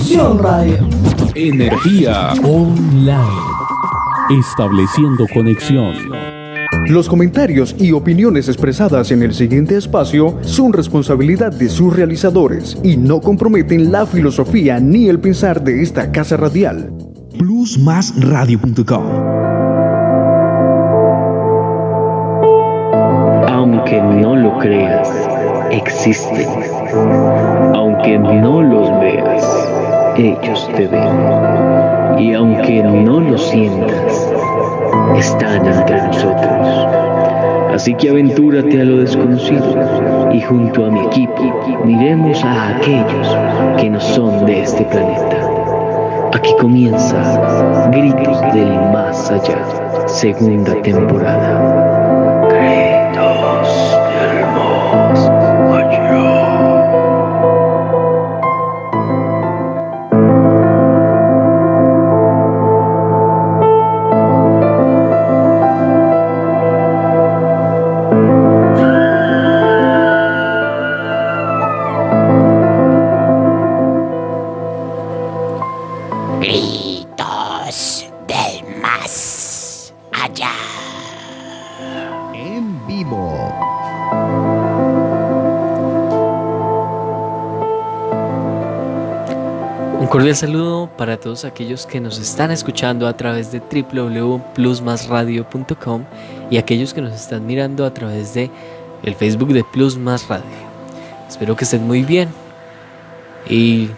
Fusión Radio. Energía online. Estableciendo conexión. Los comentarios y opiniones expresadas en el siguiente espacio son responsabilidad de sus realizadores y no comprometen la filosofía ni el pensar de esta casa radial. plusmasradio.com. Aunque no lo creas, existen. Aunque no los veas, ellos te ven. Y aunque no lo sientas, están entre nosotros. Así que aventúrate a lo desconocido y junto a mi equipo miremos a aquellos que no son de este planeta. Aquí comienza Gritos del Más Allá, segunda temporada. Gritos del Más Allá. Gritos del Más Allá. En vivo. Un cordial saludo para todos aquellos que nos están escuchando a través de www.plusmasradio.com y aquellos que nos están mirando a través de el Facebook de Plus Más Radio. Espero que estén muy bien y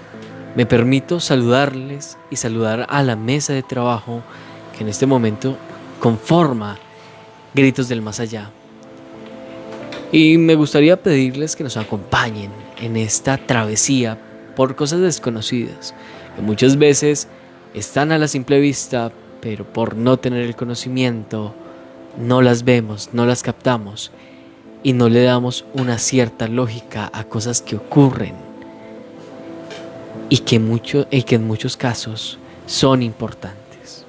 me permito saludarles y saludar a la mesa de trabajo que en este momento conforma Gritos del Más Allá. Y me gustaría pedirles que nos acompañen en esta travesía por cosas desconocidas, que muchas veces están a la simple vista, pero por no tener el conocimiento, no las vemos, no las captamos y no le damos una cierta lógica a cosas que ocurren y que en muchos casos son importantes.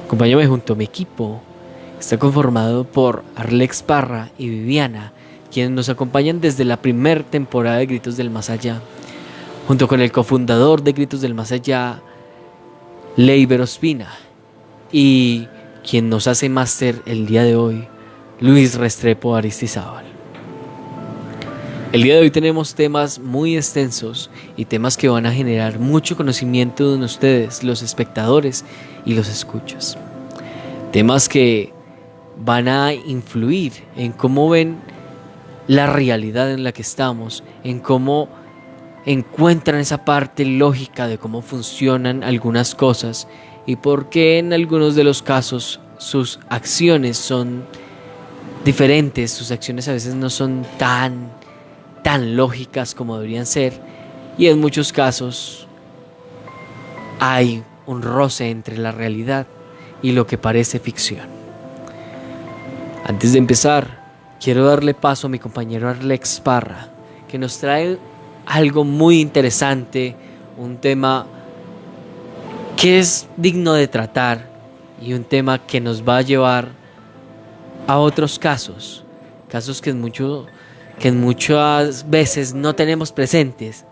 Acompáñame junto a mi equipo. Está conformado por Arlex Parra y Viviana, quienes nos acompañan desde la primera temporada de Gritos del Más Allá, junto con el cofundador de Gritos del Más Allá, Leiber Ospina, y quien nos hace máster el día de hoy, Luis Restrepo Aristizábal. El día de hoy tenemos temas muy extensos y temas que van a generar mucho conocimiento en ustedes, los espectadores y los escuchas. Temas que van a influir en cómo ven la realidad en la que estamos, en cómo encuentran esa parte lógica de cómo funcionan algunas cosas y por qué en algunos de los casos sus acciones son diferentes, sus acciones a veces no son tan lógicas como deberían ser, y en muchos casos hay un roce entre la realidad y lo que parece ficción. Antes de empezar, quiero darle paso a mi compañero Arlex Parra, que nos trae algo muy interesante, un tema que es digno de tratar y un tema que nos va a llevar a otros casos que en muchas veces no tenemos presentes,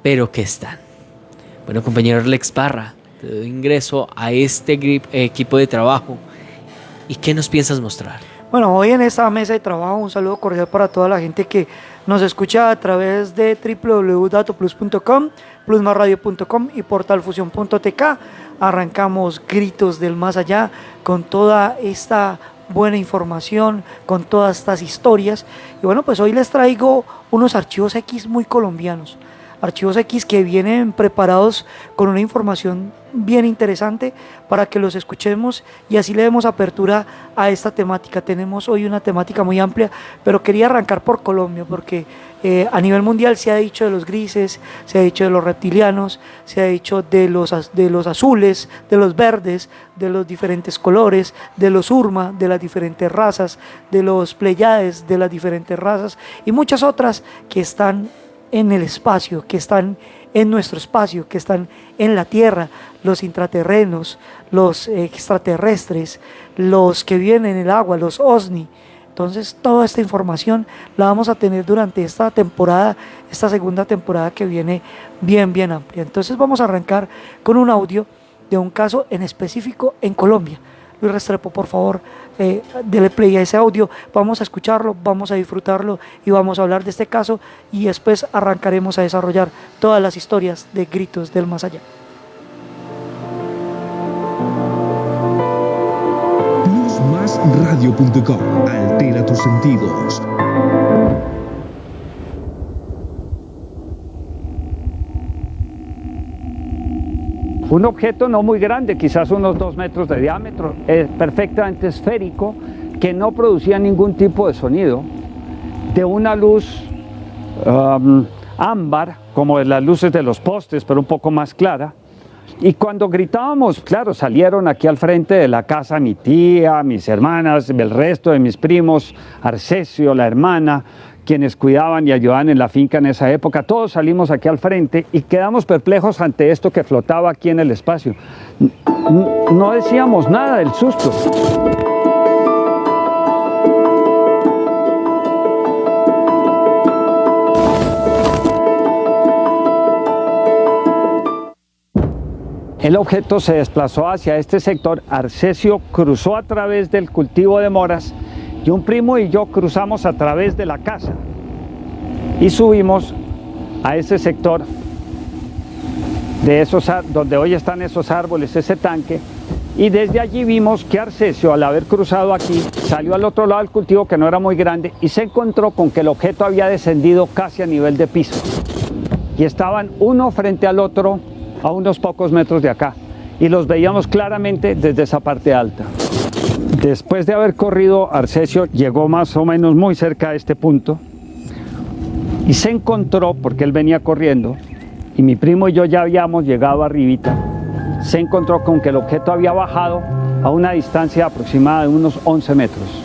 pero que están. Bueno, compañero Arlex Parra, te doy ingreso a este equipo de trabajo. ¿Y qué nos piensas mostrar? Bueno, hoy en esta mesa de trabajo un saludo cordial para toda la gente que nos escucha a través de www.datoplus.com, plusmasradio.com y portalfusión.tk. Arrancamos Gritos del Más Allá con toda esta buena información, con todas estas historias. Y bueno, pues hoy les traigo unos archivos X muy colombianos. Archivos X que vienen preparados con una información bien interesante para que los escuchemos y así le demos apertura a esta temática. Tenemos hoy una temática muy amplia, pero quería arrancar por Colombia porque a nivel mundial se ha dicho de los grises, se ha dicho de los reptilianos, se ha dicho de los azules, de los verdes, de los diferentes colores, de los Urma, de las diferentes razas, de los Pleiades, de las diferentes razas y muchas otras que están en el espacio, que están en nuestro espacio, que están en la Tierra, los intraterrenos, los extraterrestres, los que viven en el agua, los OSNI, Entonces toda esta información la vamos a tener durante esta temporada, esta segunda temporada que viene bien amplia. Entonces vamos a arrancar con un audio de un caso en específico en Colombia. Luis Restrepo, por favor, dele play a ese audio, vamos a escucharlo, vamos a disfrutarlo y vamos a hablar de este caso y después arrancaremos a desarrollar todas las historias de Gritos del Más Allá. Plusmasradio.com. Altera tus sentidos. Un objeto no muy grande, quizás unos 2 metros de diámetro, perfectamente esférico, que no producía ningún tipo de sonido, de una luz ámbar, como de las luces de los postes, pero un poco más clara. Y cuando gritábamos, claro, salieron aquí al frente de la casa mi tía, mis hermanas, el resto de mis primos, Arcesio, la hermana, quienes cuidaban y ayudaban en la finca en esa época. Todos salimos aquí al frente y quedamos perplejos ante esto que flotaba aquí en el espacio. No decíamos nada del susto. El objeto se desplazó hacia este sector. Arcesio cruzó a través del cultivo de moras y un primo y yo cruzamos a través de la casa y subimos a ese sector de esos, donde hoy están esos árboles, ese tanque, y desde allí vimos que Arcesio, al haber cruzado aquí, salió al otro lado del cultivo, que no era muy grande, y se encontró con que el objeto había descendido casi a nivel de piso y estaban uno frente al otro a unos pocos metros de acá y los veíamos claramente desde esa parte alta. Después de haber corrido, Arcesio llegó más o menos muy cerca a este punto y se encontró, porque él venía corriendo y mi primo y yo ya habíamos llegado arribita, se encontró con que el objeto había bajado a una distancia aproximada de unos 11 metros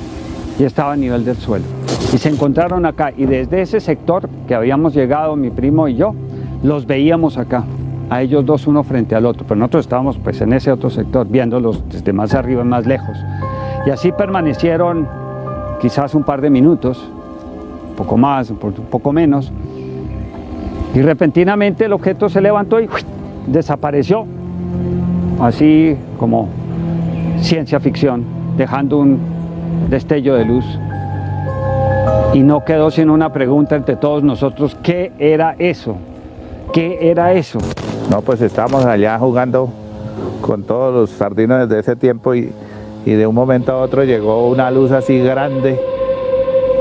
y estaba a nivel del suelo. Y se encontraron acá y desde ese sector que habíamos llegado mi primo y yo, los veíamos acá, a ellos dos uno frente al otro, pero nosotros estábamos pues en ese otro sector viéndolos desde más arriba y más lejos. Y así permanecieron quizás un par de minutos, un poco más, un poco menos, y repentinamente el objeto se levantó y desapareció, así como ciencia ficción, dejando un destello de luz. Y no quedó sino una pregunta entre todos nosotros: ¿qué era eso? ¿Qué era eso? No, pues estábamos allá jugando con todos los sardinos desde ese tiempo y de un momento a otro llegó una luz así grande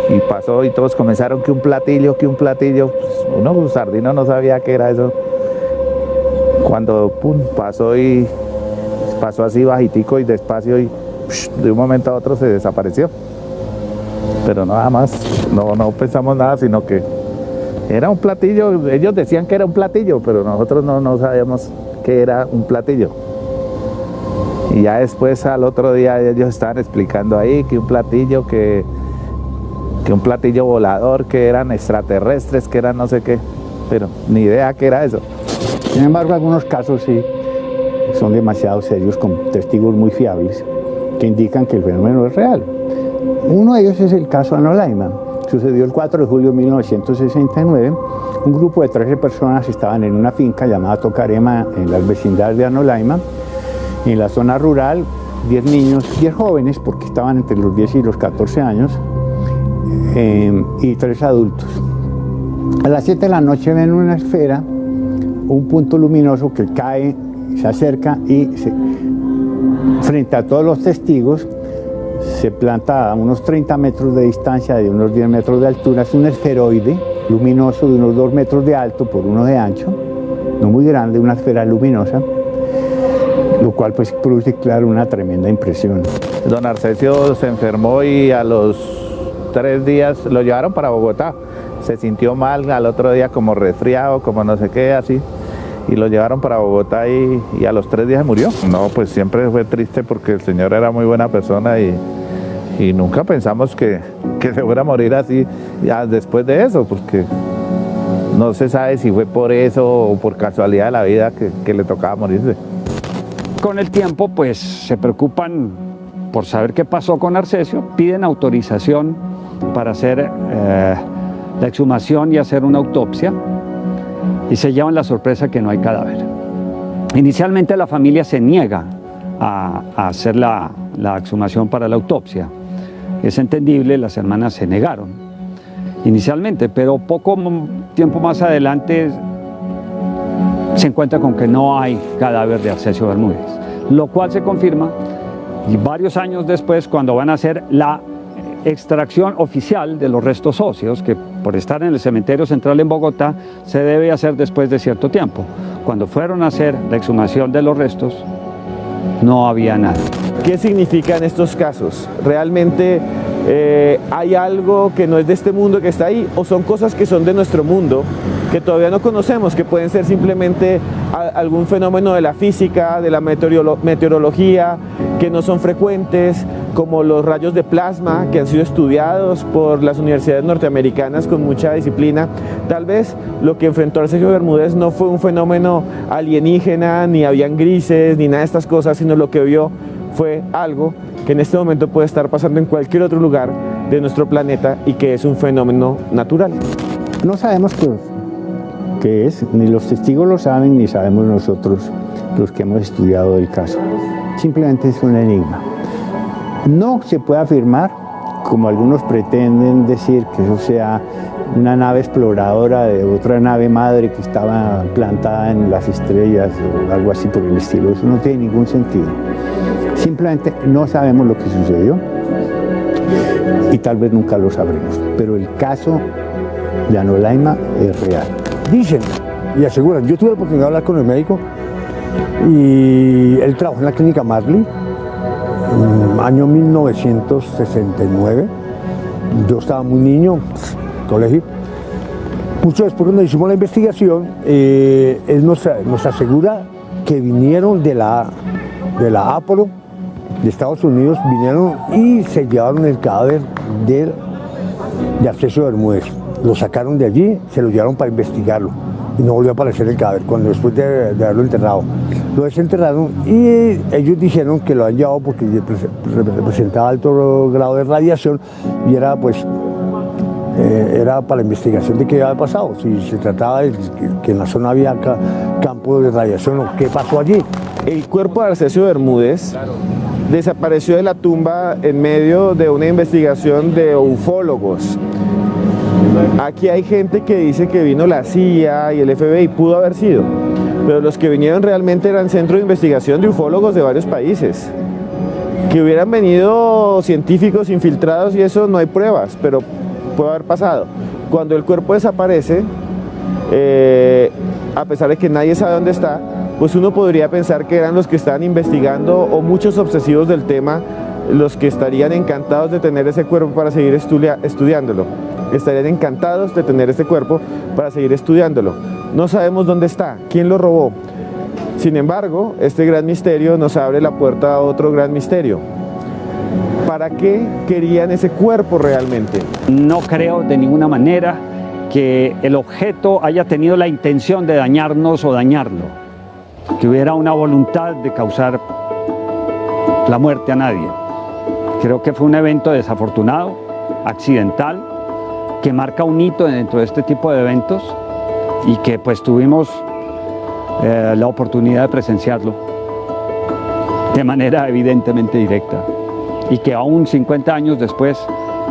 y pasó y todos comenzaron que un platillo, pues uno sardino no sabía qué era eso. Cuando pum, pasó y pasó así bajitico y despacio y de un momento a otro se desapareció. Pero nada más, no pensamos nada, sino que era un platillo. Ellos decían que era un platillo, pero nosotros no sabíamos que era un platillo. Y ya después al otro día ellos estaban explicando ahí que un platillo, que un platillo volador, que eran extraterrestres, que eran no sé qué, pero ni idea qué era eso. Sin embargo, algunos casos sí son demasiado serios, con testigos muy fiables que indican que el fenómeno es real. Uno de ellos es el caso Anolaima. Sucedió el 4 de julio de 1969. Un grupo de 13 personas estaban en una finca llamada Tocarema en las vecindades de Anolaima. En la zona rural, 10 niños, 10 jóvenes, porque estaban entre los 10 y los 14 años, y 3 adultos. A las 7 de la noche ven una esfera, un punto luminoso que cae, se acerca y frente a todos los testigos se planta a unos 30 metros de distancia, de unos 10 metros de altura. Es un esferoide luminoso de unos 2 metros de alto por 1 de ancho, no muy grande, una esfera luminosa, lo cual pues produce, claro, una tremenda impresión. Don Arcesio se enfermó y a los 3 días lo llevaron para Bogotá. Se sintió mal, al otro día como resfriado, como no sé qué, así. Y lo llevaron para Bogotá y a los 3 días murió. No, pues siempre fue triste porque el señor era muy buena persona y nunca pensamos que se fuera a morir así ya después de eso, porque no se sabe si fue por eso o por casualidad de la vida que le tocaba morirse. Con el tiempo pues se preocupan por saber qué pasó con Arcesio, piden autorización para hacer la exhumación y hacer una autopsia, y se llevan la sorpresa que no hay cadáver. Inicialmente la familia se niega a hacer la exhumación para la autopsia. Es entendible, las hermanas se negaron inicialmente, pero poco tiempo más adelante se encuentra con que no hay cadáver de Arcesio Bermúdez, lo cual se confirma y varios años después, cuando van a hacer la extracción oficial de los restos óseos, que por estar en el cementerio central en Bogotá se debe hacer después de cierto tiempo. Cuando fueron a hacer la exhumación de los restos, no había nada. ¿Qué significan estos casos? ¿Realmente hay algo que no es de este mundo que está ahí, o son cosas que son de nuestro mundo que todavía no conocemos, que pueden ser simplemente algún fenómeno de la física, de la meteorología, que no son frecuentes, como los rayos de plasma que han sido estudiados por las universidades norteamericanas con mucha disciplina? Tal vez lo que enfrentó Arcesio Bermúdez no fue un fenómeno alienígena, ni habían grises, ni nada de estas cosas, sino lo que vio fue algo que en este momento puede estar pasando en cualquier otro lugar de nuestro planeta y que es un fenómeno natural. No sabemos qué es, ni los testigos lo saben, ni sabemos nosotros los que hemos estudiado el caso. Simplemente es un enigma. No se puede afirmar, como algunos pretenden decir, que eso sea una nave exploradora de otra nave madre que estaba plantada en las estrellas o algo así por el estilo. Eso no tiene ningún sentido. Simplemente no sabemos lo que sucedió y tal vez nunca lo sabremos. Pero el caso de Anolaima es real. Dicen y aseguran, yo tuve la oportunidad de hablar con el médico y él trabajó en la clínica Marley, año 1969. Yo estaba muy niño, colegio. Mucho después, cuando hicimos la investigación, él nos asegura que vinieron de la Apolo de Estados Unidos, vinieron y se llevaron el cadáver de Arcesio Bermúdez. Lo sacaron de allí, se lo llevaron para investigarlo y no volvió a aparecer el cadáver después de haberlo enterrado. Lo desenterraron y ellos dijeron que lo han llevado porque representaba alto grado de radiación y era para la investigación de qué había pasado, si se trataba de que en la zona había campo de radiación o qué pasó allí. El cuerpo de Arcesio Bermúdez desapareció de la tumba en medio de una investigación de ufólogos. Aquí hay gente que dice que vino la CIA y el FBI, pudo haber sido, pero los que vinieron realmente eran centros de investigación de ufólogos de varios países. Que hubieran venido científicos infiltrados y eso no hay pruebas, pero puede haber pasado. Cuando el cuerpo desaparece, a pesar de que nadie sabe dónde está, pues uno podría pensar que eran los que estaban investigando o muchos obsesivos del tema los que estarían encantados de tener ese cuerpo para seguir estudiándolo. Estarían encantados de tener este cuerpo para seguir estudiándolo. No sabemos dónde está, quién lo robó. Sin embargo, este gran misterio nos abre la puerta a otro gran misterio. ¿Para qué querían ese cuerpo realmente? No creo de ninguna manera que el objeto haya tenido la intención de dañarnos o dañarlo, que hubiera una voluntad de causar la muerte a nadie. Creo que fue un evento desafortunado, accidental, que marca un hito dentro de este tipo de eventos y que pues tuvimos la oportunidad de presenciarlo de manera evidentemente directa y que aún 50 años después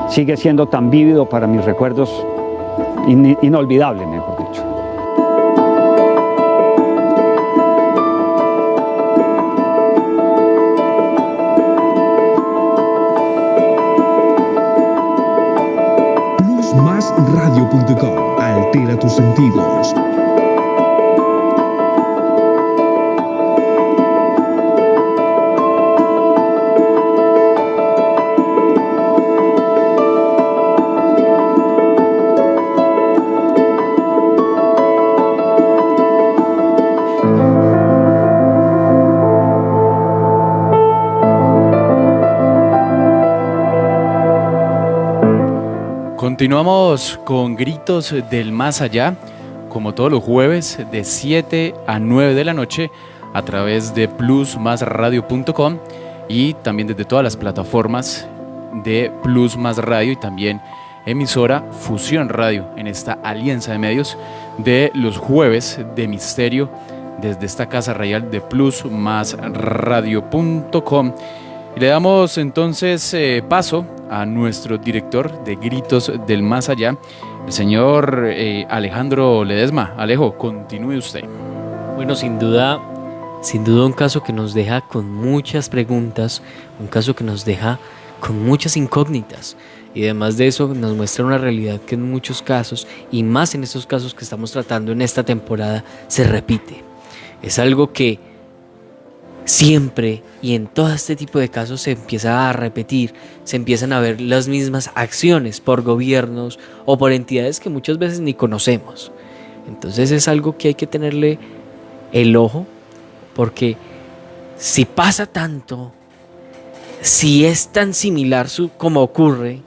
sigue siendo tan vívido para mis recuerdos, inolvidable, mejor dicho. Plusmasradio.com. Altera tus sentidos. Continuamos con Gritos del Más Allá, como todos los jueves de 7 a 9 de la noche a través de plusmasradio.com y también desde todas las plataformas de Plus Más Radio y también emisora Fusión Radio en esta alianza de medios de los jueves de misterio desde esta casa radial de plusmasradio.com. Y le damos entonces paso a nuestro director de Gritos del Más Allá, el señor Alejandro Ledesma. Alejo, continúe usted. Bueno, sin duda un caso que nos deja con muchas preguntas, un caso que nos deja con muchas incógnitas, y además de eso nos muestra una realidad que en muchos casos, y más en estos casos que estamos tratando en esta temporada, se repite. Es algo que siempre y en todo este tipo de casos se empieza a repetir, se empiezan a ver las mismas acciones por gobiernos o por entidades que muchas veces ni conocemos. Entonces es algo que hay que tenerle el ojo, porque si pasa tanto, si es tan similar como ocurre,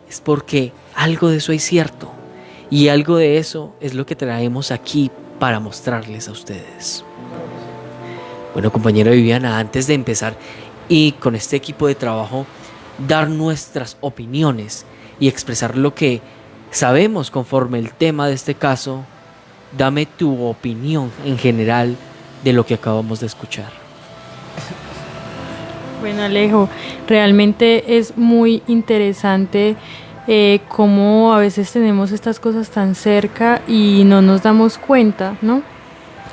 es porque algo de eso hay cierto, y algo de eso es lo que traemos aquí para mostrarles a ustedes. Bueno, compañera Viviana, antes de empezar y con este equipo de trabajo dar nuestras opiniones y expresar lo que sabemos conforme el tema de este caso, dame tu opinión en general de lo que acabamos de escuchar. Bueno, Alejo, realmente es muy interesante cómo a veces tenemos estas cosas tan cerca y no nos damos cuenta, ¿no?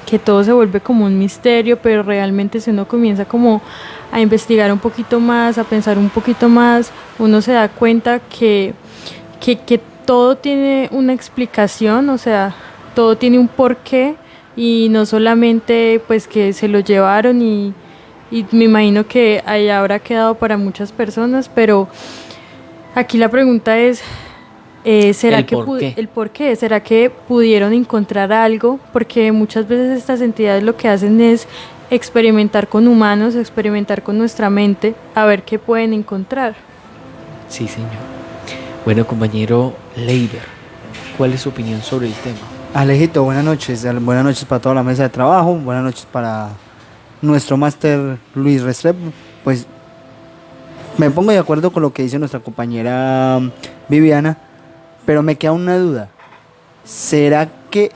Que todo se vuelve como un misterio, pero realmente si uno comienza como a investigar un poquito más, a pensar un poquito más, uno se da cuenta que todo tiene una explicación, o sea, todo tiene un porqué, y no solamente pues que se lo llevaron y me imagino que ahí habrá quedado para muchas personas, pero aquí la pregunta es, ¿será el por qué? ¿Será que pudieron encontrar algo? Porque muchas veces estas entidades lo que hacen es experimentar con humanos, experimentar con nuestra mente, a ver qué pueden encontrar. Sí, señor. Bueno, compañero Leiber, ¿cuál es su opinión sobre el tema? Alejito, buenas noches para toda la mesa de trabajo, buenas noches para nuestro máster Luis Restrepo. Pues me pongo de acuerdo con lo que dice nuestra compañera Viviana, pero me queda una duda. ¿Será que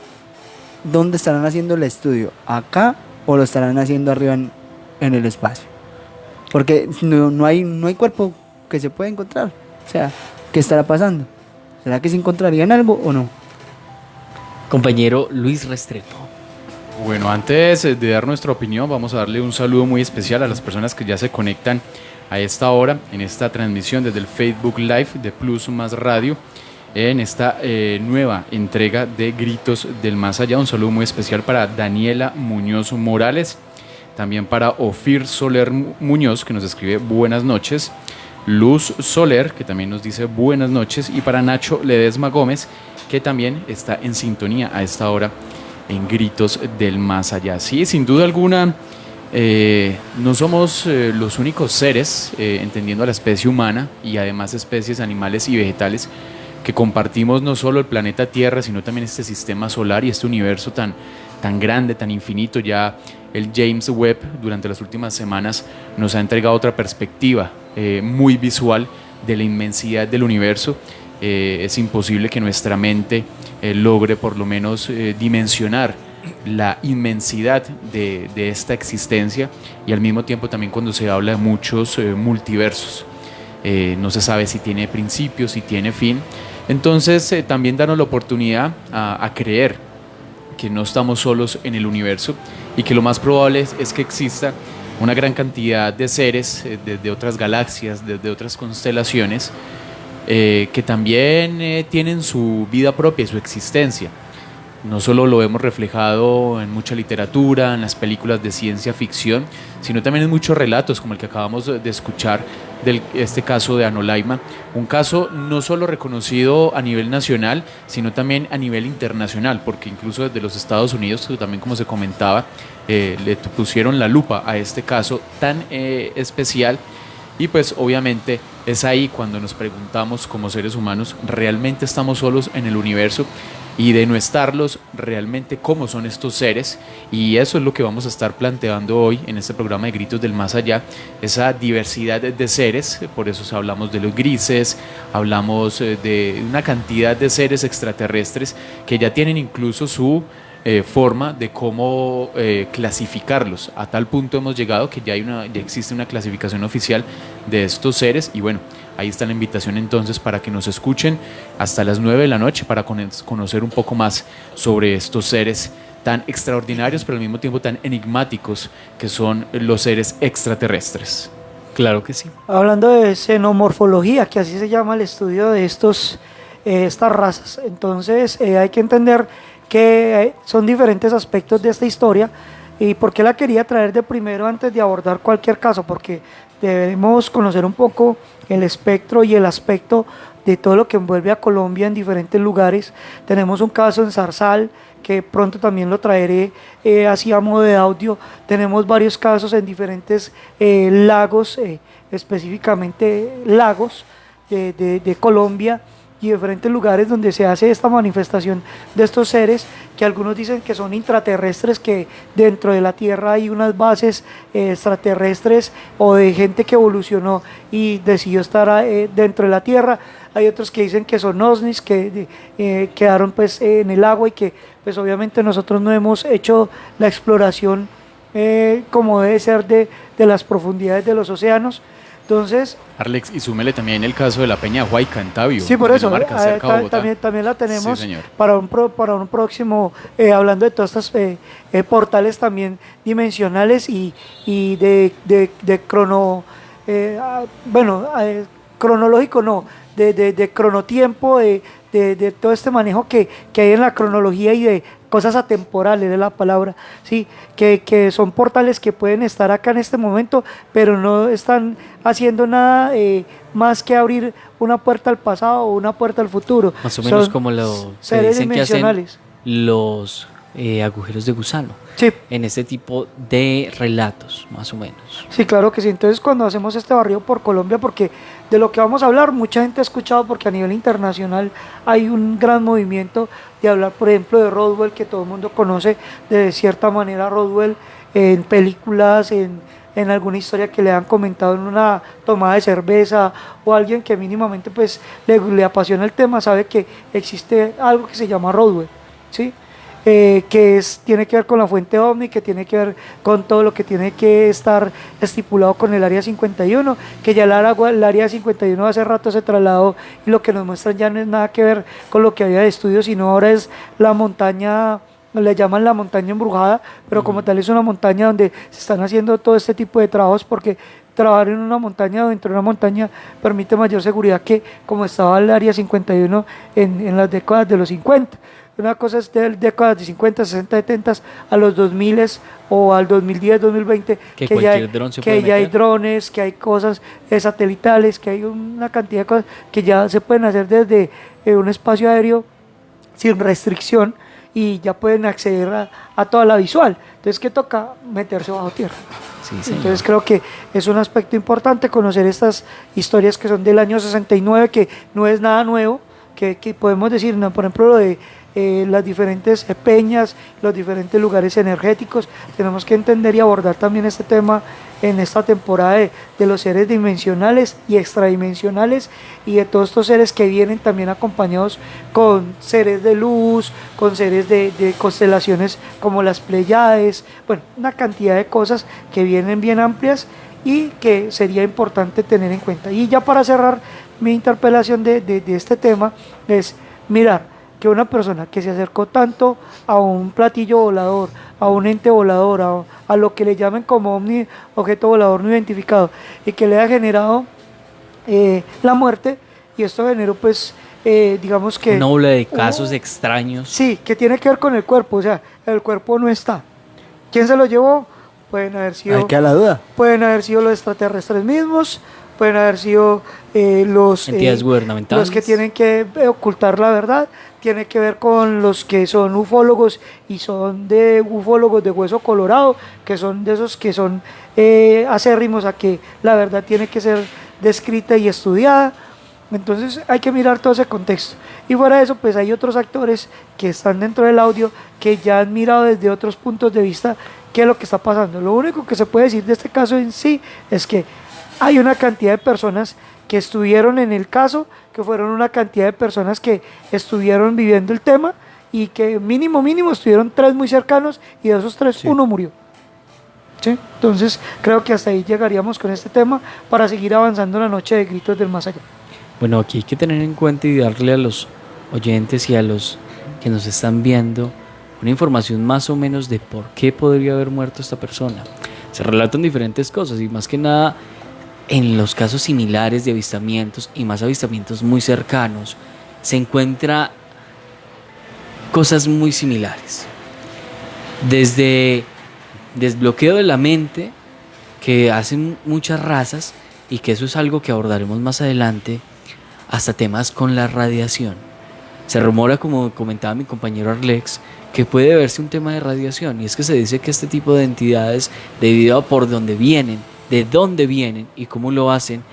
dónde estarán haciendo el estudio? ¿Acá o lo estarán haciendo arriba en el espacio? Porque no hay cuerpo que se pueda encontrar. O sea, ¿qué estará pasando? ¿Será que se encontrarían algo o no? Compañero Luis Restrepo. Bueno, antes de dar nuestra opinión, vamos a darle un saludo muy especial a las personas que ya se conectan a esta hora, en esta transmisión desde el Facebook Live de Plus Más Radio, en esta nueva entrega de Gritos del Más Allá. Un saludo muy especial para Daniela Muñoz Morales, también para Ofir Soler Muñoz, que nos escribe buenas noches, Luz Soler, que también nos dice buenas noches, y para Nacho Ledesma Gómez, que también está en sintonía a esta hora en Gritos del Más Allá. Sí, sin duda alguna, no somos los únicos seres, entendiendo a la especie humana y además especies animales y vegetales, que compartimos no solo el planeta Tierra, sino también este sistema solar y este universo tan grande, tan infinito. Ya el James Webb durante las últimas semanas nos ha entregado otra perspectiva muy visual de la inmensidad del universo. Es imposible que nuestra mente logre por lo menos dimensionar la inmensidad de esta existencia, y al mismo tiempo también cuando se habla de muchos multiversos, no se sabe si tiene principio, si tiene fin. Entonces también danos la oportunidad a creer que no estamos solos en el universo, y que lo más probable es que exista una gran cantidad de seres desde otras galaxias, desde otras constelaciones, que también tienen su vida propia y su existencia. No solo lo hemos reflejado en mucha literatura, en las películas de ciencia ficción, sino también en muchos relatos, como el que acabamos de escuchar de este caso de Anolaima, un caso no solo reconocido a nivel nacional, sino también a nivel internacional, porque incluso desde los Estados Unidos, también como se comentaba, le pusieron la lupa a este caso tan especial. Y pues obviamente es ahí cuando nos preguntamos como seres humanos, ¿realmente estamos solos en el universo? y de no estarlos, realmente cómo son estos seres, y eso es lo que vamos a estar planteando hoy en este programa de Gritos del Más Allá, esa diversidad de seres. Por eso hablamos de los grises, hablamos de una cantidad de seres extraterrestres que ya tienen incluso su forma de cómo clasificarlos. A tal punto hemos llegado que ya existe una clasificación oficial de estos seres, y bueno, ahí está la invitación entonces para que nos escuchen hasta las 9 de la noche para conocer un poco más sobre estos seres tan extraordinarios pero al mismo tiempo tan enigmáticos que son los seres extraterrestres. Claro que sí. Hablando de xenomorfología, que así se llama el estudio de estas razas, entonces hay que entender que son diferentes aspectos de esta historia. ¿Y por qué la quería traer de primero antes de abordar cualquier caso? Porque debemos conocer un poco el espectro y el aspecto de todo lo que envuelve a Colombia en diferentes lugares. Tenemos un caso en Zarzal, que pronto también lo traeré así a modo de audio. Tenemos varios casos en diferentes lagos, específicamente lagos de Colombia, y diferentes lugares donde se hace esta manifestación de estos seres, que algunos dicen que son intraterrestres, que dentro de la Tierra hay unas bases extraterrestres o de gente que evolucionó y decidió estar dentro de la Tierra. Hay otros que dicen que son ovnis, que quedaron pues en el agua, y que pues obviamente nosotros no hemos hecho la exploración como debe ser de las profundidades de los océanos. Entonces, Arlex, y súmele también el caso de la Peña Huayca en Tabio. Sí, por eso, también la tenemos, sí, para un próximo, hablando de todas estas portales también dimensionales y de cronológico no, de cronotiempo, de todo este manejo que hay en la cronología y de cosas atemporales de la palabra, ¿sí? Que son portales que pueden estar acá en este momento, pero no están haciendo nada más que abrir una puerta al pasado o una puerta al futuro. Más o menos son como lo que seres dicen que hacen dimensionales. los agujeros de gusano. Sí. En este tipo de relatos, más o menos. Sí, claro que sí. Entonces, cuando hacemos este barrido por Colombia, porque de lo que vamos a hablar, mucha gente ha escuchado, porque a nivel internacional hay un gran movimiento de hablar, por ejemplo, de Roswell, que todo el mundo conoce de cierta manera Roswell en películas, en alguna historia que le han comentado en una tomada de cerveza, o alguien que mínimamente pues le apasiona el tema, sabe que existe algo que se llama Roswell, ¿sí? Tiene que ver con la fuente OVNI, que tiene que ver con todo lo que tiene que estar estipulado con el Área 51, que ya el Área 51 hace rato se trasladó, y lo que nos muestran ya no es nada que ver con lo que había de estudio, sino ahora es la montaña, le llaman la montaña embrujada, pero como tal es una montaña donde se están haciendo todo este tipo de trabajos, porque trabajar en una montaña o dentro de una montaña permite mayor seguridad que como estaba el Área 51 en las décadas de los 50. Una cosa es de décadas de 50, 60, 70 a los 2000 o al 2010, 2020, que ya hay drones, que hay cosas satelitales, que hay una cantidad de cosas que ya se pueden hacer desde un espacio aéreo sin restricción, y ya pueden acceder a toda la visual. Entonces, ¿qué toca? Meterse bajo tierra. Sí, entonces creo que es un aspecto importante conocer estas historias que son del año 69, que no es nada nuevo, que podemos decir, ¿no? Por ejemplo, lo de las diferentes peñas, los diferentes lugares energéticos. Tenemos que entender y abordar también este tema en esta temporada de los seres dimensionales y extradimensionales, y de todos estos seres que vienen también acompañados con seres de luz, con seres de constelaciones como las Pleiades, bueno, una cantidad de cosas que vienen bien amplias y que sería importante tener en cuenta. Y ya para cerrar mi interpelación de este tema es mirar que una persona que se acercó tanto a un platillo volador, a un ente volador, a lo que le llaman como ovni, objeto volador no identificado, y que le ha generado la muerte, y esto generó pues digamos que una ola de casos extraños. Sí, que tiene que ver con el cuerpo, o sea, el cuerpo no está. ¿Quién se lo llevó? Pueden haber sido, hay que a la duda. Pueden haber sido los extraterrestres mismos, pueden haber sido los entidades gubernamentales, los que tienen que ocultar la verdad. Tiene que ver con los que son ufólogos y son de ufólogos de hueso colorado, que son de esos que son acérrimos a que la verdad tiene que ser descrita y estudiada. Entonces hay que mirar todo ese contexto. Y fuera de eso, pues hay otros actores que están dentro del audio que ya han mirado desde otros puntos de vista qué es lo que está pasando. Lo único que se puede decir de este caso en sí es que hay una cantidad de personas que estuvieron en el caso, que fueron una cantidad de personas que estuvieron viviendo el tema y que mínimo estuvieron 3 muy cercanos y de esos 3 uno murió. ¿Sí? Entonces creo que hasta ahí llegaríamos con este tema para seguir avanzando en la noche de Gritos del Más Allá. Bueno, aquí hay que tener en cuenta y darle a los oyentes y a los que nos están viendo una información más o menos de por qué podría haber muerto esta persona. Se relatan diferentes cosas y más que nada en los casos similares de avistamientos y más avistamientos muy cercanos se encuentra cosas muy similares. Desde desbloqueo de la mente que hacen muchas razas y que eso es algo que abordaremos más adelante, hasta temas con la radiación. Se rumora, como comentaba mi compañero Arlex, que puede verse un tema de radiación, y es que se dice que este tipo de entidades, debido a por dónde vienen, de dónde vienen y cómo lo hacen,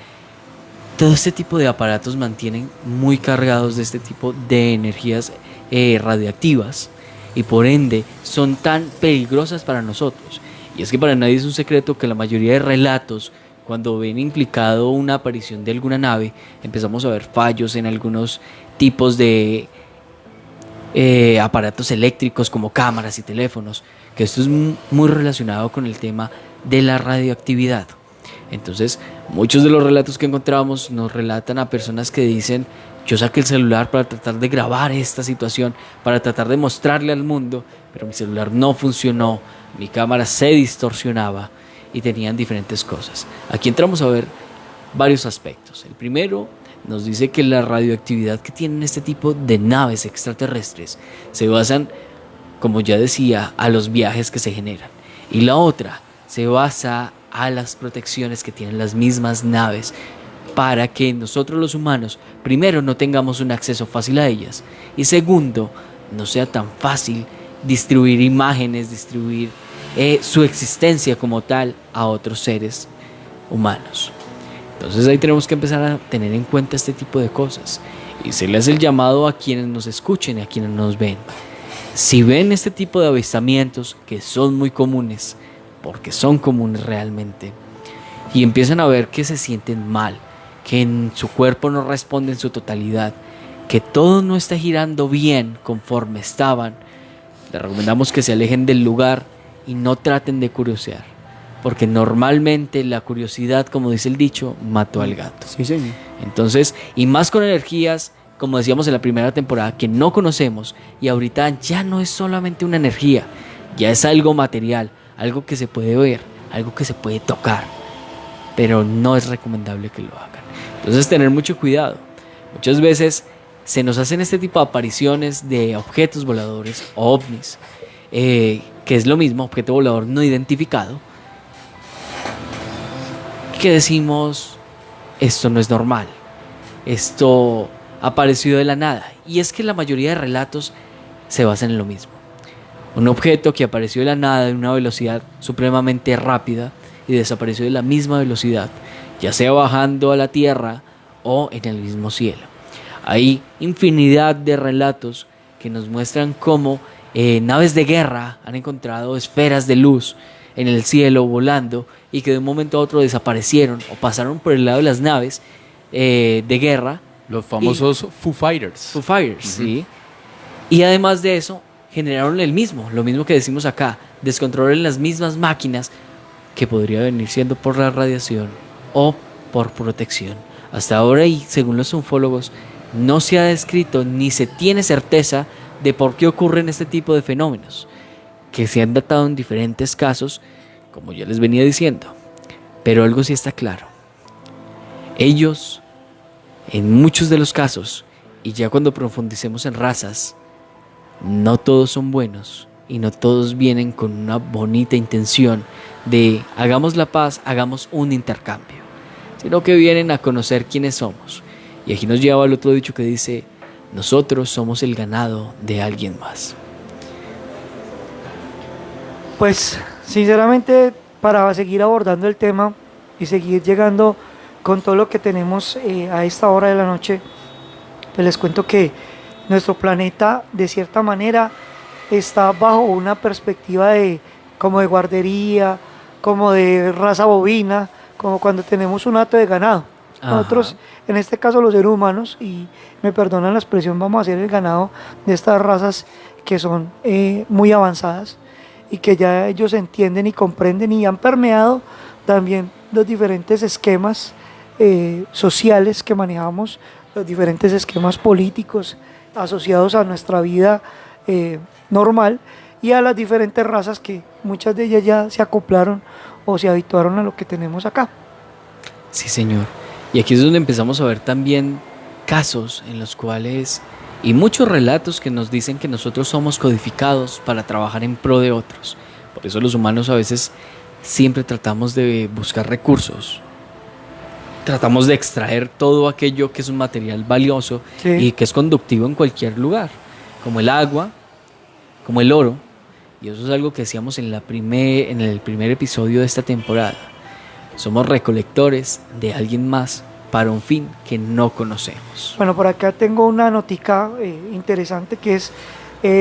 todo este tipo de aparatos mantienen muy cargados de este tipo de energías radioactivas y por ende son tan peligrosas para nosotros. Y es que para nadie es un secreto que la mayoría de relatos, cuando ven implicado una aparición de alguna nave, empezamos a ver fallos en algunos tipos de aparatos eléctricos como cámaras y teléfonos, que esto es muy relacionado con el tema de la radioactividad. Entonces, muchos de los relatos que encontramos nos relatan a personas que dicen: yo saqué el celular para tratar de grabar esta situación, para tratar de mostrarle al mundo, pero mi celular no funcionó, mi cámara se distorsionaba y tenían diferentes cosas. Aquí entramos a ver varios aspectos. El primero nos dice que la radioactividad que tienen este tipo de naves extraterrestres se basan, como ya decía, a los viajes que se generan. Y la otra se basa a las protecciones que tienen las mismas naves para que nosotros los humanos, primero, no tengamos un acceso fácil a ellas y segundo, no sea tan fácil distribuir imágenes, distribuir su existencia como tal a otros seres humanos. Entonces ahí tenemos que empezar a tener en cuenta este tipo de cosas y se le hace el llamado a quienes nos escuchen y a quienes nos ven. Si ven este tipo de avistamientos, que son muy comunes, porque son comunes realmente, y empiezan a ver que se sienten mal, que en su cuerpo no responde en su totalidad, que todo no está girando bien conforme estaban, les recomendamos que se alejen del lugar y no traten de curiosear, porque normalmente la curiosidad, como dice el dicho, mató al gato. Sí, señor. Entonces, y más con energías, como decíamos en la primera temporada, que no conocemos, y ahorita ya no es solamente una energía, ya es algo material, algo que se puede ver, algo que se puede tocar, pero no es recomendable que lo hagan. Entonces, tener mucho cuidado. Muchas veces se nos hacen este tipo de apariciones de objetos voladores, ovnis, que es lo mismo, objeto volador no identificado, que decimos: esto no es normal, esto apareció de la nada. Y es que la mayoría de relatos se basan en lo mismo. Un objeto que apareció de la nada en una velocidad supremamente rápida y desapareció de la misma velocidad, ya sea bajando a la tierra o en el mismo cielo. Hay infinidad de relatos que nos muestran cómo naves de guerra han encontrado esferas de luz en el cielo volando y que de un momento a otro desaparecieron o pasaron por el lado de las naves de guerra. Los famosos Foo Fighters. Foo Fighters, sí. Y además de eso, generaron lo mismo que decimos acá, descontrol en las mismas máquinas, que podría venir siendo por la radiación o por protección. Hasta ahora, y según los ufólogos, no se ha descrito ni se tiene certeza de por qué ocurren este tipo de fenómenos, que se han datado en diferentes casos, como ya les venía diciendo. Pero algo sí está claro: ellos, en muchos de los casos, y ya cuando profundicemos en razas, no todos son buenos y no todos vienen con una bonita intención de hagamos la paz, hagamos un intercambio, sino que vienen a conocer quiénes somos. Y aquí nos lleva al otro dicho que dice: nosotros somos el ganado de alguien más. Pues sinceramente, para seguir abordando el tema y seguir llegando con todo lo que tenemos a esta hora de la noche, pues les cuento que nuestro planeta de cierta manera está bajo una perspectiva como de guardería, como de raza bovina, como cuando tenemos un hato de ganado. Ajá. Nosotros, en este caso los seres humanos, y me perdonan la expresión, vamos a hacer el ganado de estas razas que son muy avanzadas y que ya ellos entienden y comprenden y han permeado también los diferentes esquemas sociales que manejamos, los diferentes esquemas políticos asociados a nuestra vida normal y a las diferentes razas que muchas de ellas ya se acoplaron o se habituaron a lo que tenemos acá. Sí, señor. Y aquí es donde empezamos a ver también casos en los cuales, y muchos relatos que nos dicen que nosotros somos codificados para trabajar en pro de otros. Por eso los humanos a veces siempre tratamos de buscar recursos. Tratamos de extraer todo aquello que es un material valioso y que es conductivo en cualquier lugar, como el agua, como el oro. Y eso es algo que decíamos en el primer episodio de esta temporada. Somos recolectores de alguien más para un fin que no conocemos. Bueno, por acá tengo una notica interesante que es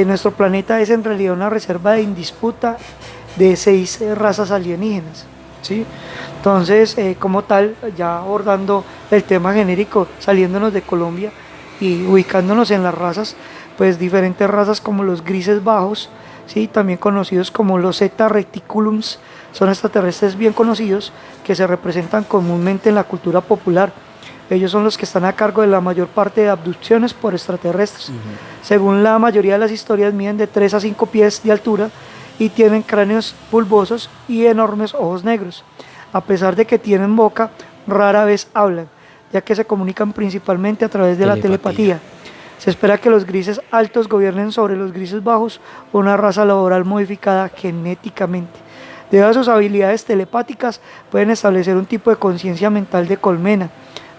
nuestro planeta es en realidad una reserva de indisputa de 6 razas alienígenas, ¿sí? Entonces, como tal, ya abordando el tema genérico, saliéndonos de Colombia y ubicándonos en las razas, pues diferentes razas como los grises bajos, ¿sí? También conocidos como los Zeta reticulums, son extraterrestres bien conocidos que se representan comúnmente en la cultura popular. Ellos son los que están a cargo de la mayor parte de abducciones por extraterrestres. Según la mayoría de las historias, miden de 3 a 5 pies de altura y tienen cráneos bulbosos y enormes ojos negros. A pesar de que tienen boca, rara vez hablan, ya que se comunican principalmente a través de la telepatía. Se espera que los grises altos gobiernen sobre los grises bajos, una raza laboral modificada genéticamente. Debido a sus habilidades telepáticas, pueden establecer un tipo de conciencia mental de colmena.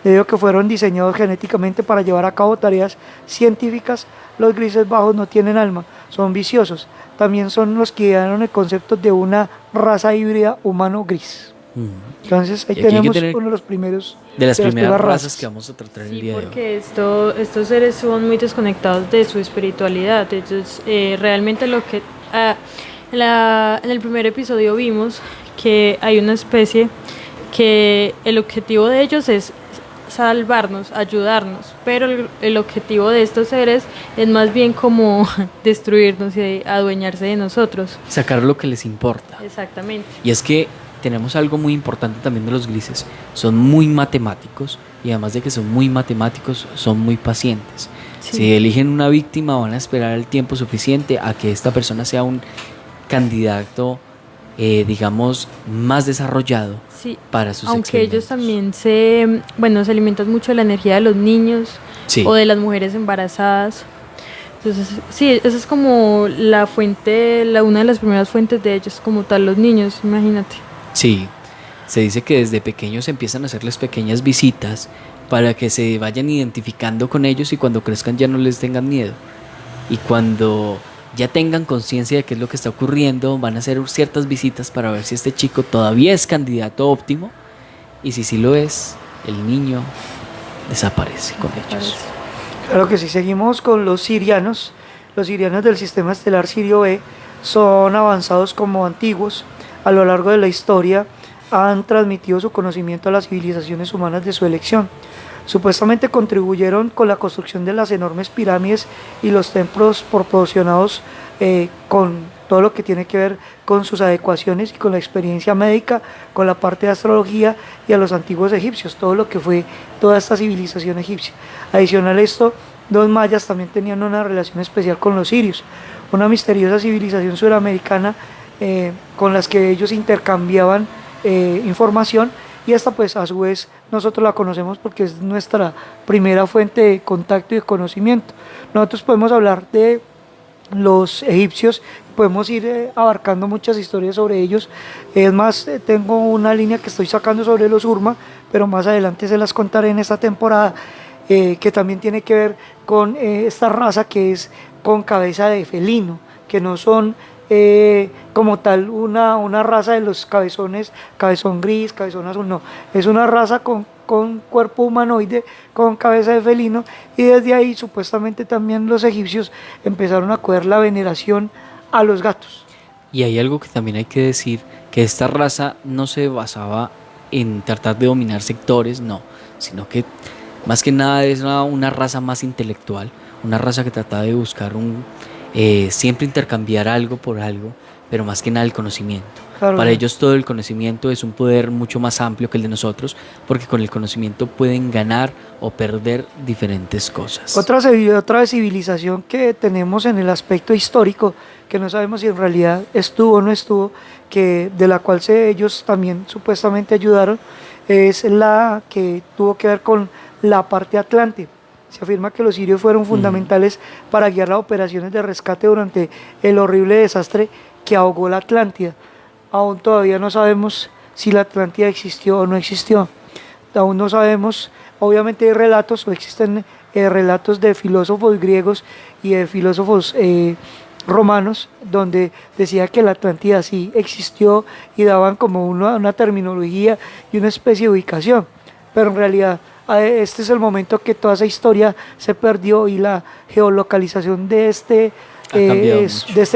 Debido a que fueron diseñados genéticamente para llevar a cabo tareas científicas, los grises bajos no tienen alma, son viciosos. También son los que idearon el concepto de una raza híbrida humano-gris. Entonces ahí tenemos uno de los primeros de las primeras razas que vamos a tratar el día de hoy. Porque estos seres son muy desconectados de su espiritualidad. Entonces, realmente lo que en el primer episodio vimos que hay una especie que el objetivo de ellos es salvarnos, ayudarnos, pero el objetivo de estos seres es más bien como destruirnos y adueñarse de nosotros. Sacar lo que les importa. Exactamente. Y es que tenemos algo muy importante también de los grises. Son muy matemáticos y además de que son muy matemáticos, son muy pacientes. Sí. Si eligen una víctima, van a esperar el tiempo suficiente a que esta persona sea un candidato, digamos, más desarrollado para sus aunque experimentos. Ellos también se alimentan mucho de la energía de los niños o de las mujeres embarazadas. Entonces, sí, esa es como la fuente, una de las primeras fuentes de ellos, como tal, los niños, imagínate. Sí, se dice que desde pequeños empiezan a hacerles pequeñas visitas para que se vayan identificando con ellos y cuando crezcan ya no les tengan miedo. Y cuando ya tengan conciencia de qué es lo que está ocurriendo, van a hacer ciertas visitas para ver si este chico todavía es candidato óptimo y si sí lo es, el niño desaparece con ellos. Claro que sí, seguimos con los sirianos del sistema estelar Sirio B son avanzados como antiguos. A lo largo de la historia han transmitido su conocimiento a las civilizaciones humanas de su elección. Supuestamente contribuyeron con la construcción de las enormes pirámides y los templos proporcionados con todo lo que tiene que ver con sus adecuaciones y con la experiencia médica, con la parte de astrología y a los antiguos egipcios, todo lo que fue toda esta civilización egipcia. Adicional a esto, los mayas también tenían una relación especial con los sirios, una misteriosa civilización suramericana con las que ellos intercambiaban información y esta pues a su vez nosotros la conocemos porque es nuestra primera fuente de contacto y de conocimiento. Nosotros podemos hablar de los egipcios, podemos ir abarcando muchas historias sobre ellos. Es más, tengo una línea que estoy sacando sobre los Urma, pero más adelante se las contaré en esta temporada, que también tiene que ver con esta raza que es con cabeza de felino, que no son como tal una raza de los cabezones, cabezón gris, cabezón azul, no, es una raza con cuerpo humanoide, con cabeza de felino, y desde ahí supuestamente también los egipcios empezaron a coger la veneración a los gatos. Y hay algo que también hay que decir, que esta raza no se basaba en tratar de dominar sectores, no, sino que más que nada es una raza más intelectual, una raza que trataba de buscar siempre intercambiar algo por algo, pero más que nada el conocimiento. Claro. Para ellos todo el conocimiento es un poder mucho más amplio que el de nosotros, porque con el conocimiento pueden ganar o perder diferentes cosas. Otra civilización que tenemos en el aspecto histórico, que no sabemos si en realidad estuvo o no estuvo, de la cual ellos también supuestamente ayudaron, es la que tuvo que ver con la parte atlante. Se afirma que los sirios fueron fundamentales para guiar las operaciones de rescate durante el horrible desastre que ahogó la Atlántida. Aún todavía no sabemos si la Atlántida existió o no existió. Aún no sabemos, obviamente hay relatos, o existen relatos de filósofos griegos y de filósofos romanos, donde decía que la Atlántida sí existió y daban como una terminología y una especie de ubicación. Pero en realidad este es el momento que toda esa historia se perdió y la geolocalización de este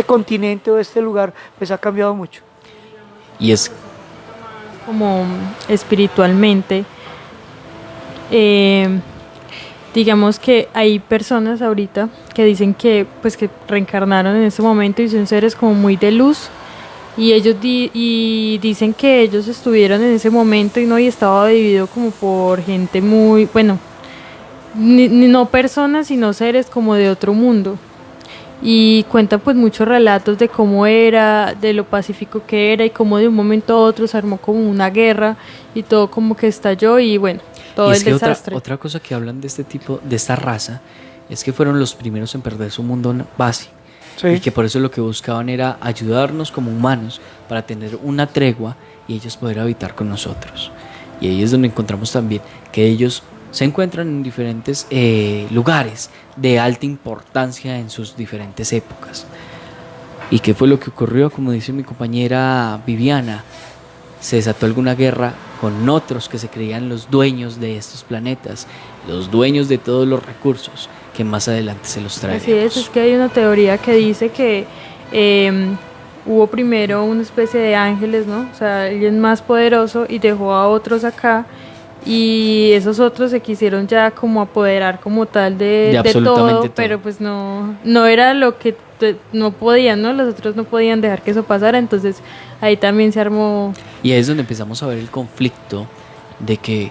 continente o de este lugar pues ha cambiado mucho. Y es como espiritualmente, digamos que hay personas ahorita que dicen que pues que reencarnaron en ese momento y son seres como muy de luz, y ellos dicen que ellos estuvieron en ese momento y estaba dividido como por gente muy, bueno, no personas sino seres como de otro mundo, y cuentan pues muchos relatos de cómo era, de lo pacífico que era y cómo de un momento a otro se armó como una guerra y todo como que estalló y bueno, todo el desastre. Otra cosa que hablan de este tipo, de esta raza, es que fueron los primeros en perder su mundo base. Sí. Y que por eso lo que buscaban era ayudarnos como humanos para tener una tregua y ellos poder habitar con nosotros. Y ahí es donde encontramos también que ellos se encuentran en diferentes lugares de alta importancia en sus diferentes épocas. ¿Y qué fue lo que ocurrió? Como dice mi compañera Viviana, se desató alguna guerra con otros que se creían los dueños de estos planetas, los dueños de todos los recursos, que más adelante se los traeremos. Así es que hay una teoría que dice que hubo primero una especie de ángeles, ¿no? O sea, alguien más poderoso y dejó a otros acá, y esos otros se quisieron ya como apoderar como tal de todo, pero pues no era lo que no podían, ¿no? Los otros no podían dejar que eso pasara, entonces ahí también se armó. Y ahí es donde empezamos a ver el conflicto de que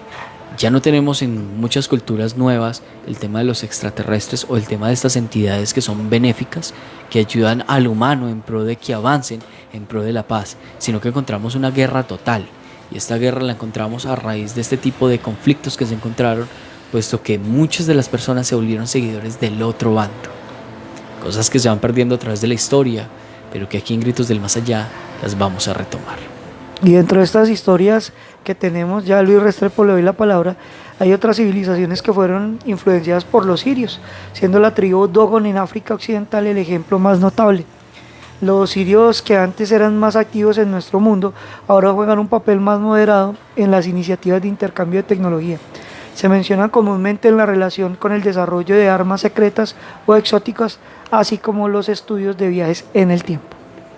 ya no tenemos en muchas culturas nuevas el tema de los extraterrestres o el tema de estas entidades que son benéficas, que ayudan al humano en pro de que avancen, en pro de la paz, sino que encontramos una guerra total. Y esta guerra la encontramos a raíz de este tipo de conflictos que se encontraron, puesto que muchas de las personas se volvieron seguidores del otro bando. Cosas que se van perdiendo a través de la historia, pero que aquí en Gritos del Más Allá las vamos a retomar. Y dentro de estas historias que tenemos, ya Luis Restrepo le doy la palabra, hay otras civilizaciones que fueron influenciadas por los sirios, siendo la tribu Dogon en África Occidental el ejemplo más notable. Los sirios, que antes eran más activos en nuestro mundo, ahora juegan un papel más moderado en las iniciativas de intercambio de tecnología. Se mencionan comúnmente en la relación con el desarrollo de armas secretas o exóticas, así como los estudios de viajes en el tiempo.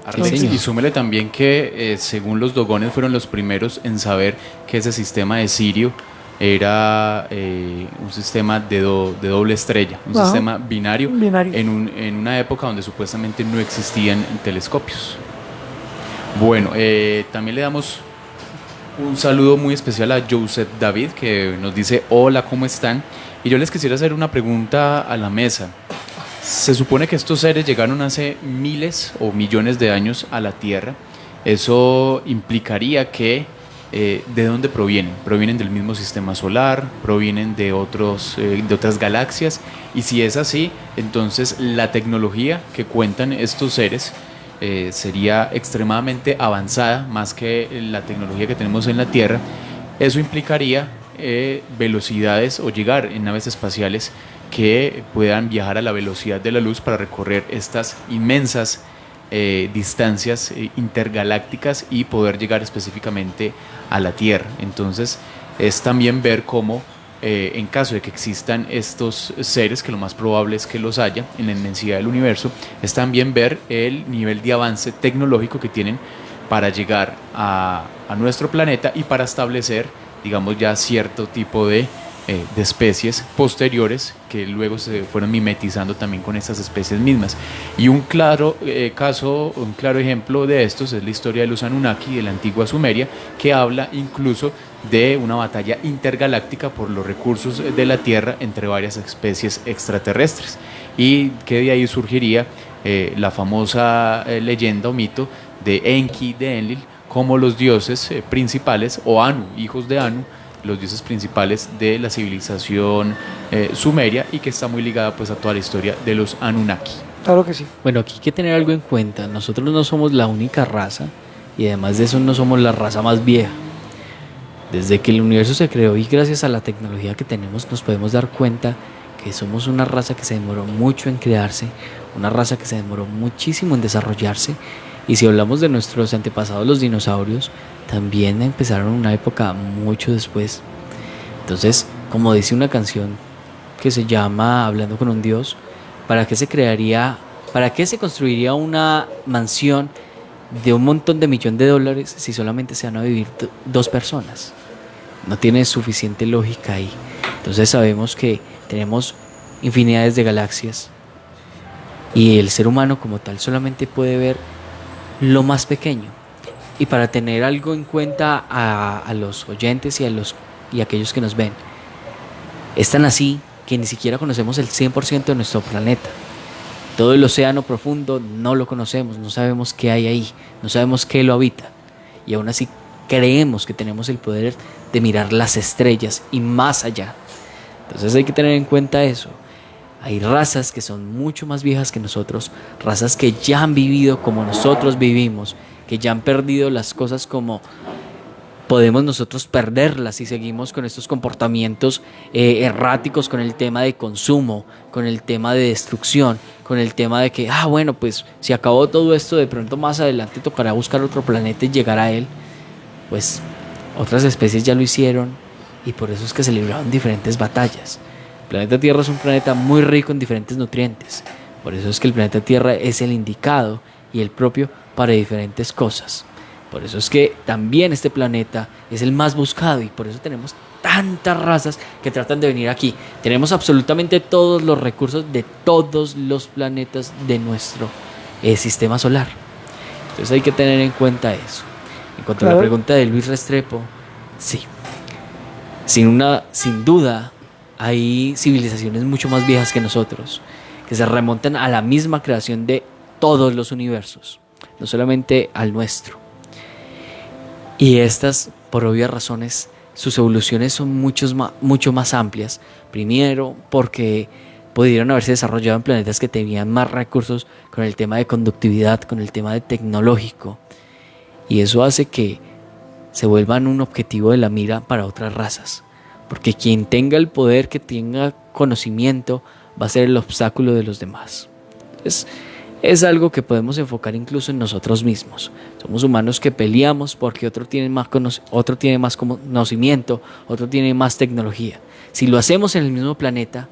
Arlex, y súmele también que según los dogones fueron los primeros en saber que ese sistema de Sirio era un sistema de doble estrella, un sistema binario. En una época donde supuestamente no existían telescopios. Bueno, también le damos un saludo muy especial a Joseph David, que nos dice: hola, ¿cómo están? Y yo les quisiera hacer una pregunta a la mesa. Se supone que estos seres llegaron hace miles o millones de años a la Tierra. Eso implicaría que ¿de dónde provienen? ¿Provienen del mismo sistema solar? ¿Provienen de otras galaxias? Y si es así, entonces la tecnología que cuentan estos seres sería extremadamente avanzada, más que la tecnología que tenemos en la Tierra. Eso implicaría velocidades o llegar en naves espaciales que puedan viajar a la velocidad de la luz para recorrer estas inmensas distancias intergalácticas y poder llegar específicamente a la Tierra. Entonces es también ver cómo en caso de que existan estos seres, que lo más probable es que los haya en la inmensidad del universo, es también ver el nivel de avance tecnológico que tienen para llegar a nuestro planeta y para establecer, digamos, ya cierto tipo de especies posteriores que luego se fueron mimetizando también con estas especies mismas. Y un claro ejemplo de estos es la historia de los Anunnaki de la antigua Sumeria, que habla incluso de una batalla intergaláctica por los recursos de la Tierra entre varias especies extraterrestres, y que de ahí surgiría la famosa leyenda o mito de Enki de Enlil como los dioses principales, o Anu, hijos de Anu, los dioses principales de la civilización sumeria, y que está muy ligada pues a toda la historia de los Anunnaki. Claro que sí. Bueno, aquí hay que tener algo en cuenta. Nosotros no somos la única raza, y además de eso no somos la raza más vieja. Desde que el universo se creó y gracias a la tecnología que tenemos nos podemos dar cuenta que somos una raza que se demoró mucho en crearse, una raza que se demoró muchísimo en desarrollarse. Y si hablamos de nuestros antepasados, los dinosaurios, también empezaron una época mucho después. Entonces, como dice una canción que se llama Hablando con un Dios, ¿para qué se construiría una mansión de un montón de millones de dólares si solamente se van a vivir dos personas? No tiene suficiente lógica ahí. Entonces sabemos que tenemos infinidades de galaxias y el ser humano como tal solamente puede ver lo más pequeño. Y para tener algo en cuenta a los oyentes y aquellos que nos ven, es tan así que ni siquiera conocemos el 100% de nuestro planeta. Todo el océano profundo no lo conocemos, no sabemos qué hay ahí, no sabemos qué lo habita, y aún así creemos que tenemos el poder de mirar las estrellas y más allá. Entonces hay que tener en cuenta eso. Hay razas que son mucho más viejas que nosotros, razas que ya han vivido como nosotros vivimos, que ya han perdido las cosas como podemos nosotros perderlas si seguimos con estos comportamientos erráticos, con el tema de consumo, con el tema de destrucción, con el tema de que, bueno, pues si acabó todo esto, de pronto más adelante tocará buscar otro planeta y llegar a él. Pues otras especies ya lo hicieron, y por eso es que se libraron diferentes batallas. El planeta Tierra es un planeta muy rico en diferentes nutrientes. Por eso es que el planeta Tierra es el indicado y el propio para diferentes cosas. Por eso es que también este planeta es el más buscado, y por eso tenemos tantas razas que tratan de venir aquí. Tenemos absolutamente todos los recursos de todos los planetas de nuestro sistema solar. Entonces hay que tener en cuenta eso. En cuanto a la pregunta de Luis Restrepo, sí. Sin duda, hay civilizaciones mucho más viejas que nosotros, que se remontan a la misma creación de todos los universos, no solamente al nuestro. Y estas, por obvias razones, sus evoluciones son mucho más amplias. Primero, porque pudieron haberse desarrollado en planetas que tenían más recursos con el tema de conductividad, con el tema de tecnológico. Y eso hace que se vuelvan un objetivo de la mira para otras razas. Porque quien tenga el poder, que tenga conocimiento, va a ser el obstáculo de los demás. Entonces, es algo que podemos enfocar incluso en nosotros mismos. Somos humanos que peleamos porque otro tiene más conocimiento, otro tiene más tecnología. Si lo hacemos en el mismo planeta,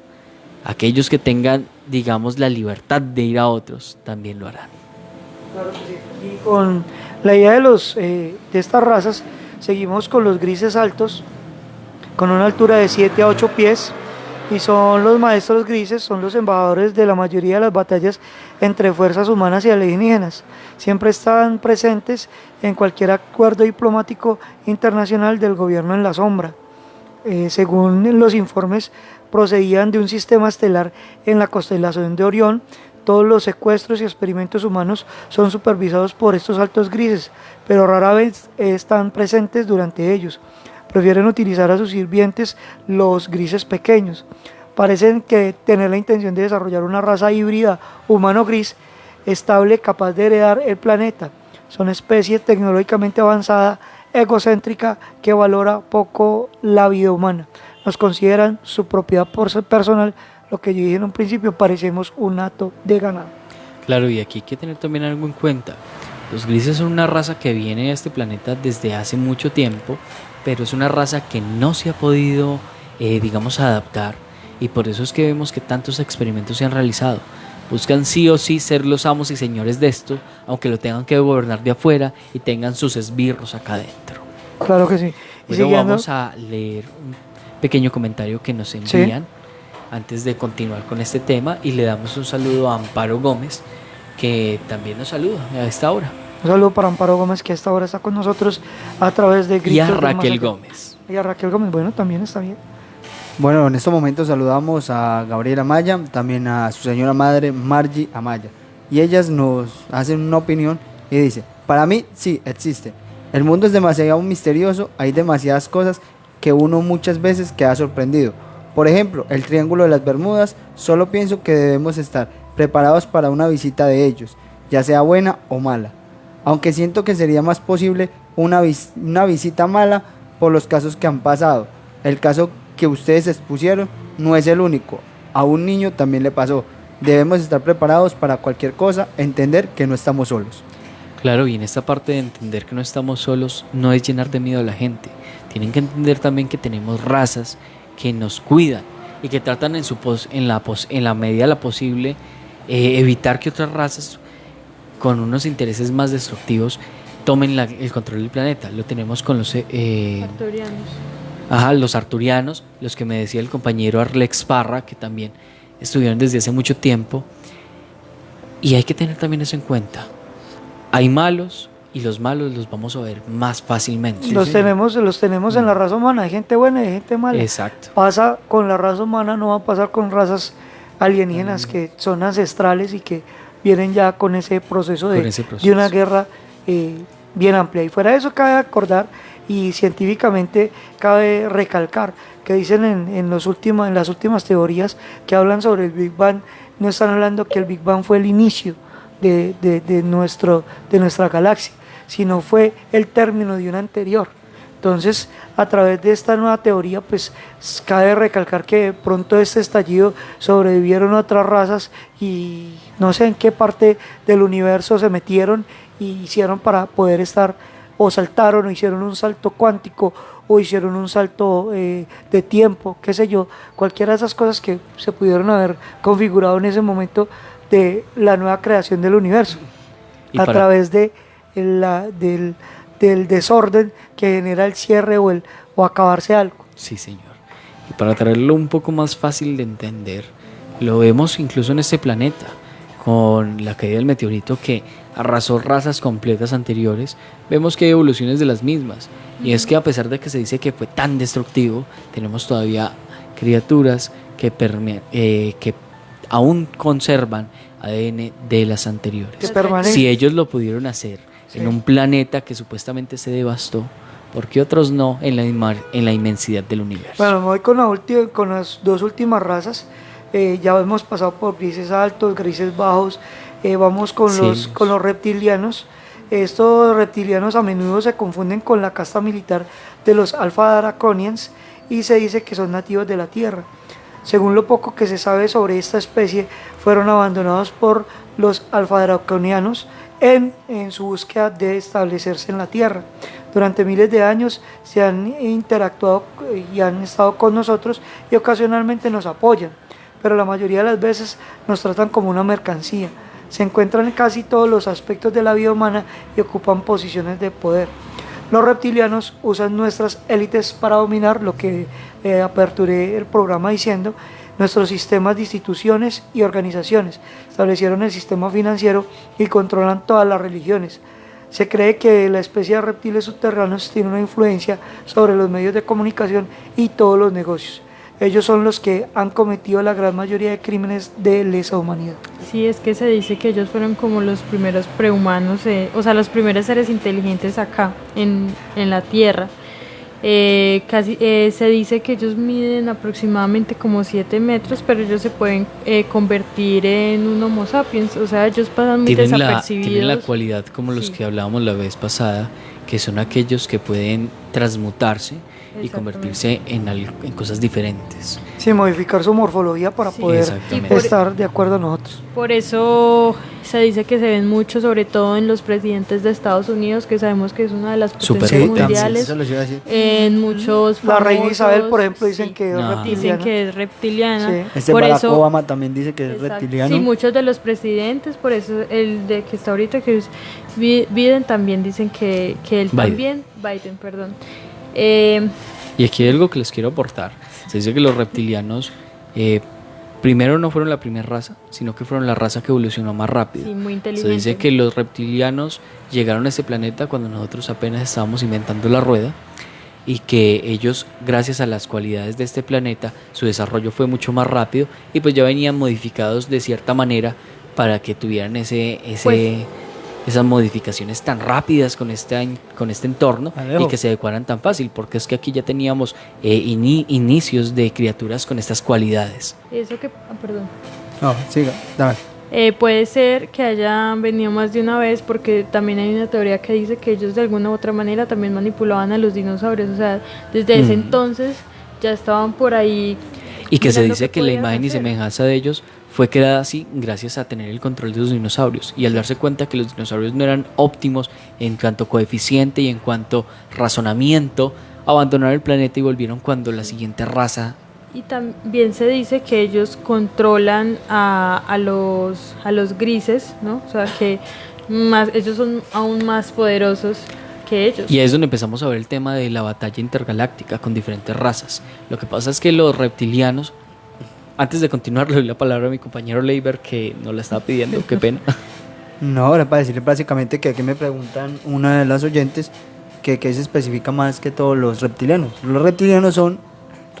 aquellos que tengan, digamos, la libertad de ir a otros, también lo harán. Claro que sí. Y con la idea de estas razas, seguimos con los grises altos, con una altura de 7 a 8 pies, y son los maestros grises, son los embajadores de la mayoría de las batallas entre fuerzas humanas y alienígenas. Siempre están presentes en cualquier acuerdo diplomático internacional del gobierno en la sombra. Según los informes, procedían de un sistema estelar en la constelación de Orión. Todos los secuestros y experimentos humanos son supervisados por estos altos grises, pero rara vez están presentes durante ellos. Prefieren utilizar a sus sirvientes, los grises pequeños. Parecen que tener la intención de desarrollar una raza híbrida humano-gris estable, capaz de heredar el planeta. Son especie tecnológicamente avanzada, egocéntrica, que valora poco la vida humana. Nos consideran su propiedad personal, lo que yo dije en un principio, parecemos un hato de ganado. Claro, y aquí hay que tener también algo en cuenta. Los grises son una raza que viene a este planeta desde hace mucho tiempo, pero es una raza que no se ha podido, digamos, adaptar, y por eso es que vemos que tantos experimentos se han realizado. Buscan sí o sí ser los amos y señores de esto, aunque lo tengan que gobernar de afuera y tengan sus esbirros acá adentro. Claro que sí. Y Bueno, siguiendo- vamos a leer un pequeño comentario que nos envían antes de continuar con este tema, y le damos un saludo a Amparo Gómez, que también nos saluda a esta hora. Un saludo para Amparo Gómez, que a esta hora está con nosotros a través de Gritos Y a del Más Raquel Allá. Gómez. Y a Raquel Gómez, bueno, también está bien. Bueno, en estos momentos saludamos a Gabriela Amaya, también a su señora madre Margie Amaya. Y ellas nos hacen una opinión y dice, para mí sí existe. El mundo es demasiado misterioso, hay demasiadas cosas que uno muchas veces queda sorprendido. Por ejemplo, el Triángulo de las Bermudas, solo pienso que debemos estar preparados para una visita de ellos, ya sea buena o mala. Aunque siento que sería más posible una visita mala por los casos que han pasado. El caso que ustedes expusieron no es el único, a un niño también le pasó. Debemos estar preparados para cualquier cosa, entender que no estamos solos. Claro, y en esta parte de entender que no estamos solos, no es llenar de miedo a la gente. Tienen que entender también que tenemos razas que nos cuidan y que tratan en la medida de lo posible evitar que otras razas con unos intereses más destructivos tomen el control del planeta. Lo tenemos con los los arturianos, los que me decía el compañero Arlex Parra, que también estuvieron desde hace mucho tiempo. Y hay que tener también eso en cuenta. Hay malos, y los malos los vamos a ver más fácilmente. Los tenemos en la raza humana, hay gente buena y hay gente mala. Exacto. Pasa con la raza humana, no va a pasar con razas alienígenas que son ancestrales y que vienen ya con ese proceso de una guerra bien amplia. Y fuera de eso cabe acordar, y científicamente cabe recalcar, que dicen en las últimas teorías que hablan sobre el Big Bang, no están hablando que el Big Bang fue el inicio de nuestra galaxia, sino fue el término de una anterior. Entonces, a través de esta nueva teoría, pues cabe recalcar que de pronto este estallido sobrevivieron otras razas y no sé en qué parte del universo se metieron y hicieron para poder estar, o saltaron, o hicieron un salto cuántico, o hicieron un salto de tiempo, qué sé yo, cualquiera de esas cosas que se pudieron haber configurado en ese momento de la nueva creación del universo, a través del desorden que genera el cierre o acabarse algo. Sí, señor. Y para traerlo un poco más fácil de entender, lo vemos incluso en este planeta, con la caída del meteorito que arrasó razas completas anteriores. Vemos que hay evoluciones de las mismas, y es que a pesar de que se dice que fue tan destructivo, tenemos todavía criaturas que aún conservan ADN de las anteriores. Si ellos lo pudieron hacer en un planeta que supuestamente se devastó, ¿por qué otros no en la inmensidad del universo? Bueno, me voy con las dos últimas razas. Ya hemos pasado por grises altos, grises bajos. Vamos con los reptilianos. Estos reptilianos a menudo se confunden con la casta militar de los Alpha Draconians y se dice que son nativos de la Tierra. Según lo poco que se sabe sobre esta especie, fueron abandonados por los Alpha Draconianos en su búsqueda de establecerse en la Tierra. Durante miles de años se han interactuado y han estado con nosotros y ocasionalmente nos apoyan, pero la mayoría de las veces nos tratan como una mercancía. Se encuentran en casi todos los aspectos de la vida humana y ocupan posiciones de poder. Los reptilianos usan nuestras élites para dominar, lo que aperturé el programa diciendo, nuestros sistemas de instituciones y organizaciones. Establecieron el sistema financiero y controlan todas las religiones. Se cree que la especie de reptiles subterráneos tiene una influencia sobre los medios de comunicación y todos los negocios. Ellos son los que han cometido la gran mayoría de crímenes de lesa humanidad. Sí, es que se dice que ellos fueron como los primeros prehumanos, o sea, los primeros seres inteligentes acá, en la Tierra. Se dice que ellos miden aproximadamente como 7 metros, pero ellos se pueden convertir en un Homo sapiens, o sea, ellos pasan muy desapercibidos. Tienen la cualidad como los que hablábamos la vez pasada, que son aquellos que pueden transmutarse y convertirse en cosas diferentes. Sí, modificar su morfología para poder estar de acuerdo a nosotros. Por eso Se dice que se ven mucho, sobre todo en los presidentes de Estados Unidos, que sabemos que es una de las potencias mundiales. Eso les iba a decir. En muchos La reina famosos, Isabel, por ejemplo, dicen que es dicen reptiliana. que es reptiliana. Sí. Por Barack eso, Obama también dice que es exacto. reptiliano. Sí, muchos de los presidentes, por eso el de que está ahorita, que es Biden, también dicen que él también, Biden, perdón. Y aquí hay algo que les quiero aportar. Se dice que los reptilianos primero no fueron la primera raza, sino que fueron la raza que evolucionó más rápido. Sí, muy Se inteligente. dice que los reptilianos llegaron a este planeta cuando nosotros apenas estábamos inventando la rueda y que ellos, gracias a las cualidades de este planeta, su desarrollo fue mucho más rápido y pues ya venían modificados de cierta manera para que tuvieran esas modificaciones tan rápidas con este entorno Alejo. y que se adecuaran tan fácil, porque es que aquí ya teníamos inicios de criaturas con estas cualidades. Eso que, perdón. No, siga, dale. Puede ser que hayan venido más de una vez, porque también hay una teoría que dice que ellos de alguna u otra manera también manipulaban a los dinosaurios, o sea, desde ese entonces ya estaban por ahí. Y que se mirando dice qué que la podían imagen y hacer. semejanza de ellos fue creada así gracias a tener el control de los dinosaurios y al darse cuenta que los dinosaurios no eran óptimos en cuanto a coeficiente y en cuanto a razonamiento, abandonaron el planeta y volvieron cuando la siguiente raza. Y también se dice que ellos controlan a los grises, ¿no? O sea, que ellos son aún más poderosos que ellos. Y ahí es donde empezamos a ver el tema de la batalla intergaláctica con diferentes razas. Lo que pasa es que los reptilianos, antes de continuar le doy la palabra a mi compañero Leiber, que no la estaba pidiendo, qué pena. No, era para decirle básicamente que aquí me preguntan una de las oyentes que se especifica más que todos los reptilianos. Los reptilianos son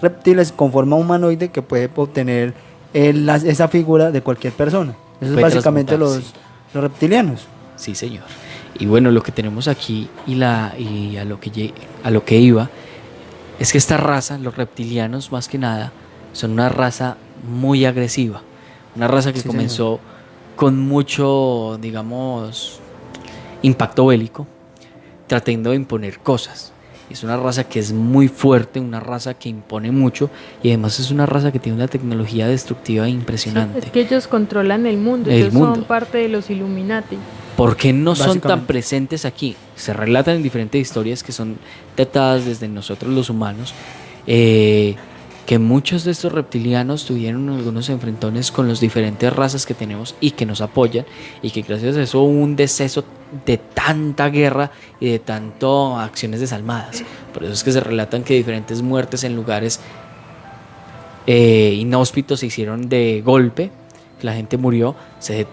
reptiles con forma humanoide que puede obtener esa figura de cualquier persona. Eso es Puede básicamente los transmutarse. reptilianos. Sí, señor. Y bueno, lo que tenemos aquí y a lo que iba es que esta raza, los reptilianos más que nada, son una raza muy agresiva, una raza que Sí, comenzó con mucho, digamos, impacto bélico, tratando de imponer cosas. Es una raza que es muy fuerte, una raza que impone mucho y además es una raza que tiene una tecnología destructiva impresionante. Es que ellos controlan el mundo, El ellos mundo. son parte de los Illuminati. ¿Por qué no son tan Básicamente. presentes aquí? Se relatan en diferentes historias que son tratadas desde nosotros los humanos, que muchos de estos reptilianos tuvieron algunos enfrentones con las diferentes razas que tenemos y que nos apoyan, y que gracias a eso hubo un deceso de tanta guerra y de tantas acciones desalmadas. Por eso es que se relatan que diferentes muertes en lugares inhóspitos se hicieron de golpe, que la gente murió. Se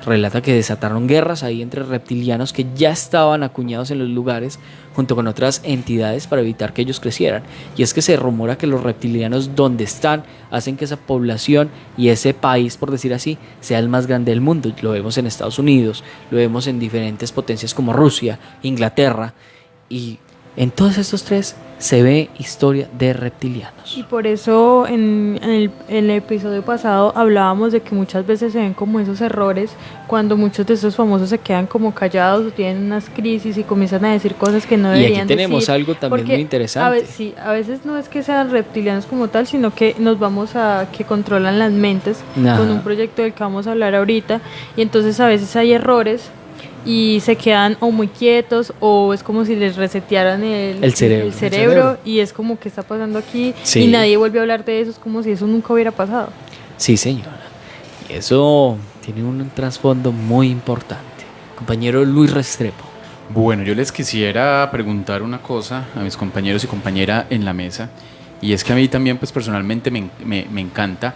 relata que desataron guerras ahí entre reptilianos que ya estaban acuñados en los lugares junto con otras entidades para evitar que ellos crecieran. Y es que se rumora que los reptilianos donde están hacen que esa población y ese país, por decir así, sea el más grande del mundo. Lo vemos en Estados Unidos, lo vemos en diferentes potencias como Rusia, Inglaterra, y en todos estos tres se ve historia de reptilianos. Y por eso en el episodio pasado hablábamos de que muchas veces se ven como esos errores cuando muchos de esos famosos se quedan como callados o tienen unas crisis y comienzan a decir cosas que no Y deberían aquí tenemos decir. algo también Porque muy interesante. a veces no es que sean reptilianos como tal, sino que nos vamos a que controlan las mentes Ajá. con un proyecto del que vamos a hablar ahorita, y entonces a veces hay errores y se quedan o muy quietos o es como si les resetearan el cerebro y es como que está pasando aquí Sí. y nadie vuelve a hablar de eso, es como si eso nunca hubiera pasado. Sí, señora. Y eso tiene un trasfondo muy importante. Compañero Luis Restrepo. Bueno, yo les quisiera preguntar una cosa a mis compañeros y compañera en la mesa, y es que a mí también pues personalmente me encanta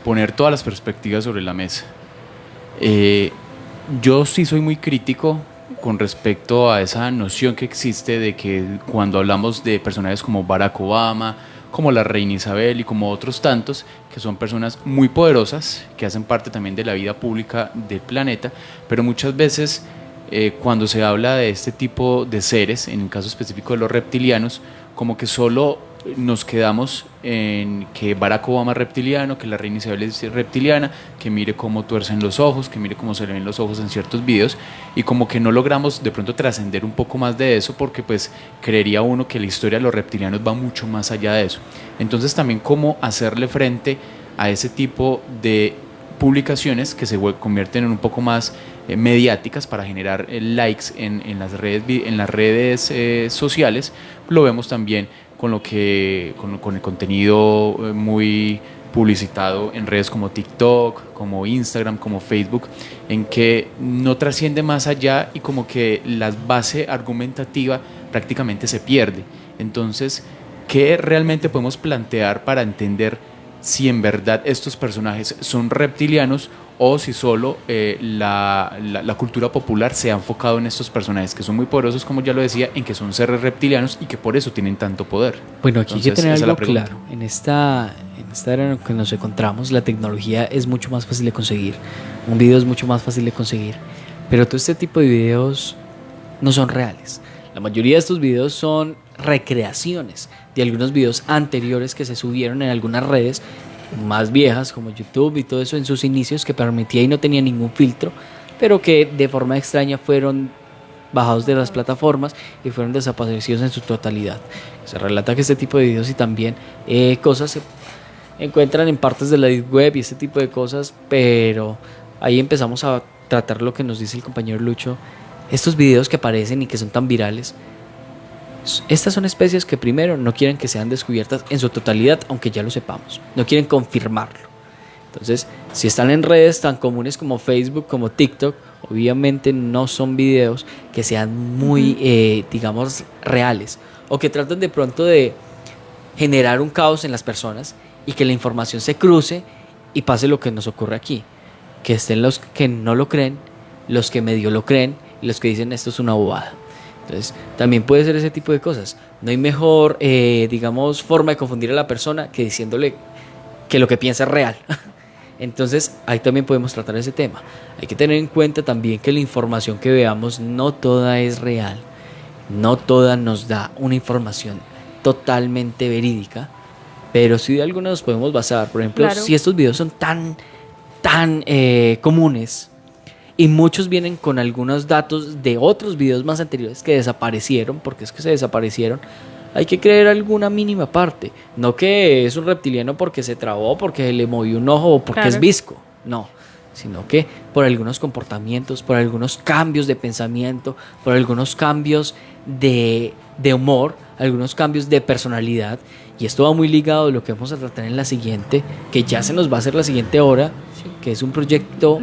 poner todas las perspectivas sobre la mesa. Yo sí soy muy crítico con respecto a esa noción que existe de que cuando hablamos de personajes como Barack Obama, como la reina Isabel y como otros tantos, que son personas muy poderosas, que hacen parte también de la vida pública del planeta, pero muchas veces cuando se habla de este tipo de seres, en el caso específico de los reptilianos, como que solo nos quedamos en que Barack Obama es reptiliano, que la reina Isabel es reptiliana, que mire cómo tuercen los ojos, que mire cómo se le ven los ojos en ciertos videos, y como que no logramos de pronto trascender un poco más de eso, porque pues creería uno que la historia de los reptilianos va mucho más allá de eso. Entonces también cómo hacerle frente a ese tipo de publicaciones que se convierten en un poco más mediáticas para generar likes en las redes sociales. Lo vemos también con el contenido muy publicitado en redes como TikTok, como Instagram, como Facebook, en que no trasciende más allá y como que la base argumentativa prácticamente se pierde. Entonces, ¿qué realmente podemos plantear para entender si en verdad estos personajes son reptilianos o si solo la cultura popular se ha enfocado en estos personajes que son muy poderosos, como ya lo decía, en que son seres reptilianos y que por eso tienen tanto poder? Bueno, aquí Entonces, hay que tener esa es la algo pregunta. claro. En esta era en la que nos encontramos, la tecnología es mucho más fácil de conseguir. Un video es mucho más fácil de conseguir. Pero todo este tipo de videos no son reales. La mayoría de estos videos son recreaciones de algunos videos anteriores que se subieron en algunas redes más viejas como YouTube y todo eso en sus inicios, que permitía y no tenía ningún filtro, pero que de forma extraña fueron bajados de las plataformas y fueron desaparecidos en su totalidad. Se relata que este tipo de videos y también cosas se encuentran en partes de la deep web y este tipo de cosas, pero ahí empezamos a tratar lo que nos dice el compañero Lucho. Estos videos que aparecen y que son tan virales, estas son especies que primero no quieren que sean descubiertas en su totalidad, aunque ya lo sepamos, no quieren confirmarlo. Entonces, si están en redes tan comunes como Facebook, como TikTok, obviamente no son videos que sean muy, digamos, reales, o que traten de pronto de generar un caos en las personas y que la información se cruce y pase lo que nos ocurre aquí, que estén los que no lo creen, los que medio lo creen y los que dicen esto es una bobada. Entonces, también puede ser ese tipo de cosas. No hay mejor, digamos, forma de confundir a la persona que diciéndole que lo que piensa es real. Entonces, ahí también podemos tratar ese tema. Hay que tener en cuenta también que la información que veamos no toda es real. No toda nos da una información totalmente verídica, pero sí de algunas nos podemos basar. Por ejemplo, Claro. si estos videos son tan comunes, y muchos vienen con algunos datos de otros videos más anteriores que desaparecieron, porque es que se desaparecieron, hay que creer alguna mínima parte. No que es un reptiliano porque se trabó, porque le movió un ojo o porque Claro. es visco. No, sino que por algunos comportamientos, por algunos cambios de pensamiento, por algunos cambios de humor, algunos cambios de personalidad. Y esto va muy ligado a lo que vamos a tratar en la siguiente, que ya se nos va a hacer la siguiente hora, que es un proyecto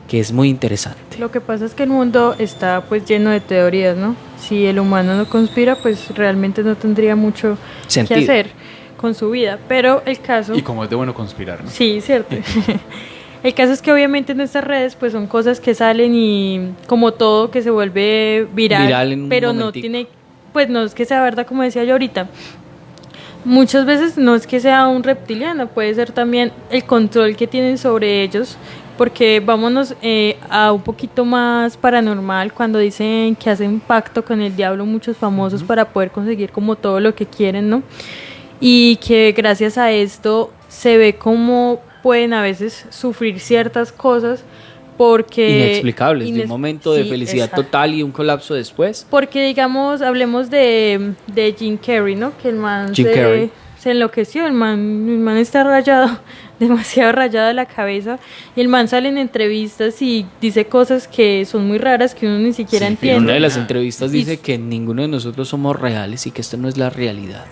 que es muy interesante. Lo que pasa es que el mundo está pues lleno de teorías, ¿no? Si el humano no conspira, pues realmente no tendría mucho Sentido. que hacer con su vida. Pero el caso... Y como es de bueno conspirar, ¿no? Sí, cierto. El caso es que obviamente en estas redes pues son cosas que salen y como todo que se vuelve viral En un pero no momentico. tiene, pues no es que sea verdad como decía yo ahorita. Muchas veces no es que sea un reptiliano, puede ser también el control que tienen sobre ellos, porque vámonos a un poquito más paranormal, cuando dicen que hacen pacto con el diablo muchos famosos para poder conseguir como todo lo que quieren, ¿no? Y que gracias a esto se ve cómo pueden a veces sufrir ciertas cosas porque... Inexplicables, de un momento de sí, felicidad exacto. total y un colapso después. Porque digamos, hablemos de Jim Carrey, ¿no? Que el man Jim Carrey. se enloqueció, el man está rayado, demasiado rayado de la cabeza, y el man sale en entrevistas y dice cosas que son muy raras que uno ni siquiera En entiende. una de las entrevistas Y- dice que ninguno de nosotros somos reales y que esto no es la realidad.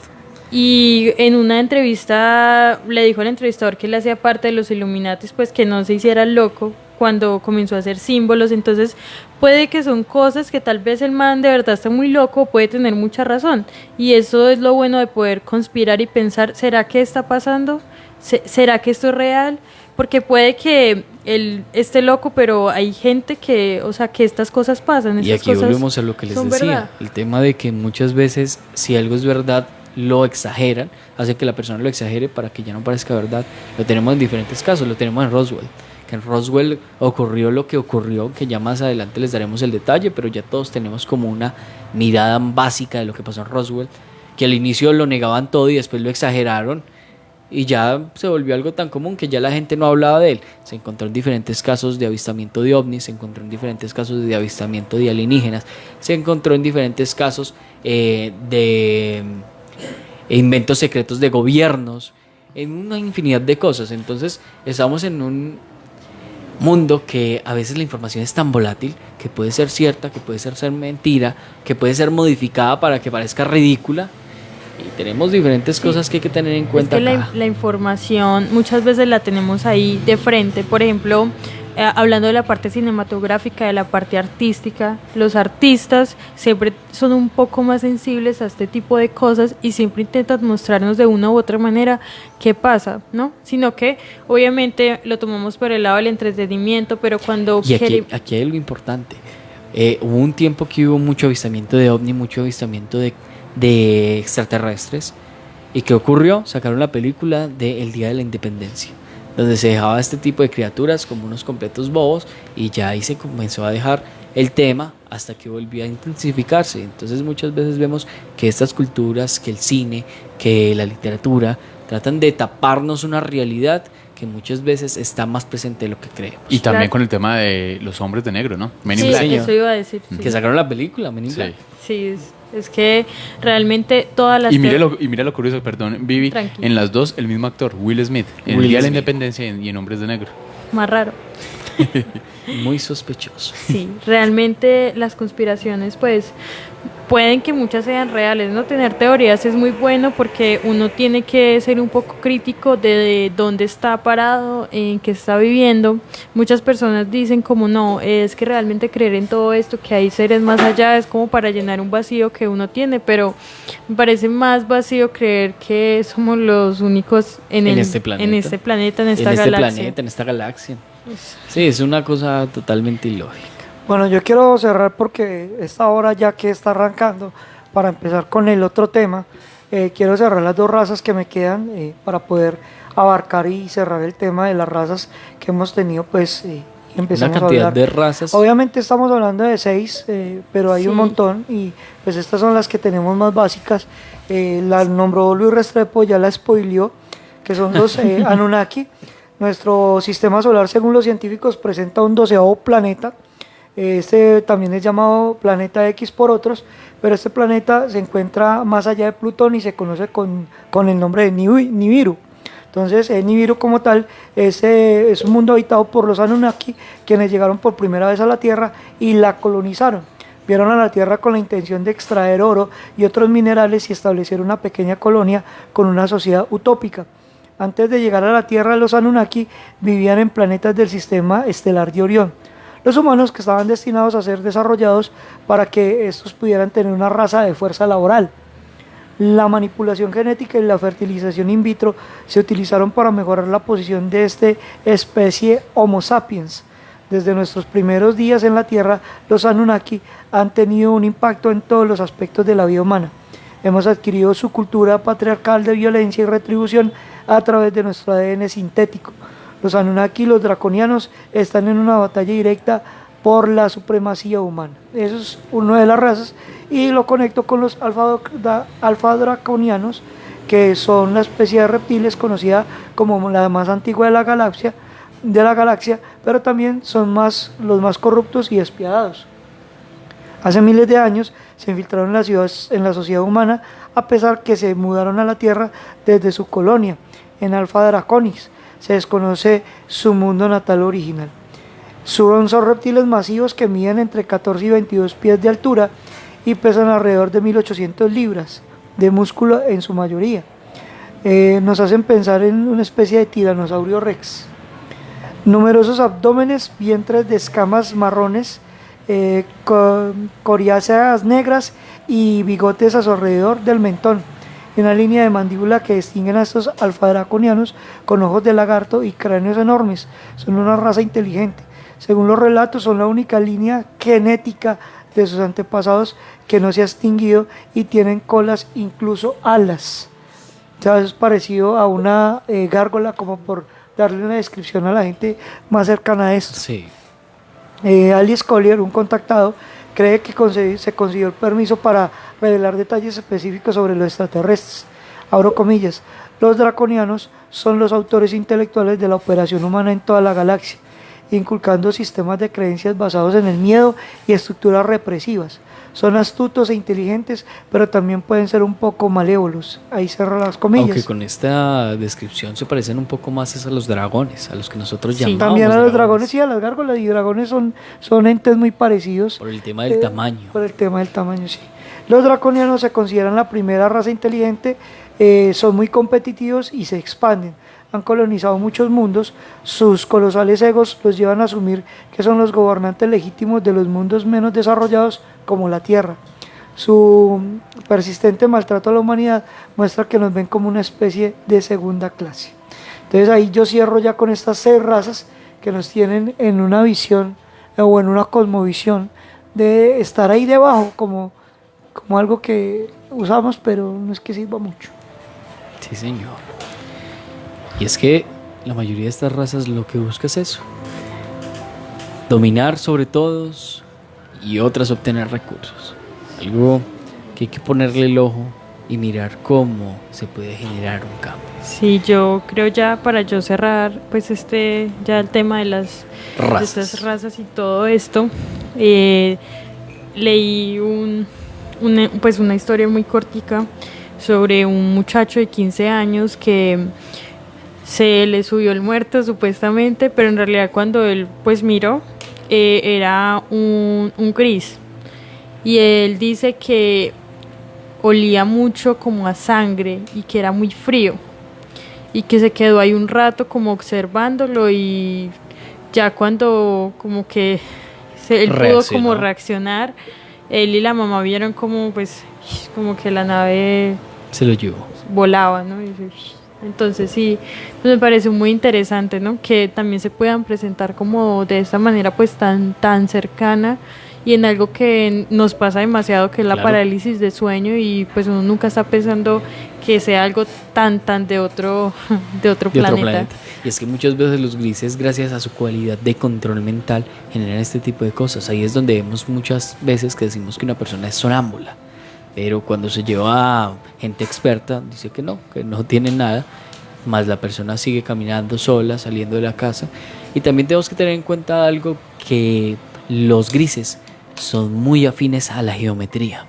Y en una entrevista le dijo al entrevistador que él hacía parte de los Illuminatis, pues que no se hiciera loco cuando comenzó a hacer símbolos. Entonces puede que son cosas que tal vez el man de verdad está muy loco, puede tener mucha razón. Y eso es lo bueno de poder conspirar y pensar, ¿será que está pasando? ¿Será que esto es real? Porque puede que él esté loco, pero hay gente que, o sea, que estas cosas pasan. Y estas aquí cosas volvemos a lo que les son decía, verdad. el tema de que muchas veces si algo es verdad lo exageran, hace que la persona lo exagere para que ya no parezca verdad. Lo tenemos en diferentes casos, lo tenemos en Roswell, que en Roswell ocurrió lo que ocurrió, que ya más adelante les daremos el detalle, pero ya todos tenemos como una mirada básica de lo que pasó en Roswell, que al inicio lo negaban todo y después lo exageraron y ya se volvió algo tan común que ya la gente no hablaba de él. Se encontró en diferentes casos de avistamiento de ovnis, se encontró en diferentes casos de avistamiento de alienígenas, se encontró en diferentes casos de inventos secretos de gobiernos, en una infinidad de cosas. Entonces estamos en mundo que a veces la información es tan volátil que puede ser cierta, que puede ser mentira, que puede ser modificada para que parezca ridícula. Y tenemos diferentes cosas que hay que tener en cuenta. Es que la información muchas veces la tenemos ahí de frente. Por ejemplo, hablando de la parte cinematográfica, de la parte artística, los artistas siempre son un poco más sensibles a este tipo de cosas y siempre intentan mostrarnos de una u otra manera qué pasa, ¿no? Sino que obviamente lo tomamos por el lado del entretenimiento, pero cuando... Y aquí hay algo importante. Hubo un tiempo que hubo mucho avistamiento de ovni, mucho avistamiento de extraterrestres. ¿Y qué ocurrió? Sacaron la película de El Día de la Independencia, donde se dejaba este tipo de criaturas como unos completos bobos, y ya ahí se comenzó a dejar el tema hasta que volvió a intensificarse. Entonces muchas veces vemos que estas culturas, que el cine, que la literatura tratan de taparnos una realidad que muchas veces está más presente de lo que creemos. Y también con el tema de los hombres de negro, ¿no? Men in Sí, Black. eso iba a decir. Sí. Que sacaron la película, Men in Sí. Black. Sí, es que realmente todas las... Y mira lo curioso, perdón, Vivi, Tranquilo. en las dos el mismo actor, Will Smith, en Will El Día de la Smith. Independencia y en Hombres de Negro. Más raro. Muy sospechoso. Sí, realmente las conspiraciones pues pueden que muchas sean reales, ¿no? Tener teorías es muy bueno porque uno tiene que ser un poco crítico de dónde está parado, en qué está viviendo. Muchas personas dicen como no, es que realmente creer en todo esto, que hay seres más allá, es como para llenar un vacío que uno tiene, pero me parece más vacío creer que somos los únicos en este planeta, en esta galaxia. En esta galaxia. Sí, es una cosa totalmente ilógica. Bueno, yo quiero cerrar porque esta hora ya que está arrancando, para empezar con el otro tema, quiero cerrar las dos razas que me quedan para poder abarcar y cerrar el tema de las razas que hemos tenido, pues empezamos Una cantidad a hablar de razas. Obviamente estamos hablando de 6, pero hay un montón y pues estas son las que tenemos más básicas. La nombró Luis Restrepo, ya la spoileó, que son los Anunnaki. Nuestro sistema solar, según los científicos, presenta un 12º planeta. Este también es llamado planeta X por otros, pero este planeta se encuentra más allá de Plutón y se conoce con el nombre de Nibiru. Entonces, Nibiru como tal es un mundo habitado por los Anunnaki, quienes llegaron por primera vez a la Tierra y la colonizaron. Vieron a la Tierra con la intención de extraer oro y otros minerales y establecer una pequeña colonia con una sociedad utópica. Antes de llegar a la Tierra, los Anunnaki vivían en planetas del sistema estelar de Orión. Los humanos que estaban destinados a ser desarrollados para que estos pudieran tener una raza de fuerza laboral. La manipulación genética y la fertilización in vitro se utilizaron para mejorar la posición de esta especie Homo sapiens. Desde nuestros primeros días en la Tierra, los Anunnaki han tenido un impacto en todos los aspectos de la vida humana. Hemos adquirido su cultura patriarcal de violencia y retribución a través de nuestro ADN sintético. Los Anunnaki y los draconianos están en una batalla directa por la supremacía humana. Eso es una de las razas y lo conecto con los alfa draconianos, que son la especie de reptiles conocida como la más antigua de la galaxia, pero también son los más corruptos y despiadados. Hace miles de años se infiltraron en la sociedad humana, a pesar que se mudaron a la Tierra desde su colonia en Alpha Draconis. Se desconoce su mundo natal original. Son reptiles masivos que miden entre 14 y 22 pies de altura y pesan alrededor de 1800 libras de músculo en su mayoría. Nos hacen pensar en una especie de tiranosaurio rex. Numerosos abdómenes, vientres de escamas marrones, coriáceas negras y bigotes a su alrededor del mentón, y una línea de mandíbula que distinguen a estos alfadraconianos con ojos de lagarto y cráneos enormes. Son una raza inteligente. Según los relatos, son la única línea genética de sus antepasados que no se ha extinguido y tienen colas, incluso alas. O sea, es parecido a una gárgola, como por darle una descripción a la gente más cercana a esto. Sí. Ali Collier, un contactado, cree que se consiguió el permiso para revelar detalles específicos sobre los extraterrestres. Abro comillas: los draconianos son los autores intelectuales de la operación humana en toda la galaxia, inculcando sistemas de creencias basados en el miedo y estructuras represivas. son astutos e inteligentes, pero también pueden ser un poco malévolos. Ahí cierro las comillas. Aunque con esta descripción se parecen un poco más a los dragones, a los que nosotros llamamos También a los dragones y a las gárgolas, y dragones son entes muy parecidos. Por el tema del tamaño. Por el tema del tamaño, sí. Los draconianos se consideran la primera raza inteligente, son muy competitivos y se expanden. Han colonizado muchos mundos, sus colosales egos los llevan a asumir que son los gobernantes legítimos de los mundos menos desarrollados como la Tierra. Su persistente maltrato a la humanidad muestra que nos ven como una especie de segunda clase. Entonces ahí yo cierro ya con estas 6 razas que nos tienen en una visión o en una cosmovisión de estar ahí debajo como algo que usamos, pero no es que sirva mucho. Sí, señor. Y es que la mayoría de estas razas lo que busca es eso: dominar sobre todos y otras obtener recursos. Algo que hay que ponerle el ojo y mirar cómo se puede generar un cambio. Sí, yo creo, ya para yo cerrar pues ya el tema de estas razas y todo esto, leí una historia muy cortica sobre un muchacho de 15 años que se le subió el muerto supuestamente, pero en realidad cuando él pues miró, era un gris, y él dice que olía mucho como a sangre y que era muy frío, y que se quedó ahí un rato como observándolo, y ya cuando como que él pudo como reaccionar, él y la mamá vieron como que la nave se lo llevó, volaba, ¿no? Entonces sí, pues me parece muy interesante, ¿no? Que también se puedan presentar como de esta manera pues tan cercana, y en algo que nos pasa demasiado, que es la parálisis de sueño, y pues uno nunca está pensando que sea algo tan de otro planeta. Y es que muchas veces los grises, gracias a su cualidad de control mental, generan este tipo de cosas. Ahí es donde vemos muchas veces que decimos que una persona es sonámbula, pero cuando se lleva a gente experta dice que no tiene nada, más la persona sigue caminando sola, saliendo de la casa. Y también tenemos que tener en cuenta algo, que los grises son muy afines a la geometría.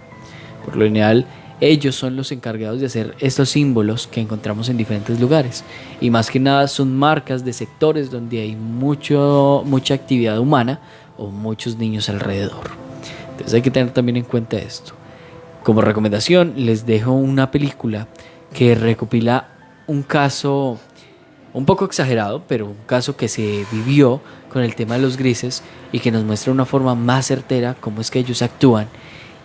Por lo general, ellos son los encargados de hacer estos símbolos que encontramos en diferentes lugares, y más que nada son marcas de sectores donde hay mucha actividad humana o muchos niños alrededor. Entonces hay que tener también en cuenta esto. Como recomendación les dejo una película que recopila un caso un poco exagerado, pero un caso que se vivió con el tema de los grises, y que nos muestra una forma más certera cómo es que ellos actúan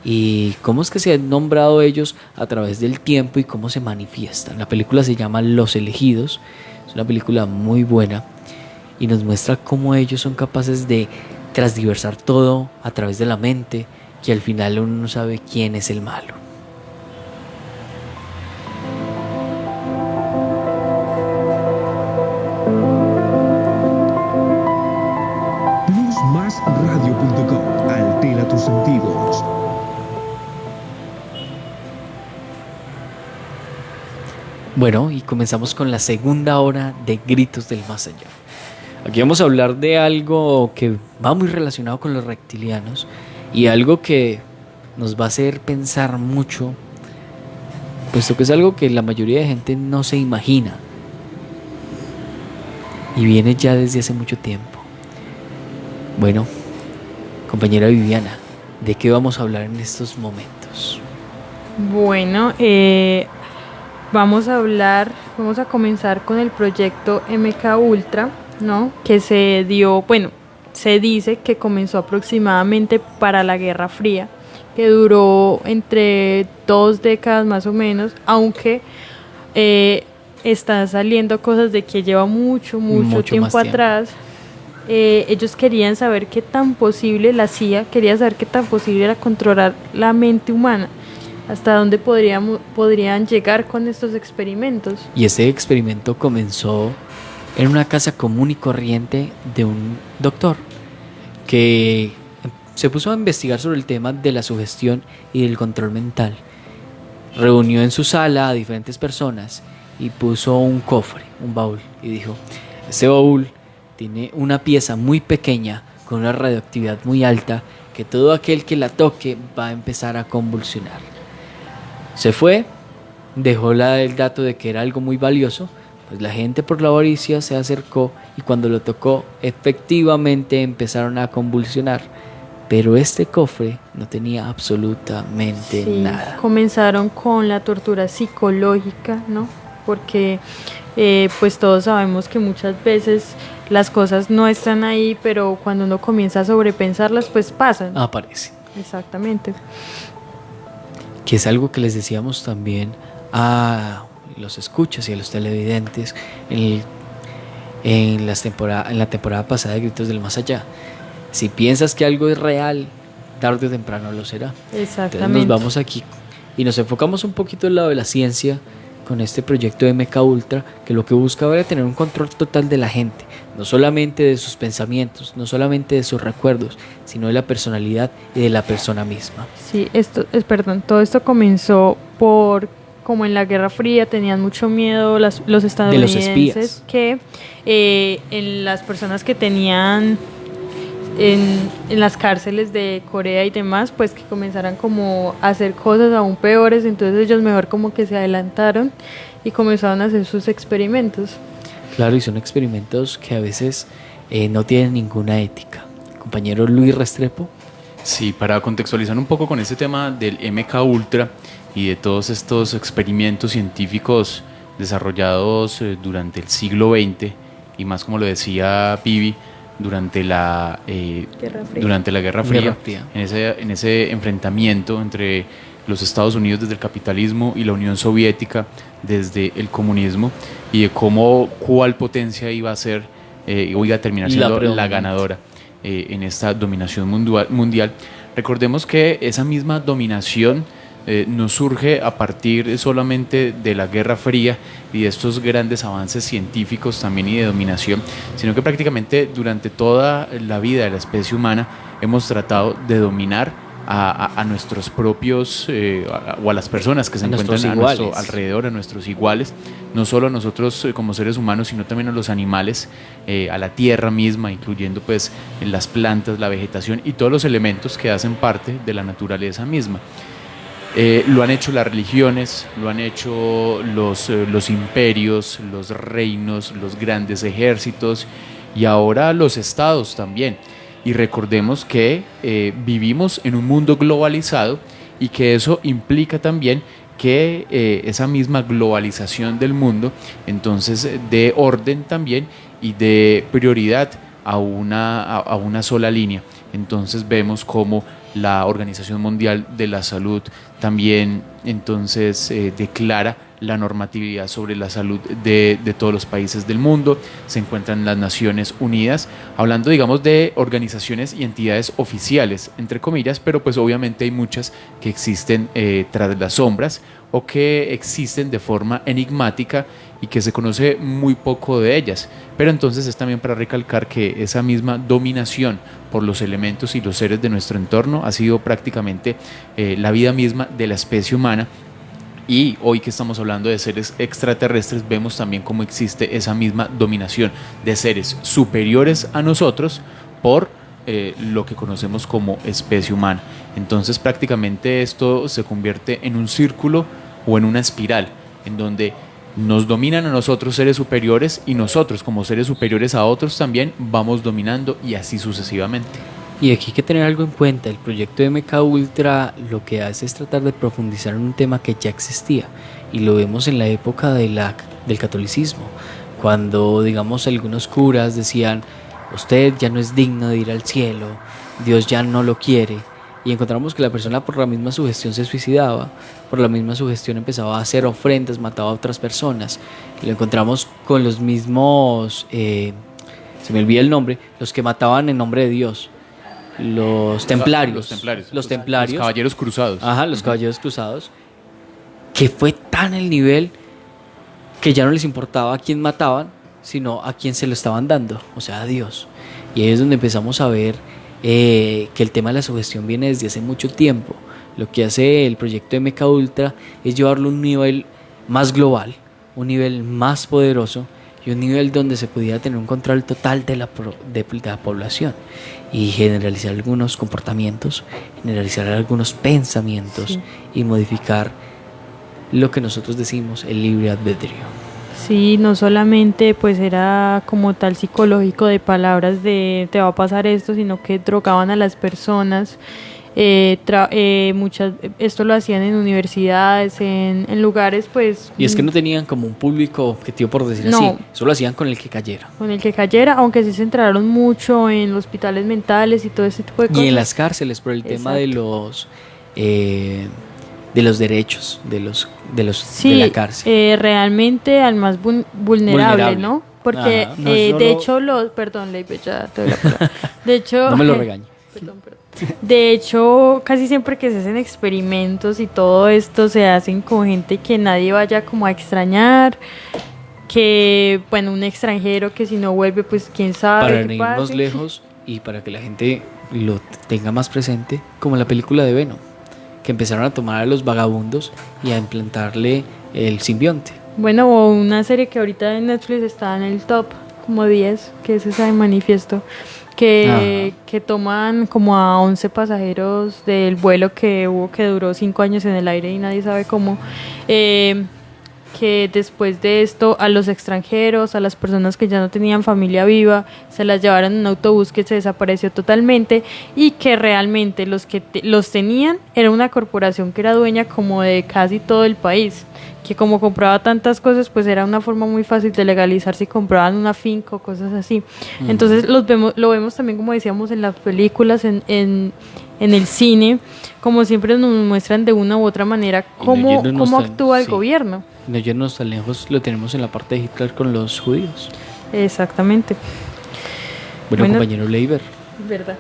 y cómo es que se han nombrado ellos a través del tiempo y cómo se manifiestan. La película se llama Los Elegidos, es una película muy buena y nos muestra cómo ellos son capaces de transdiversar todo a través de la mente, que al final uno no sabe quién es el malo. Plusmasradio.com. Altera tus sentidos. Bueno, y comenzamos con la segunda hora de Gritos del Más Allá. Aquí vamos a hablar de algo que va muy relacionado con los reptilianos, y algo que nos va a hacer pensar mucho, puesto que es algo que la mayoría de gente no se imagina y viene ya desde hace mucho tiempo. Bueno, compañera Viviana, ¿de qué vamos a hablar en estos momentos? Bueno, vamos a comenzar con el proyecto MK Ultra, ¿no? Que se dice que comenzó aproximadamente para la Guerra Fría, que duró entre 2 décadas más o menos, aunque están saliendo cosas de que lleva mucho tiempo atrás. Ellos querían saber qué tan posible, la CIA quería saber qué tan posible era controlar la mente humana, hasta dónde podrían llegar con estos experimentos. Y este experimento comenzó en una casa común y corriente de un doctor que se puso a investigar sobre el tema de la sugestión y del control mental. Reunió en su sala a diferentes personas y puso un cofre, un baúl, y dijo: este baúl tiene una pieza muy pequeña con una radioactividad muy alta que todo aquel que la toque va a empezar a convulsionar. Se fue, dejó el dato de que era algo muy valioso, pues la gente por la avaricia se acercó y cuando lo tocó efectivamente empezaron a convulsionar, pero este cofre no tenía absolutamente nada. Comenzaron con la tortura psicológica, ¿no? Porque pues todos sabemos que muchas veces las cosas no están ahí, pero cuando uno comienza a sobrepensarlas, pues pasan. Aparecen. Exactamente. Que es algo que les decíamos también a los escuchas y a los televidentes en la temporada pasada de Gritos del Más Allá. Si piensas que algo es real, tarde o temprano lo será. Exactamente. Entonces nos vamos aquí y nos enfocamos un poquito al lado de la ciencia con este proyecto de MK Ultra, que lo que busca era tener un control total de la gente, no solamente de sus pensamientos, no solamente de sus recuerdos, sino de la personalidad y de la persona misma. Sí, todo esto comenzó por, como en la Guerra Fría tenían mucho miedo los estadounidenses, de los espías, que en las personas que tenían en las cárceles de Corea y demás, pues que comenzaran como a hacer cosas aún peores, entonces ellos mejor como que se adelantaron y comenzaron a hacer sus experimentos. Claro, y son experimentos que a veces no tienen ninguna ética. Compañero Luis Restrepo. Sí, para contextualizar un poco con este tema del MK Ultra y de todos estos experimentos científicos desarrollados durante el siglo XX y más, como lo decía Pibi, durante la Guerra Fría. En ese enfrentamiento entre los Estados Unidos desde el capitalismo y la Unión Soviética desde el comunismo, y de cuál potencia iba a ser o iba a terminar siendo la ganadora en esta dominación mundial. Recordemos que esa misma dominación no surge a partir solamente de la Guerra Fría y de estos grandes avances científicos también y de dominación, sino que prácticamente durante toda la vida de la especie humana hemos tratado de dominar a nuestros propios o a las personas que se encuentran a nuestro alrededor, a nuestros iguales, no solo a nosotros como seres humanos, sino también a los animales, a la tierra misma, incluyendo pues las plantas, la vegetación y todos los elementos que hacen parte de la naturaleza misma. Lo han hecho las religiones, lo han hecho los imperios, los reinos, los grandes ejércitos y ahora los estados también. Y recordemos que vivimos en un mundo globalizado y que eso implica también que esa misma globalización del mundo entonces dé orden también y de prioridad a una sola línea. Entonces vemos cómo la Organización Mundial de la Salud también entonces declara la normatividad sobre la salud de todos los países del mundo. Se encuentran las Naciones Unidas, hablando digamos de organizaciones y entidades oficiales, entre comillas, pero pues obviamente hay muchas que existen tras las sombras o que existen de forma enigmática y que se conoce muy poco de ellas. Pero entonces es también para recalcar que esa misma dominación por los elementos y los seres de nuestro entorno ha sido prácticamente la vida misma de la especie humana. Y hoy que estamos hablando de seres extraterrestres, vemos también cómo existe esa misma dominación de seres superiores a nosotros por lo que conocemos como especie humana. Entonces prácticamente esto se convierte en un círculo o en una espiral en donde nos dominan a nosotros seres superiores y nosotros como seres superiores a otros también vamos dominando y así sucesivamente. Y aquí hay que tener algo en cuenta, el proyecto MK Ultra lo que hace es tratar de profundizar en un tema que ya existía y lo vemos en la época del catolicismo, cuando digamos algunos curas decían usted ya no es digno de ir al cielo, Dios ya no lo quiere, y encontramos que la persona por la misma sugestión se suicidaba, por la misma sugestión empezaba a hacer ofrendas, mataba a otras personas, y lo encontramos con los mismos, se me olvida el nombre, los que mataban en nombre de Dios. Los templarios, los caballeros cruzados. Ajá, los caballeros cruzados, que fue tan el nivel que ya no les importaba a quién mataban, sino a quién se lo estaban dando, o sea, a Dios. Y ahí es donde empezamos a ver que el tema de la sugestión viene desde hace mucho tiempo. Lo que hace el proyecto MK Ultra es llevarlo a un nivel más global, un nivel más poderoso, y un nivel donde se podía tener un control total de la población y generalizar algunos comportamientos, generalizar algunos pensamientos y modificar lo que nosotros decimos el libre albedrío. Sí, no solamente pues era como tal psicológico de palabras de te va a pasar esto, sino que drogaban a las personas. Esto lo hacían en universidades, en lugares pues... Y es que no tenían como un público objetivo, por decirlo así, eso lo hacían con el que cayera. Con el que cayera, aunque sí se centraron mucho en los hospitales mentales y todo ese tipo de cosas. Y en las cárceles por el tema de los derechos de la cárcel. Realmente al más vulnerable, ¿no? Porque de hecho perdón, Leiber, ya te doy la palabra. De hecho, no me lo regañe. Perdón. De hecho, casi siempre que se hacen experimentos y todo esto se hacen con gente que nadie vaya como a extrañar, que bueno, un extranjero que si no vuelve pues quién sabe. Para no irnos lejos y para que la gente lo tenga más presente, como la película de Venom, que empezaron a tomar a los vagabundos y a implantarle el simbionte. Bueno, o una serie que ahorita en Netflix está en el top como 10, que es esa de Manifiesto, que toman como a 11 pasajeros del vuelo que hubo, que duró 5 años en el aire y nadie sabe cómo, que después de esto a los extranjeros, a las personas que ya no tenían familia viva, se las llevaron en un autobús que se desapareció totalmente y que realmente los que los tenían era una corporación que era dueña como de casi todo el país, que como compraba tantas cosas pues era una forma muy fácil de legalizar si compraban una finca o cosas así. Entonces lo vemos también, como decíamos, en las películas, en el cine, como siempre nos muestran de una u otra manera cómo actúa el gobierno. No yéndonos tan lejos, lo tenemos en la parte de Hitler con los judíos. Exactamente. Bueno, compañero Leiber. Verdad.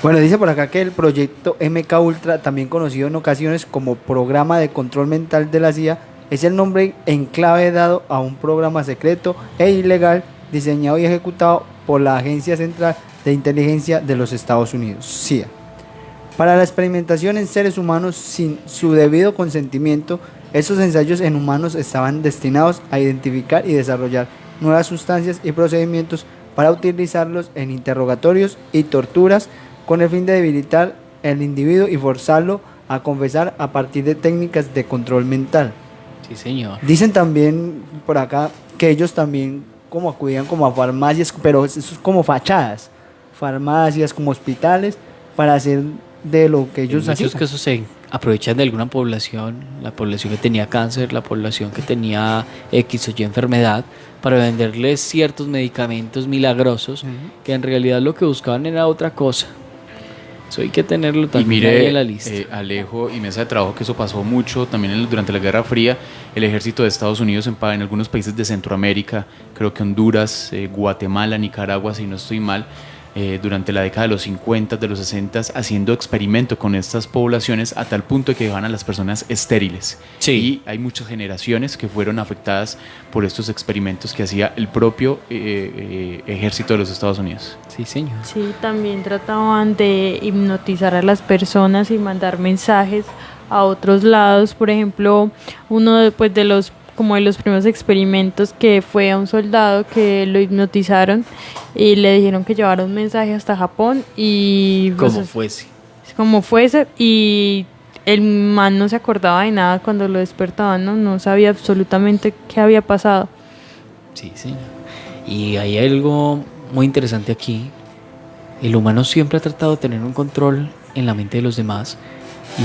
Bueno, dice por acá que el proyecto MK Ultra, también conocido en ocasiones como Programa de Control Mental de la CIA, es el nombre en clave dado a un programa secreto e ilegal diseñado y ejecutado por la Agencia Central de Inteligencia de los Estados Unidos, CIA, para la experimentación en seres humanos sin su debido consentimiento. Estos ensayos en humanos estaban destinados a identificar y desarrollar nuevas sustancias y procedimientos para utilizarlos en interrogatorios y torturas con el fin de debilitar al individuo y forzarlo a confesar a partir de técnicas de control mental. Sí, señor. Dicen también por acá que ellos también como acudían como a farmacias, pero eso es como fachadas, farmacias como hospitales, para hacer de lo que ellos hacían. En muchos casos se aprovechan de alguna población, la población que tenía cáncer, la población que tenía X o Y enfermedad, para venderles ciertos medicamentos milagrosos que en realidad lo que buscaban era otra cosa. Eso hay que tenerlo también ahí en la lista. Alejo y mesa de trabajo, que eso pasó mucho también durante la Guerra Fría. El ejército de Estados Unidos en algunos países de Centroamérica, creo que Honduras, Guatemala, Nicaragua, si no estoy mal, durante la década de los 50, de los 60, haciendo experimento con estas poblaciones a tal punto de que dejaban a las personas estériles. Sí. Y hay muchas generaciones que fueron afectadas por estos experimentos que hacía el propio ejército de los Estados Unidos. Sí, señor. Sí, también trataban de hipnotizar a las personas y mandar mensajes a otros lados. Por ejemplo, uno de los primeros experimentos, que fue a un soldado que lo hipnotizaron y le dijeron que llevara un mensaje hasta Japón y como fuese, y el man no se acordaba de nada cuando lo despertaban, no sabía absolutamente qué había pasado. Sí, señor. Y hay algo muy interesante aquí. El humano siempre ha tratado de tener un control en la mente de los demás,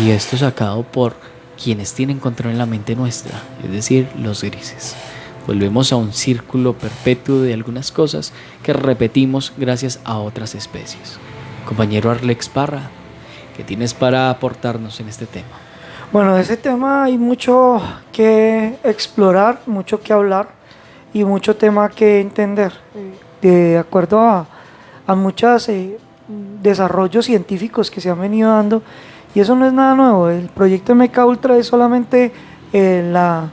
y esto sacado por quienes tienen control en la mente nuestra, es decir, los grises. Volvemos a un círculo perpetuo de algunas cosas que repetimos gracias a otras especies. Compañero Arlex Parra, ¿qué tienes para aportarnos en este tema? Bueno, de ese tema hay mucho que explorar, mucho que hablar y mucho tema que entender. De acuerdo a muchos desarrollos científicos que se han venido dando, y eso no es nada nuevo. El proyecto MK Ultra es solamente la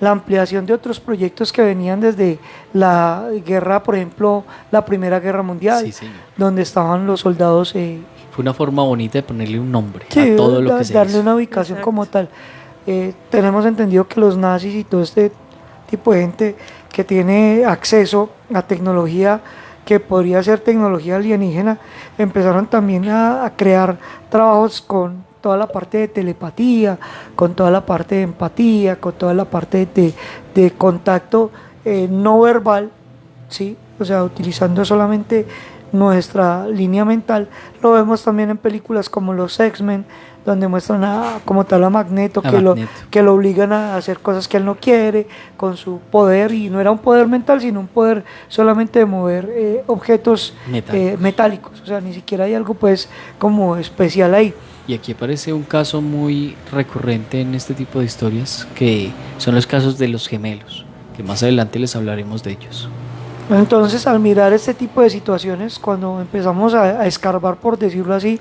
ampliación de otros proyectos que venían desde la guerra, por ejemplo, la Primera Guerra Mundial, donde estaban los soldados. Fue una forma bonita de ponerle un nombre a todo lo que se darle hizo. Una ubicación como tal. Tenemos entendido que los nazis y todo este tipo de gente que tiene acceso a tecnología que podría ser tecnología alienígena, empezaron también a crear trabajos con toda la parte de telepatía, con toda la parte de empatía, con toda la parte de contacto no verbal, ¿sí? O sea, utilizando solamente nuestra línea mental. Lo vemos también en películas como los X-Men, donde muestran como tal a Magneto, que lo obligan a hacer cosas que él no quiere, con su poder, y no era un poder mental, sino un poder solamente de mover objetos metálicos. O sea, ni siquiera hay algo pues como especial ahí. Y aquí aparece un caso muy recurrente en este tipo de historias, que son los casos de los gemelos, que más adelante les hablaremos de ellos. Entonces, al mirar este tipo de situaciones, cuando empezamos a escarbar, por decirlo así,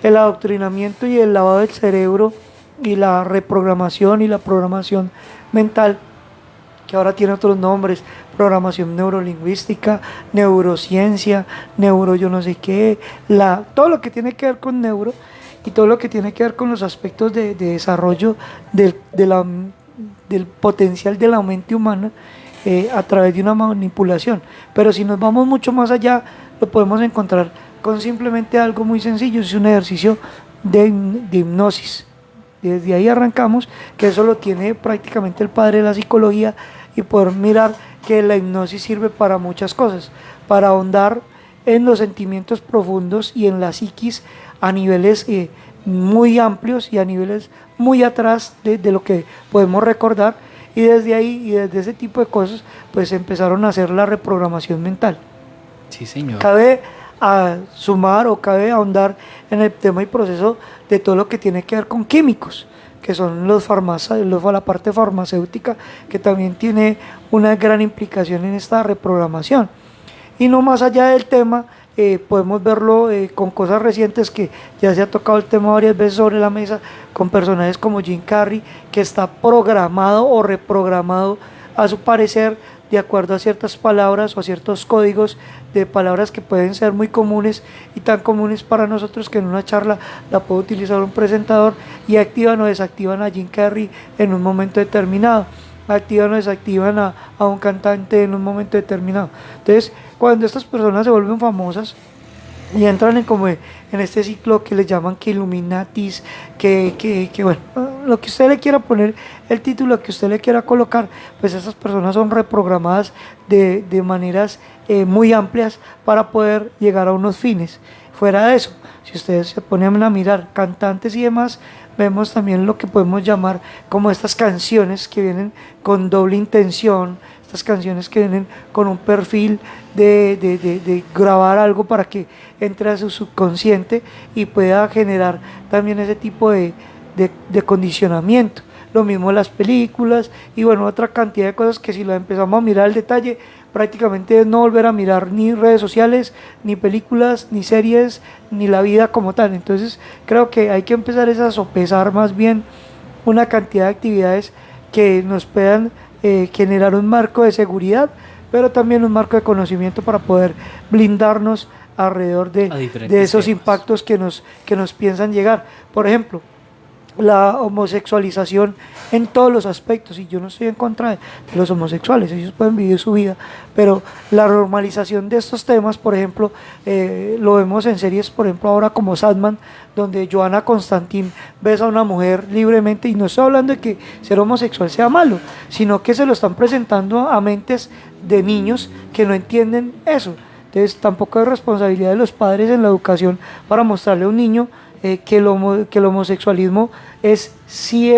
el adoctrinamiento y el lavado del cerebro y la reprogramación y la programación mental, que ahora tiene otros nombres: programación neurolingüística, neurociencia, neuro yo no sé qué, todo lo que tiene que ver con neuro y todo lo que tiene que ver con los aspectos de desarrollo del potencial de la mente humana, a través de una manipulación. Pero si nos vamos mucho más allá, lo podemos encontrar con simplemente algo muy sencillo: es un ejercicio de hipnosis. Desde ahí arrancamos, que eso lo tiene prácticamente el padre de la psicología, y poder mirar que la hipnosis sirve para muchas cosas, para ahondar en los sentimientos profundos y en la psiquis a niveles muy amplios y a niveles muy atrás de lo que podemos recordar. Y desde ahí, y desde ese tipo de cosas, pues empezaron a hacer la reprogramación mental. Sí, señor. Cabe sumar o cabe ahondar en el tema y proceso de todo lo que tiene que ver con químicos, que son la parte farmacéutica, que también tiene una gran implicación en esta reprogramación. Y no más allá del tema, podemos verlo con cosas recientes, que ya se ha tocado el tema varias veces sobre la mesa, con personajes como Jim Carrey, que está programado o reprogramado a su parecer de acuerdo a ciertas palabras o a ciertos códigos de palabras que pueden ser muy comunes, y tan comunes para nosotros que en una charla la puede utilizar un presentador y activan o desactivan a Jim Carrey en un momento determinado, activan o desactivan a un cantante en un momento determinado. Entonces, cuando estas personas se vuelven famosas y entran en este ciclo que les llaman que Illuminatis, que bueno, lo que usted le quiera poner, el título que usted le quiera colocar, pues esas personas son reprogramadas de maneras muy amplias para poder llegar a unos fines. Fuera de eso, si ustedes se ponen a mirar cantantes y demás, vemos también lo que podemos llamar como estas canciones que vienen con doble intención, estas canciones que vienen con un perfil de grabar algo para que entre a su subconsciente y pueda generar también ese tipo de condicionamiento. Lo mismo las películas y bueno, otra cantidad de cosas que si lo empezamos a mirar al detalle, prácticamente es no volver a mirar ni redes sociales, ni películas, ni series, ni la vida como tal. Entonces creo que hay que empezar a sopesar más bien una cantidad de actividades que nos puedan generar un marco de seguridad, pero también un marco de conocimiento para poder blindarnos alrededor de esos impactos que nos piensan llegar. Por ejemplo, la homosexualización en todos los aspectos, y yo no estoy en contra de los homosexuales, ellos pueden vivir su vida, pero la normalización de estos temas, por ejemplo, lo vemos en series, por ejemplo ahora como Sandman, donde Johanna Constantine besa a una mujer libremente, y no estoy hablando de que ser homosexual sea malo, sino que se lo están presentando a mentes de niños que no entienden eso. Entonces tampoco es responsabilidad de los padres en la educación para mostrarle a un niño que el homosexualismo es si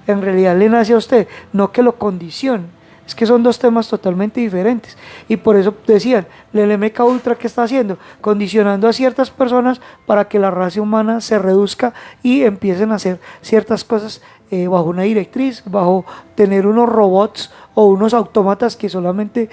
en realidad le nace a usted, no que lo condicione. Es que son dos temas totalmente diferentes, y por eso decían, el MK Ultra, ¿qué está haciendo? Condicionando a ciertas personas para que la raza humana se reduzca y empiecen a hacer ciertas cosas bajo una directriz, bajo tener unos robots o unos autómatas que solamente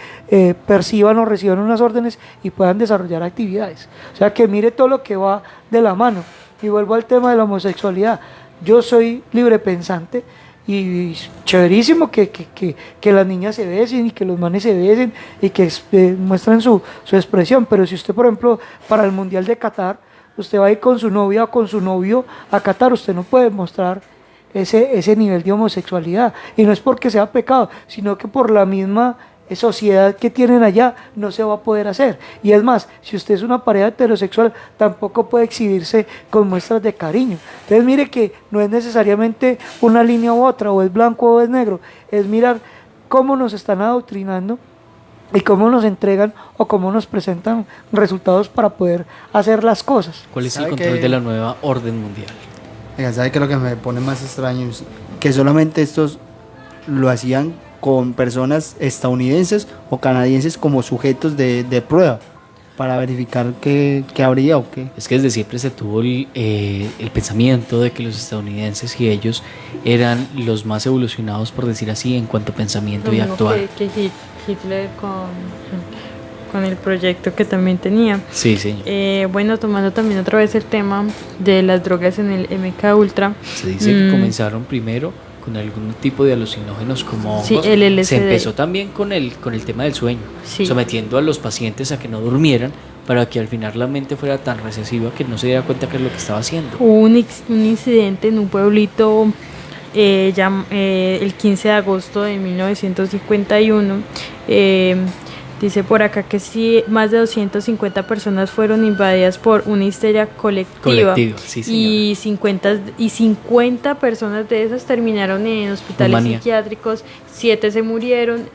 perciban o reciban unas órdenes y puedan desarrollar actividades. O sea, que mire todo lo que va de la mano. Y vuelvo al tema de la homosexualidad. Yo soy libre pensante y chéverísimo que las niñas se besen y que los manes se besen y que muestren su expresión, pero si usted, por ejemplo, para el Mundial de Qatar, usted va a ir con su novia o con su novio a Qatar, usted no puede mostrar ese nivel de homosexualidad. Y no es porque sea pecado, sino que por la misma sociedad que tienen allá no se va a poder hacer. Y es más, si usted es una pareja heterosexual, tampoco puede exhibirse con muestras de cariño. Entonces mire que no es necesariamente una línea u otra, o es blanco o es negro, es mirar cómo nos están adoctrinando y cómo nos entregan o cómo nos presentan resultados para poder hacer las cosas. ¿Cuál es el control de la nueva orden mundial? ¿Sabe qué es lo que me pone más extraño? Que solamente estos lo hacían con personas estadounidenses o canadienses como sujetos de prueba para verificar qué habría o qué. Es que desde siempre se tuvo el pensamiento de que los estadounidenses y ellos eran los más evolucionados, por decir así, en cuanto a pensamiento y actuar. Que Hitler con el proyecto que también tenía. Sí, señor. Bueno, tomando también otra vez el tema de las drogas en el MK Ultra. Se dice que comenzaron primero con algún tipo de alucinógenos como hongos. Sí, el LSD. Se empezó también con el tema del sueño, sometiendo a los pacientes a que no durmieran para que al final la mente fuera tan recesiva que no se diera cuenta que es lo que estaba haciendo. Hubo un incidente en un pueblito el 15 de agosto de 1951. Dice por acá que sí, más de 250 personas fueron invadidas por una histeria colectiva. Sí, y 50 personas de esas terminaron en hospitales psiquiátricos, 7 se murieron,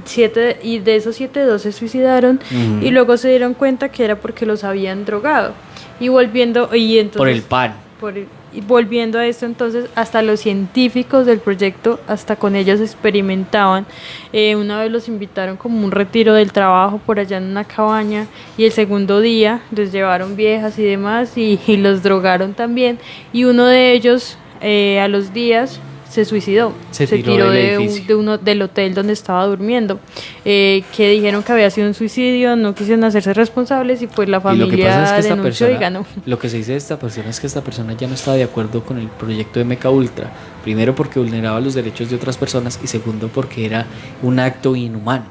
7 y de esos 7, 2 se suicidaron y luego se dieron cuenta que era porque los habían drogado. Y entonces, por el pan. Y volviendo a esto, entonces, hasta los científicos del proyecto, hasta con ellos experimentaban. Una vez los invitaron como un retiro del trabajo por allá en una cabaña, y el segundo día les llevaron viejas y demás, y los drogaron también. Y uno de ellos, a los días, se suicidó. Se tiró del hotel donde estaba durmiendo. Que dijeron que había sido un suicidio, no quisieron hacerse responsables, y pues la familia denunció y ganó. Lo que se dice de esta persona es que esta persona ya no estaba de acuerdo con el proyecto de MK Ultra. Primero porque vulneraba los derechos de otras personas, y segundo porque era un acto inhumano.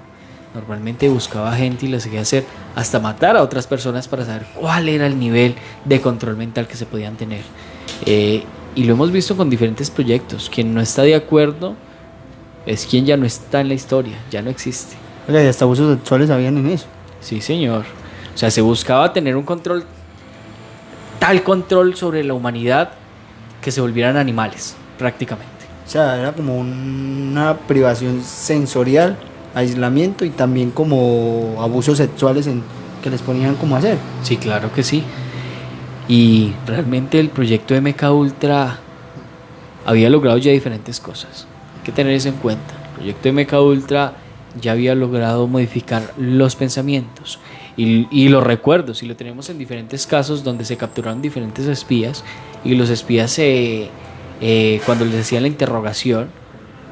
Normalmente buscaba gente y le hacía hacer hasta matar a otras personas para saber cuál era el nivel de control mental que se podían tener. Y lo hemos visto con diferentes proyectos. Quien no está de acuerdo es quien ya no está en la historia, ya no existe. Oiga, y hasta abusos sexuales habían en eso. Sí, señor. O sea, se buscaba tener un control, tal control sobre la humanidad, que se volvieran animales, prácticamente. O sea, era como una privación sensorial, aislamiento y también como abusos sexuales que les ponían como hacer. Sí, claro que sí. Y realmente el proyecto de MK Ultra había logrado ya diferentes cosas. Hay que tener eso en cuenta. El proyecto de MK Ultra ya había logrado modificar los pensamientos y los recuerdos, y lo tenemos en diferentes casos donde se capturaron diferentes espías, y los espías cuando les hacían la interrogación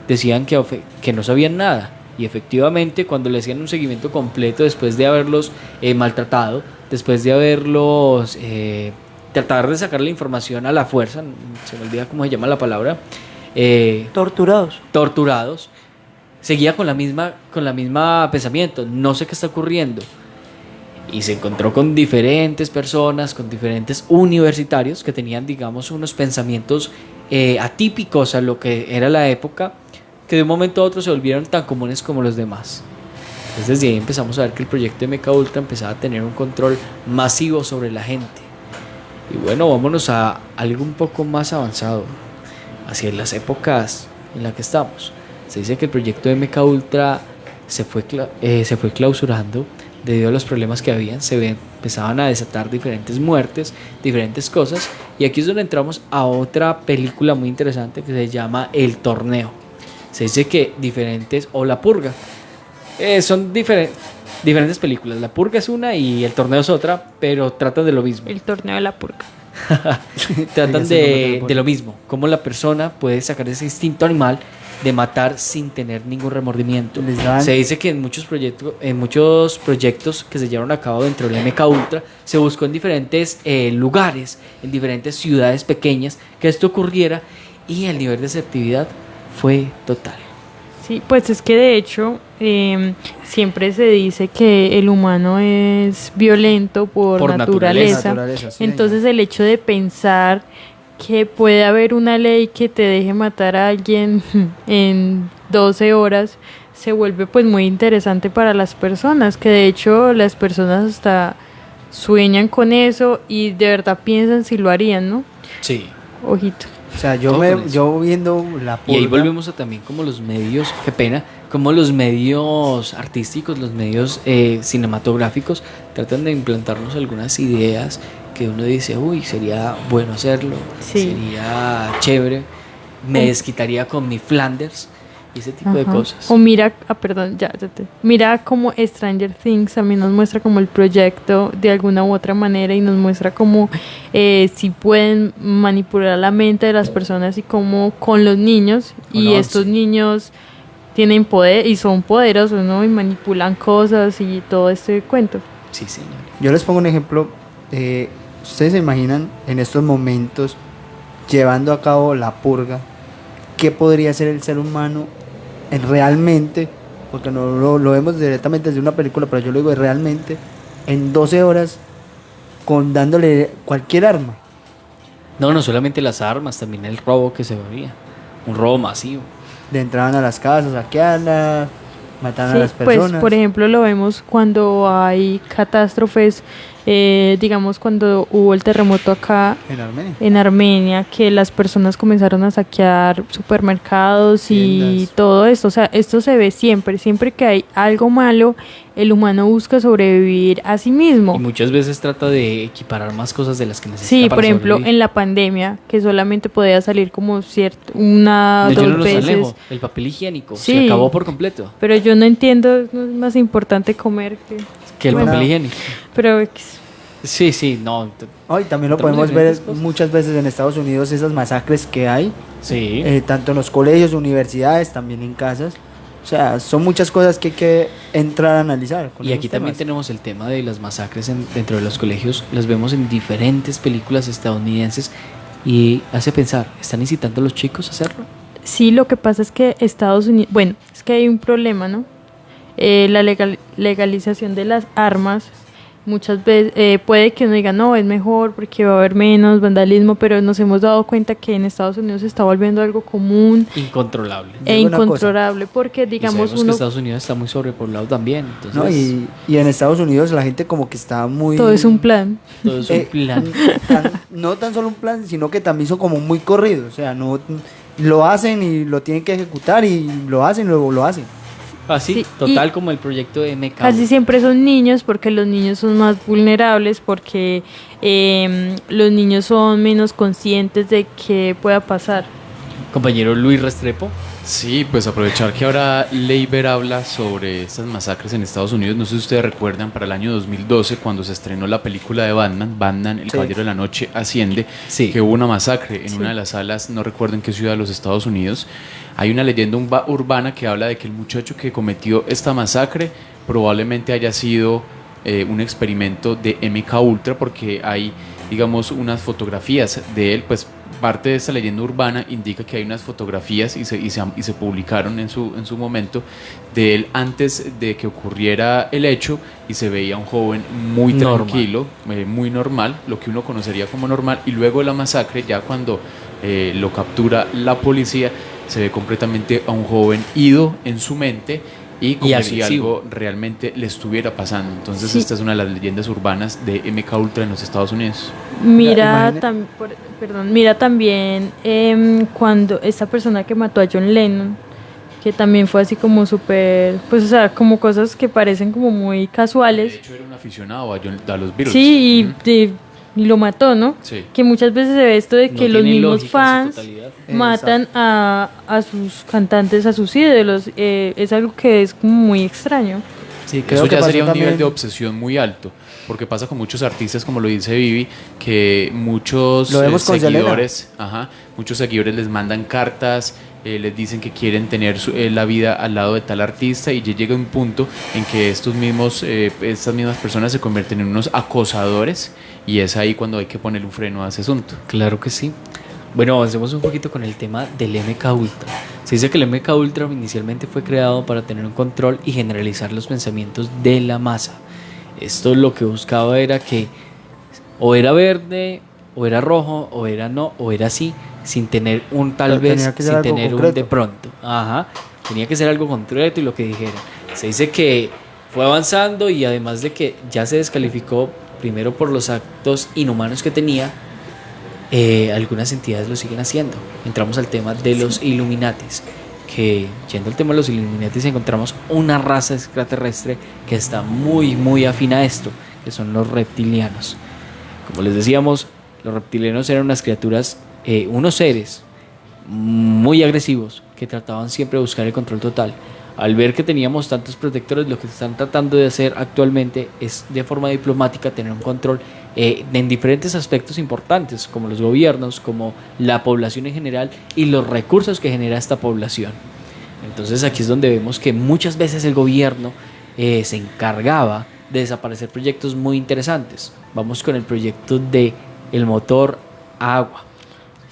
decían que no sabían nada, y efectivamente cuando le hacían un seguimiento completo después de haberlos maltratado, después de haberlos tratar de sacar la información a la fuerza, se me olvida cómo se llama la palabra, torturados, seguía con la misma pensamiento, no sé qué está ocurriendo, y se encontró con diferentes personas, con diferentes universitarios que tenían, digamos, unos pensamientos atípicos a lo que era la época, que de un momento a otro se volvieron tan comunes como los demás. Entonces desde ahí empezamos a ver que el proyecto de MK Ultra empezaba a tener un control masivo sobre la gente. Y bueno, vámonos a algo un poco más avanzado, hacia las épocas en las que estamos. Se dice que el proyecto de MK Ultra se fue clausurando debido a los problemas que habían. Empezaban a desatar diferentes muertes, diferentes cosas, y aquí es donde entramos a otra película muy interesante que se llama El Torneo. Se dice que o La Purga, son diferentes películas. La Purga es una y El Torneo es otra, pero tratan de lo mismo. El Torneo de la Purga. Tratan de lo mismo, cómo la persona puede sacar ese instinto animal de matar sin tener ningún remordimiento. Se dice que en muchos proyectos que se llevaron a cabo dentro del MK Ultra se buscó en diferentes lugares, en diferentes ciudades pequeñas, que esto ocurriera, y el nivel de asertividad fue total. Sí, pues es que de hecho siempre se dice que el humano es violento por naturaleza. Sí, entonces el hecho de pensar que puede haber una ley que te deje matar a alguien en 12 horas, se vuelve pues muy interesante para las personas, que de hecho las personas hasta sueñan con eso y de verdad piensan si lo harían, ¿no? Sí. Ojito. O sea, yo viendo la Y ahí purga, volvemos a también como los medios, qué pena, como los medios artísticos, los medios cinematográficos tratan de implantarnos algunas ideas que uno dice, uy, sería bueno hacerlo, sería chévere, me desquitaría con mi Flanders y ese tipo de cosas. O mira, mira como Stranger Things también nos muestra como el proyecto de alguna u otra manera y nos muestra como si pueden manipular la mente de las personas y como con los niños y estos niños tienen poder y son poderosos, ¿no? Y manipulan cosas y todo este cuento. Sí, señor. yo les pongo un ejemplo. Ustedes se imaginan en estos momentos llevando a cabo la purga, ¿qué podría hacer el ser humano realmente? Porque no lo vemos directamente desde una película, pero yo lo digo realmente, en 12 horas, dándole cualquier arma. No solamente las armas, también el robo que se veía, un robo masivo. Entraban a las casas, saquearlas, mataban a las personas. Pues por ejemplo lo vemos cuando hay catástrofes, digamos cuando hubo el terremoto acá en Armenia, que las personas comenzaron a saquear supermercados y todo esto. O sea, esto se ve siempre que hay algo malo, el humano busca sobrevivir a sí mismo. Y muchas veces trata de equiparar más cosas de las que necesita. Sí, para por ejemplo, sobrevivir. en la pandemia, que solamente podía salir como una, dos veces. El papel higiénico Sí, se acabó por completo. Pero yo no entiendo, no es más importante comer Que el papel higiénico. Pero sí, no. Hoy también lo podemos ver muchas veces en Estados Unidos, esas masacres que hay, tanto en los colegios, universidades, también en casas. O sea, son muchas cosas que hay que entrar a analizar. Y aquí también tenemos el tema de las masacres dentro de los colegios. Las vemos en diferentes películas estadounidenses y hace pensar, ¿están incitando a los chicos a hacerlo? Sí, lo que pasa es que Estados Unidos, bueno, es que hay un problema, ¿no? La legalización de las armas, muchas veces puede que uno diga, no, es mejor porque va a haber menos vandalismo, pero nos hemos dado cuenta que en Estados Unidos se está volviendo algo común. Incontrolable. Incontrolable, porque digamos que Estados Unidos está muy sobrepoblado también. Entonces... No, y en Estados Unidos la gente como que está muy... Todo es un plan. Todo es un plan. No tan solo un plan, sino que también son como muy corridos. O sea, no lo hacen y lo tienen que ejecutar y lo hacen, luego lo hacen. Así, Sí, total como el proyecto de MK. Casi siempre son niños porque los niños son más vulnerables, porque los niños son menos conscientes de qué pueda pasar. Compañero Luis Restrepo. Sí, pues aprovechar que ahora Leiber habla sobre estas masacres en Estados Unidos. No sé si ustedes recuerdan, para el año 2012, cuando se estrenó la película de Batman, El Caballero de la Noche Asciende, que hubo una masacre en una de las salas, no recuerdo en qué ciudad de los Estados Unidos. Hay una leyenda urbana que habla de que el muchacho que cometió esta masacre probablemente haya sido un experimento de MK Ultra, porque hay, digamos, unas fotografías de él. Pues parte de esta leyenda urbana indica que hay unas fotografías y se publicaron en su momento de él antes de que ocurriera el hecho, y se veía un joven muy tranquilo, muy normal, lo que uno conocería como normal, y luego de la masacre, ya cuando lo captura la policía, se ve completamente a un joven ido en su mente y como si algo realmente le estuviera pasando. Entonces esta es una de las leyendas urbanas de MK Ultra en los Estados Unidos. Mira también cuando esta persona que mató a John Lennon, que también fue así como súper, pues o sea, como cosas que parecen como muy casuales. De hecho era un aficionado a los Beatles. Sí, y lo mató, ¿no? Sí. Que muchas veces se ve esto de que los mismos fans matan Exacto. a sus cantantes, a sus ídolos. Es algo que es como muy extraño. Sí, creo eso que ya pasó sería un también. nivel de obsesión muy alto, porque pasa con muchos artistas, como lo dice Vivi, que muchos Lo vemos con seguidores, muchos seguidores les mandan cartas, les dicen que quieren tener la vida al lado de tal artista, y ya llega un punto en que estas mismas personas se convierten en unos acosadores, y es ahí cuando hay que poner un freno a ese asunto. Claro que sí. Bueno, avancemos un poquito con el tema del MK Ultra. Se dice que el MK Ultra inicialmente fue creado para tener un control y generalizar los pensamientos de la masa. Esto lo que buscaba era que o era verde o era rojo, o era no, o era sí, sin tener un tal Pero vez, tenía que ser sin algo tener un concreto. de pronto. Ajá, tenía que ser algo concreto y lo que dijeron. Se dice que fue avanzando y además de que ya se descalificó primero por los actos inhumanos que tenía, algunas entidades lo siguen haciendo. Entramos al tema de los Illuminatis, que yendo al tema de los Illuminatis encontramos una raza extraterrestre que está muy afín a esto, que son los reptilianos. Como les decíamos, los reptilianos eran unas criaturas, unos seres muy agresivos que trataban siempre de buscar el control total. Al ver que teníamos tantos protectores, lo que están tratando de hacer actualmente es de forma diplomática tener un control en diferentes aspectos importantes, como los gobiernos, como la población en general y los recursos que genera esta población. Entonces aquí es donde vemos que muchas veces el gobierno se encargaba de desaparecer proyectos muy interesantes. Vamos con el proyecto de el motor a agua.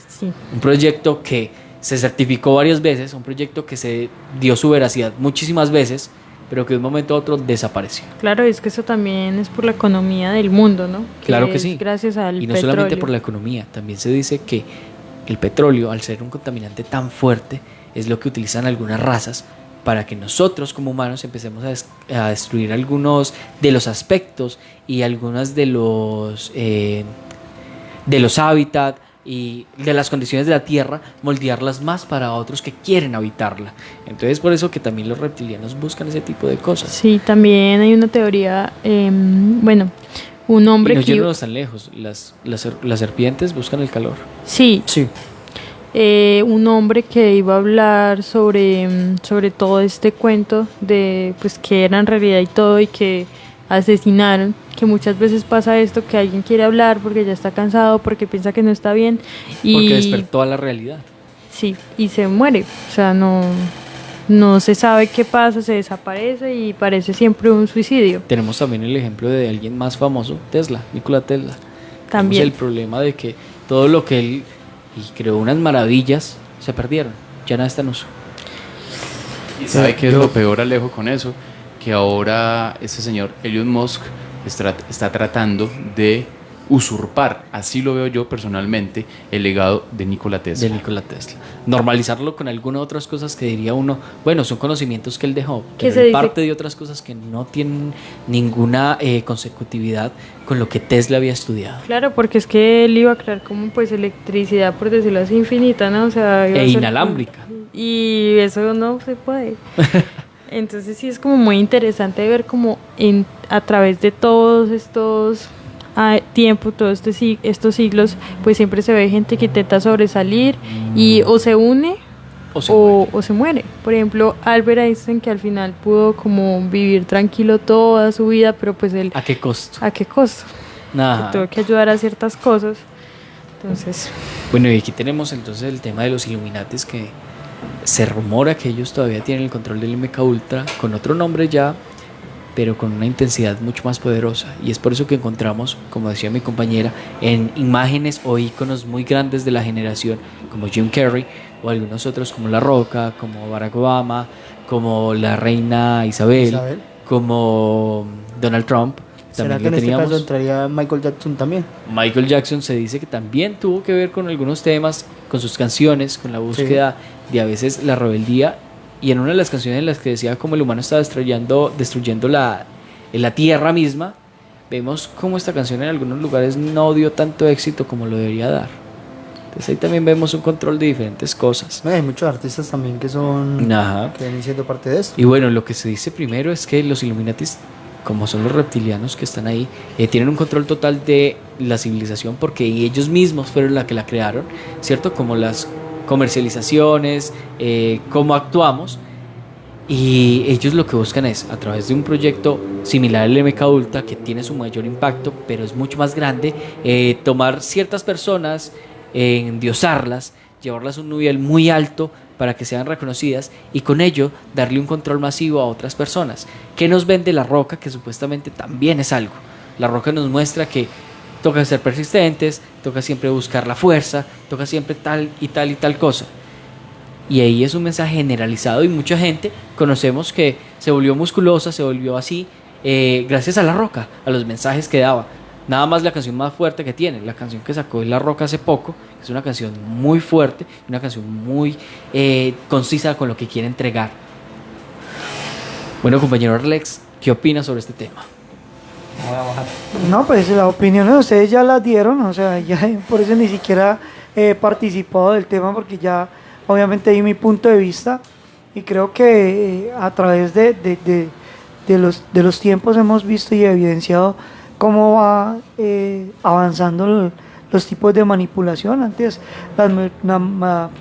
Sí. Un proyecto que se certificó varias veces, un proyecto que se dio su veracidad muchísimas veces, pero que de un momento a otro desapareció. Claro, es que eso también es por la economía del mundo, ¿no? Claro que es sí. Gracias al Y no petróleo. solamente por la economía, también se dice que el petróleo, al ser un contaminante tan fuerte, es lo que utilizan algunas razas para que nosotros como humanos empecemos a destruir algunos de los aspectos y algunos de los hábitats y de las condiciones de la tierra, moldearlas más para otros que quieren habitarla. Entonces por eso que también los reptilianos buscan ese tipo de cosas. Sí, también hay una teoría, bueno, un hombre y no que... yéndonos tan lejos, las serpientes buscan el calor. Sí, un hombre que iba a hablar sobre todo este cuento de pues que era en realidad y todo, y que asesinaron, que muchas veces pasa esto, que alguien quiere hablar porque ya está cansado, porque piensa que no está bien y porque despertó a la realidad. Sí, y se muere, o sea, no se sabe qué pasa, se desaparece y parece siempre un suicidio. Tenemos también el ejemplo de alguien más famoso, Tesla, Nikola Tesla. También. Tenemos el problema de que todo lo que él creó, unas maravillas, se perdieron, ya nada está en uso. ¿Y sabe qué es lo peor, Alejo, con eso? Que ahora ese señor Elon Musk está tratando de usurpar, así lo veo yo personalmente, el legado de Nikola Tesla. De Nikola Tesla. Normalizarlo con algunas otras cosas que diría uno, bueno, son conocimientos que él dejó, ¿Qué pero se él dice? parte de otras cosas que no tienen ninguna consecutividad con lo que Tesla había estudiado. Claro, porque es que él iba a crear como pues electricidad, por decirlo así, infinita, ¿no? O sea, iba a E ser- inalámbrica. Y eso no se puede. Entonces sí es como muy interesante ver como a través de todos estos tiempos, todos estos siglos, pues siempre se ve gente que intenta sobresalir y o se une o se muere. Por ejemplo, Albert Einstein, que al final pudo como vivir tranquilo toda su vida, pero pues él... ¿A qué costo? ¿A qué costo? Ajá. Que tuvo que ayudar a ciertas cosas. Entonces... Bueno, y aquí tenemos entonces el tema de los Illuminatis, que se rumora que ellos todavía tienen el control del MK Ultra con otro nombre ya, pero con una intensidad mucho más poderosa. Y es por eso que encontramos, como decía mi compañera, en imágenes o iconos muy grandes de la generación, como Jim Carrey, o algunos otros como La Roca, como Barack Obama, como la reina Isabel. Como Donald Trump. ¿Será También que en lo este teníamos. caso entraría Michael Jackson también? Michael Jackson se dice que también tuvo que ver con algunos temas, con sus canciones, con la búsqueda de a veces la rebeldía, y en una de las canciones en las que decía cómo el humano estaba destruyendo la tierra misma, vemos cómo esta canción en algunos lugares no dio tanto éxito como lo debería dar. Entonces ahí también vemos un control de diferentes cosas. Hay muchos artistas también que son Ajá. que vienen siendo parte de esto. Y bueno, lo que se dice primero es que los Illuminatis, como son los reptilianos que están ahí, tienen un control total de la civilización porque ellos mismos fueron la que la crearon, ¿cierto? Como las comercializaciones, cómo actuamos, y ellos lo que buscan es, a través de un proyecto similar al MK Ultra, que tiene su mayor impacto, pero es mucho más grande, tomar ciertas personas, endiosarlas, llevarlas a un nivel muy alto para que sean reconocidas y con ello darle un control masivo a otras personas. ¿Qué nos vende La Roca? Que supuestamente también es algo. La Roca nos muestra que toca ser persistentes, toca siempre buscar la fuerza, toca siempre tal y tal y tal cosa. Y ahí es un mensaje generalizado y mucha gente conocemos que se volvió musculosa, se volvió así, gracias a La Roca, a los mensajes que daba. Nada más la canción más fuerte que tiene, la canción que sacó de La Roca hace poco, es una canción muy fuerte, una canción muy concisa con lo que quiere entregar. Bueno, compañero Arlex, ¿qué opinas sobre este tema? No, pues las opiniones de ustedes ya las dieron, o sea, ya por eso ni siquiera he participado del tema, porque ya obviamente di mi punto de vista, y creo que a través de los tiempos hemos visto y evidenciado cómo va avanzando los tipos de manipulación. Antes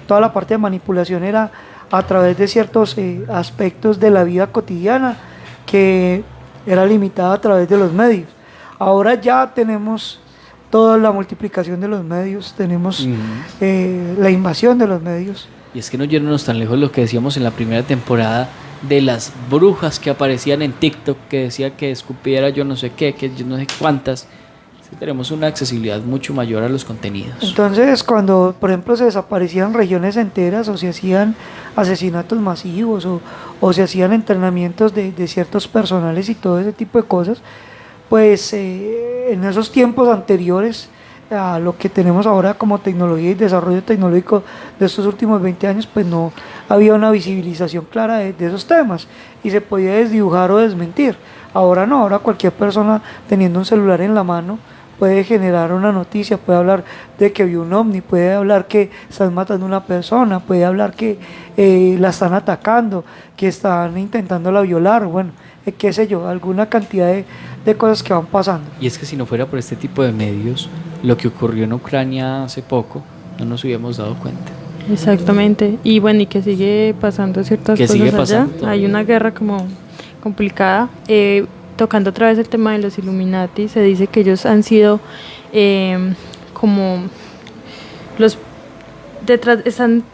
toda la parte de manipulación era a través de ciertos aspectos de la vida cotidiana, que era limitada a través de los medios. Ahora ya tenemos toda la multiplicación de los medios, tenemos la invasión de los medios. Y es que no yéndonos tan lejos lo que decíamos en la primera temporada de las brujas que aparecían en TikTok, que decía que escupiera yo no sé qué, que yo no sé cuántas. Sí, tenemos una accesibilidad mucho mayor a los contenidos. Entonces, cuando por ejemplo se desaparecían regiones enteras, o se hacían asesinatos masivos, o se hacían entrenamientos de ciertos personales y todo ese tipo de cosas, pues en esos tiempos anteriores a lo que tenemos ahora como tecnología y desarrollo tecnológico de estos últimos 20 años, pues no había una visibilización clara de esos temas, y se podía desdibujar o desmentir. Ahora no, ahora cualquier persona teniendo un celular en la mano puede generar una noticia, puede hablar de que vio un ovni, puede hablar que están matando a una persona, puede hablar que la están atacando, que están intentándola violar, bueno, qué sé yo, alguna cantidad de cosas que van pasando. Y es que si no fuera por este tipo de medios, lo que ocurrió en Ucrania hace poco, no nos hubiéramos dado cuenta. Exactamente, y bueno, y que sigue pasando ciertas que cosas sigue allá. pasando Hay una guerra como complicada. Tocando otra vez el tema de los Illuminati, se dice que ellos han sido como los detrás, han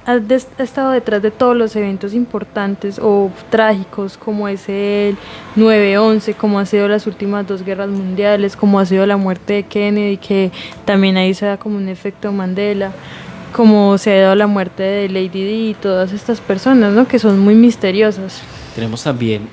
estado detrás de todos los eventos importantes o trágicos, como es el 9/11, como ha sido las últimas 2 guerras mundiales, como ha sido la muerte de Kennedy, que también ahí se da como un efecto Mandela, como se ha dado la muerte de Lady Di y todas estas personas, ¿no?, que son muy misteriosas. Tenemos también,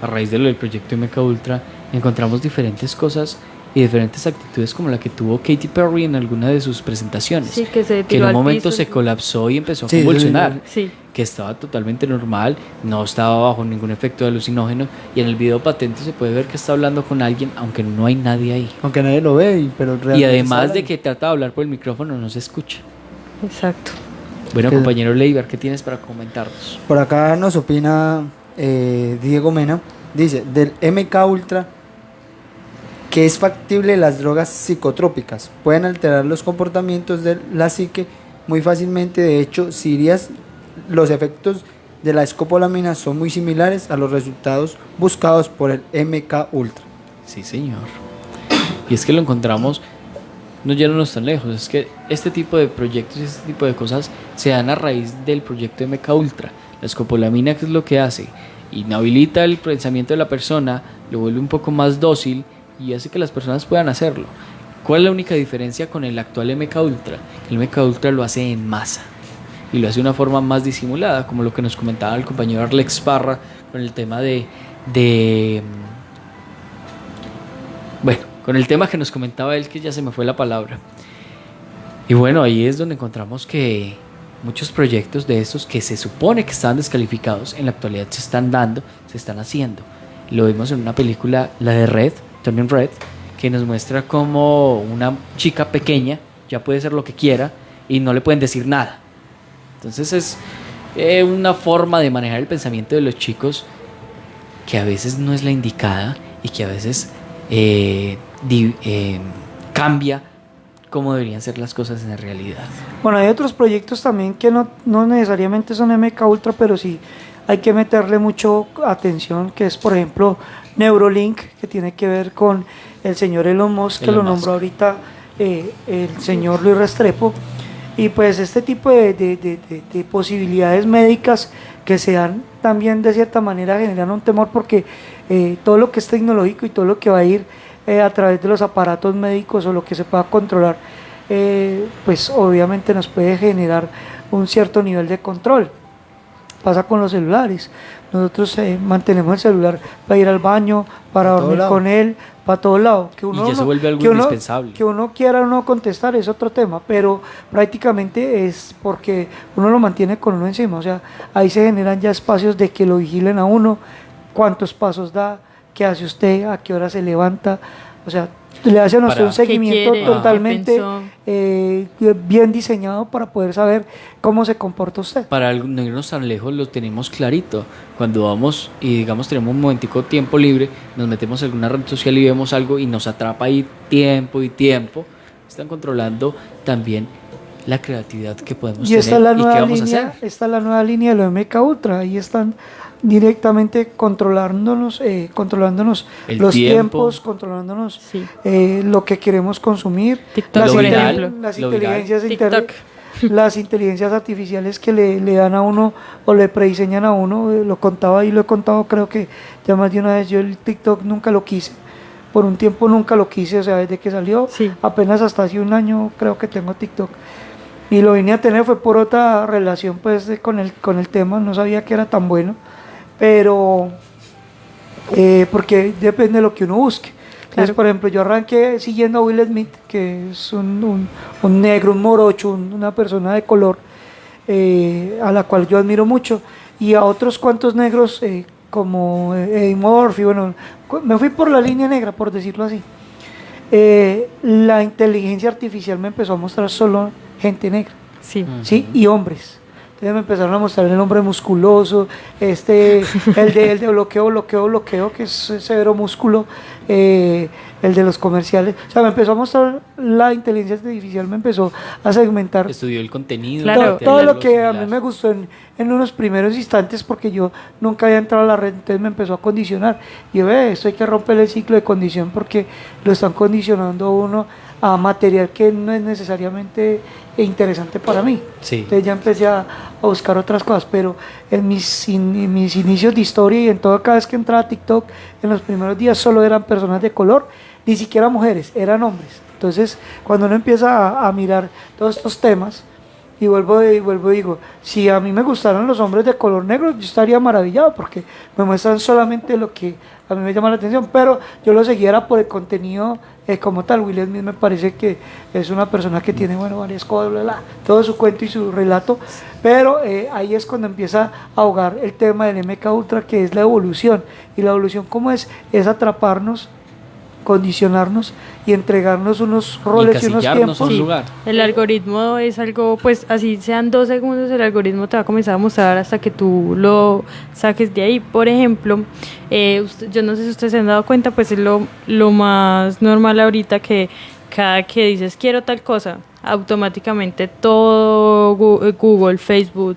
a raíz de lo del proyecto MK Ultra, encontramos diferentes cosas y diferentes actitudes, como la que tuvo Katy Perry en alguna de sus presentaciones, Sí, que se que en tiró un al momento piso. se colapsó y empezó a Sí, convulsionar, sí. que estaba totalmente normal, no estaba bajo ningún efecto de alucinógeno, y en el video patente se puede ver que está hablando con alguien, aunque no hay nadie ahí. Aunque nadie lo ve, pero Y realmente además está de que trata de hablar por el micrófono, no se escucha. Exacto. Bueno, Que- compañero Leiber, ¿qué tienes para comentarnos? Por acá nos opina Diego Mena, dice, del MK Ultra, que es factible las drogas psicotrópicas, pueden alterar los comportamientos de la psique muy fácilmente. De hecho, los efectos de la escopolamina son muy similares a los resultados buscados por el MK Ultra. Sí, señor. Y es que lo encontramos, no yéndonos tan lejos, es que este tipo de proyectos y este tipo de cosas se dan a raíz del proyecto MK Ultra. La escopolamina, ¿qué es lo que hace? Inhabilita el pensamiento de la persona, lo vuelve un poco más dócil y hace que las personas puedan hacerlo. ¿Cuál es la única diferencia con el actual MK Ultra? El MK Ultra lo hace en masa y lo hace de una forma más disimulada, como lo que nos comentaba el compañero Arlex Parra con el tema con el tema que nos comentaba él, que ya se me fue la palabra. Y bueno, ahí es donde encontramos que muchos proyectos de estos que se supone que estaban descalificados, en la actualidad se están dando, se están haciendo. Lo vimos en una película, la de Red, Turning Red, que nos muestra cómo una chica pequeña ya puede ser lo que quiera y no le pueden decir nada. Entonces es una forma de manejar el pensamiento de los chicos que a veces no es la indicada y que a veces cambia cómo deberían ser las cosas en la realidad. Bueno, hay otros proyectos también que no necesariamente son MK Ultra, pero sí hay que meterle mucho atención, que es por ejemplo Neuralink, que tiene que ver con el señor Elon Musk, que lo nombró ahorita el señor Luis Restrepo. Y pues este tipo de posibilidades médicas que se dan también de cierta manera generan un temor, porque todo lo que es tecnológico y todo lo que va a ir a través de los aparatos médicos o lo que se pueda controlar, pues obviamente nos puede generar un cierto nivel de control. pasa con los celulares. Nosotros mantenemos el celular para ir al baño, para dormir con él, para todo lado. Que uno Y ya se vuelve algo indispensable. Que uno quiera o no contestar es otro tema, pero prácticamente es porque uno lo mantiene con uno encima. O sea, ahí se generan ya espacios de que lo vigilen a uno, cuántos pasos da, qué hace usted, a qué hora se levanta. O sea, le hacen a usted un seguimiento totalmente bien diseñado para poder saber cómo se comporta usted. Para no irnos tan lejos, lo tenemos clarito. Cuando vamos y digamos tenemos un momentico tiempo libre, nos metemos en alguna red social y vemos algo y nos atrapa ahí tiempo y tiempo, están controlando también la creatividad que podemos tener y qué vamos a hacer. Esta es la nueva línea de lo MK Ultra. Ahí están directamente controlándonos los tiempos, controlándonos lo que queremos consumir, las inteligencias las inteligencias artificiales que le dan a uno o le prediseñan a uno. Lo contaba y lo he contado, creo que ya más de una vez. Yo el TikTok nunca lo quise, por un tiempo nunca lo quise, o sea, desde que salió, apenas hasta hace un año creo que tengo TikTok. Y lo vine a tener fue por otra relación pues con el tema, no sabía que era tan bueno, pero porque depende de lo que uno busque. Entonces, por ejemplo, yo arranqué siguiendo a Will Smith, que es un negro, un morocho, una persona de color, a la cual yo admiro mucho, y a otros cuantos negros como Eddie Murphy. Bueno, me fui por la línea negra, por decirlo así. La inteligencia artificial me empezó a mostrar solo gente negra, ¿sí? Y hombres. Entonces me empezaron a mostrar el hombre musculoso, el de bloqueo, que es severo músculo, el de los comerciales. O sea, me empezó a mostrar la inteligencia artificial, me empezó a segmentar. Estudió el contenido. Todo lo que a mí me gustó en unos primeros instantes, porque yo nunca había entrado a la red, entonces me empezó a condicionar. Y esto hay que romper el ciclo de condición, porque lo están condicionando a uno a material que no es necesariamente interesante para mí. Entonces ya empecé a buscar otras cosas, pero en mis inicios de historia y en todo, cada vez que entraba a TikTok, en los primeros días solo eran personas de color, ni siquiera mujeres, eran hombres. Entonces cuando uno empieza a mirar todos estos temas, y vuelvo y digo, si a mí me gustaran los hombres de color negro, yo estaría maravillado, porque me muestran solamente lo que a mí me llama la atención, pero yo lo seguiera por el contenido como tal. Will Smith me parece que es una persona que tiene, varias cosas, todo su cuento y su relato, pero ahí es cuando empieza a ahogar el tema del MK Ultra, que es la evolución. Y la evolución, ¿cómo es? Es atraparnos, condicionarnos y entregarnos unos roles y unos tiempos. El algoritmo es algo, pues así sean 2 segundos, el algoritmo te va a comenzar a mostrar hasta que tú lo saques de ahí. Por ejemplo, yo no sé si ustedes se han dado cuenta, pues es lo más normal ahorita, que cada que dices quiero tal cosa, automáticamente todo Google, Facebook,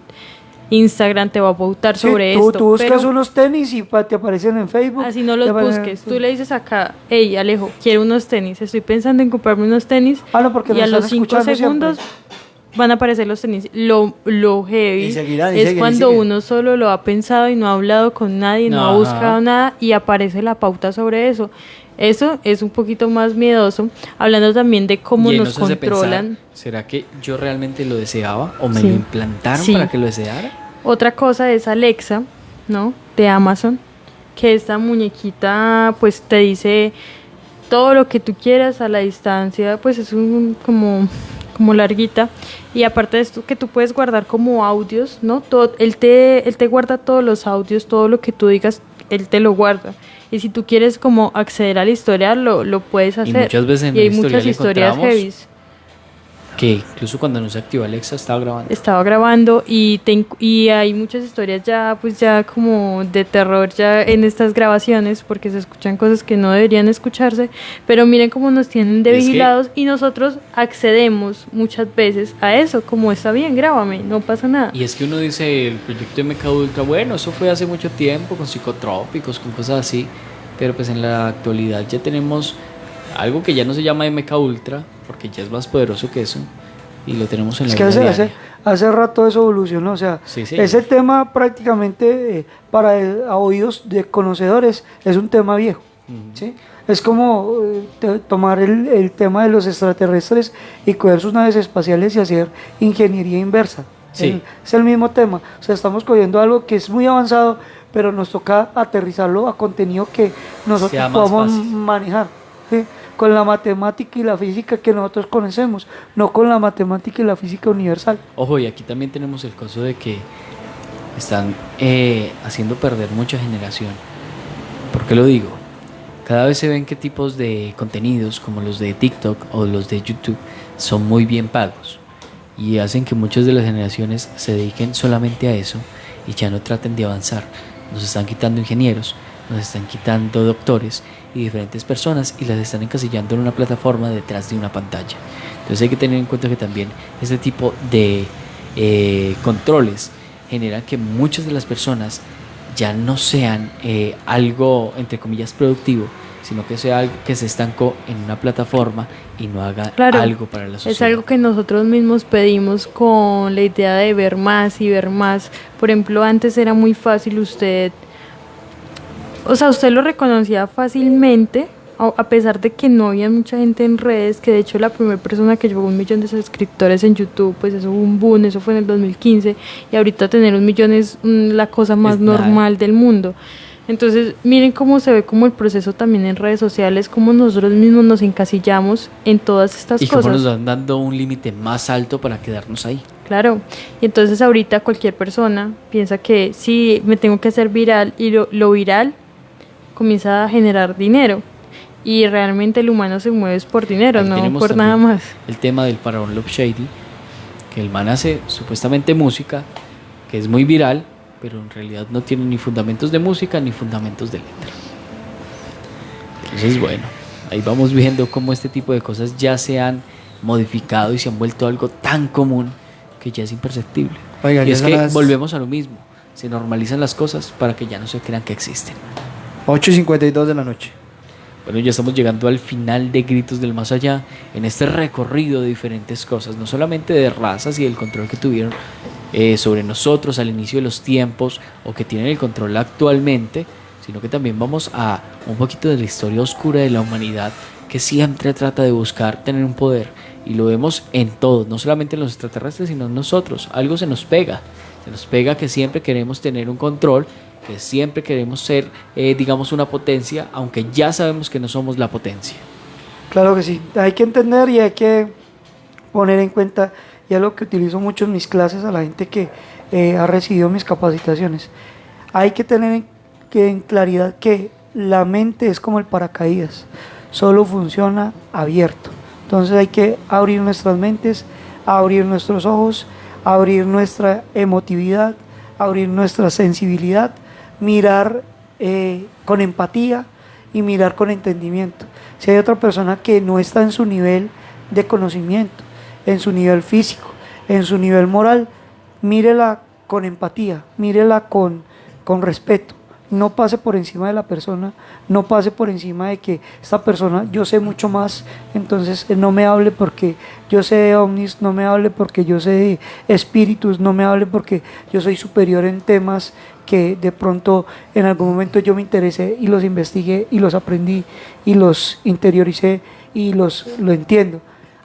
Instagram te va a pautar sobre esto. Tú buscas unos tenis y te aparecen en Facebook. Así no los busques. Tú le dices acá, hey Alejo, quiero unos tenis, estoy pensando en comprarme unos tenis. Y a los 5 segundos van a aparecer los tenis. Lo heavy es cuando uno solo lo ha pensado y no ha hablado con nadie, no ha buscado nada y aparece la pauta sobre eso. Eso es un poquito más miedoso, hablando también de cómo nos controlan. Pensar, ¿será que yo realmente lo deseaba o me lo implantaron para que lo deseara? Otra cosa es Alexa, ¿no? De Amazon, que esta muñequita pues te dice todo lo que tú quieras a la distancia, pues es como larguita, y aparte de esto que tú puedes guardar como audios, ¿no? Él te guarda todos los audios, todo lo que tú digas, él te lo guarda. Y si tú quieres como acceder al historial, lo puedes hacer. Y muchas veces en hay muchas historias heavy. Que incluso cuando no se activó Alexa estaba grabando y hay muchas historias ya como de terror ya en estas grabaciones, porque se escuchan cosas que no deberían escucharse, pero miren cómo nos tienen de vigilados y nosotros accedemos muchas veces a eso, como está bien, grábame, no pasa nada. Y es que uno dice, el proyecto MK Ultra, bueno, eso fue hace mucho tiempo, con psicotrópicos, con cosas así, pero pues en la actualidad ya tenemos algo que ya no se llama MK Ultra, porque ya es más poderoso que eso, y lo tenemos en la vida diaria. Hace rato eso evolucionó, o sea, ese tema prácticamente para oídos de conocedores es un tema viejo, ¿sí? Es como tomar el tema de los extraterrestres y coger sus naves espaciales y hacer ingeniería inversa. Sí. Es el mismo tema. O sea, estamos cogiendo algo que es muy avanzado, pero nos toca aterrizarlo a contenido que nosotros Sea más podamos fácil. manejar, ¿sí? Con la matemática y la física que nosotros conocemos, no con la matemática y la física universal. Ojo, y aquí también tenemos el caso de que están haciendo perder mucha generación. ¿Por qué lo digo? Cada vez se ven qué tipos de contenidos, como los de TikTok o los de YouTube, son muy bien pagos y hacen que muchas de las generaciones se dediquen solamente a eso y ya no traten de avanzar. Nos están quitando ingenieros, nos están quitando doctores y diferentes personas y las están encasillando en una plataforma detrás de una pantalla. Entonces hay que tener en cuenta que también este tipo de controles generan que muchas de las personas ya no sean algo, entre comillas, productivo, sino que sea algo que se estancó en una plataforma y no haga Claro, algo para la sociedad. es algo que nosotros mismos pedimos con la idea de ver más y ver más. Por ejemplo, antes era muy fácil usted lo reconocía fácilmente, a pesar de que no había mucha gente en redes, que de hecho la primera persona que llegó a 1 millón de suscriptores en YouTube, pues eso fue un boom, eso fue en el 2015, y ahorita tener 1 millón es la cosa más Es nada. normal del mundo. Entonces, miren cómo se ve como el proceso también en redes sociales, cómo nosotros mismos nos encasillamos en todas estas Y cómo cosas. nos van dando un límite más alto para quedarnos ahí. Claro, y entonces ahorita cualquier persona piensa que sí, me tengo que hacer viral, y lo viral comienza a generar dinero, y realmente el humano se mueve es por dinero, Ahí no tenemos por nada también más. el tema del faraón Love Shady, que el man hace supuestamente música, que es muy viral, pero en realidad no tiene ni fundamentos de música ni fundamentos de letra. Entonces, bueno, ahí vamos viendo cómo este tipo de cosas ya se han modificado y se han vuelto algo tan común que ya es imperceptible. Oiga, y ya es son que las volvemos a lo mismo, se normalizan las cosas para que ya no se crean que existen. 8:52 de la noche. Bueno, ya estamos llegando al final de Gritos del Más Allá, en este recorrido de diferentes cosas, no solamente de razas y del control que tuvieron sobre nosotros al inicio de los tiempos o que tienen el control actualmente, sino que también vamos a un poquito de la historia oscura de la humanidad que siempre trata de buscar tener un poder, y lo vemos en todos, no solamente en los extraterrestres, sino en nosotros. Algo se nos pega que siempre queremos tener un control, que siempre queremos ser, digamos, una potencia, aunque ya sabemos que no somos la potencia. Claro que sí, hay que entender y hay que poner en cuenta, y es lo que utilizo mucho en mis clases a la gente que ha recibido mis capacitaciones. Hay que tener en claridad que la mente es como el paracaídas, solo funciona abierto. Entonces hay que abrir nuestras mentes, abrir nuestros ojos, abrir nuestra emotividad, abrir nuestra sensibilidad, mirar con empatía y mirar con entendimiento. Si hay otra persona que no está en su nivel de conocimiento, en su nivel físico, en su nivel moral, mírela con empatía, mírela con respeto. No pase por encima de la persona, no pase por encima de que esta persona, yo sé mucho más, entonces no me hable porque yo sé de ovnis, no me hable porque yo sé de espíritus, no me hable porque yo soy superior en temas que de pronto en algún momento yo me interesé y los investigué y los aprendí y los interioricé y lo entiendo.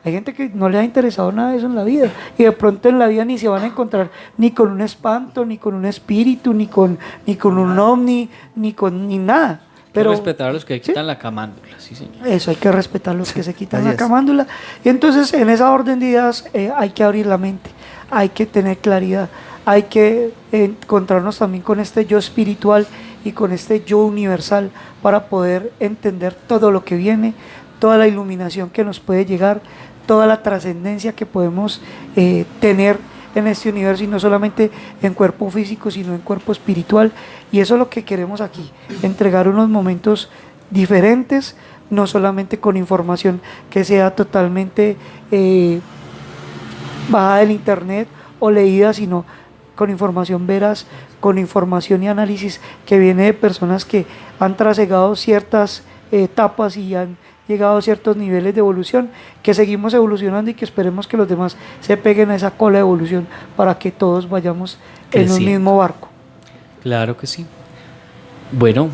Hay gente que no le ha interesado nada de eso en la vida, y de pronto en la vida ni se van a encontrar ni con un espanto, ni con un espíritu, ni con un ovni, ni nada. Pero Hay que respetar a los que quitan la camándula, sí, señor. eso, hay que respetar a los que se quitan Así la es. camándula. Y entonces en esa orden de ideas hay que abrir la mente, hay que tener claridad, hay que encontrarnos también con este yo espiritual y con este yo universal para poder entender todo lo que viene, toda la iluminación que nos puede llegar, toda la trascendencia que podemos tener en este universo, y no solamente en cuerpo físico, sino en cuerpo espiritual. Y eso es lo que queremos aquí, entregar unos momentos diferentes, no solamente con información que sea totalmente bajada del internet o leída, sino con información veraz, con información y análisis que viene de personas que han trasegado ciertas etapas y han llegado a ciertos niveles de evolución, que seguimos evolucionando y que esperemos que los demás se peguen a esa cola de evolución para que todos vayamos en un Creciendo. mismo barco. Claro que sí. Bueno,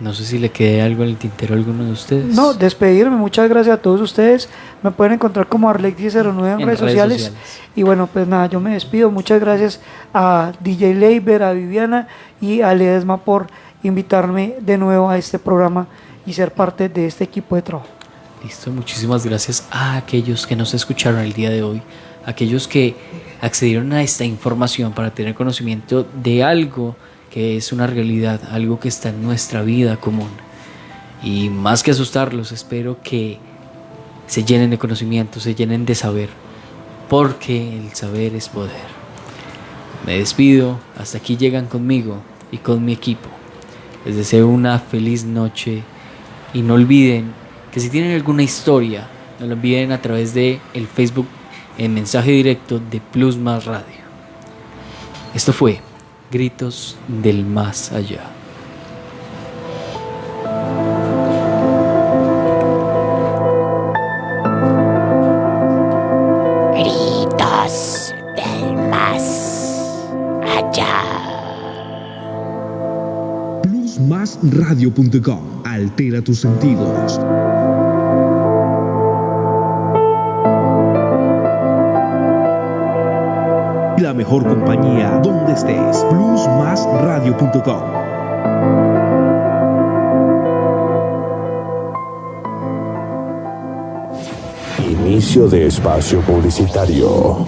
No sé si le quede algo en el tintero a alguno de ustedes. No, despedirme, muchas gracias a todos ustedes. Me pueden encontrar como Arlex1009 en redes sociales. Y bueno, pues nada, yo me despido. Muchas gracias a DJ Leiber, a Viviana y a Ledesma por invitarme de nuevo a este programa y ser parte de este equipo de trabajo. Listo, muchísimas gracias a aquellos que nos escucharon el día de hoy, aquellos que accedieron a esta información para tener conocimiento de algo que es una realidad, algo que está en nuestra vida común. Y más que asustarlos, espero que se llenen de conocimiento, se llenen de saber, porque el saber es poder. Me despido, hasta aquí llegan conmigo y con mi equipo. Les deseo una feliz noche y no olviden que si tienen alguna historia, nos lo envíen a través de el Facebook en mensaje directo de Plus Más Radio. Esto fue Gritos del Más Allá. Gritos del Más Allá. Plusmasradio.com. Altera tus sentidos. La mejor compañía donde estés. Plusmasradio.com. Inicio de espacio publicitario.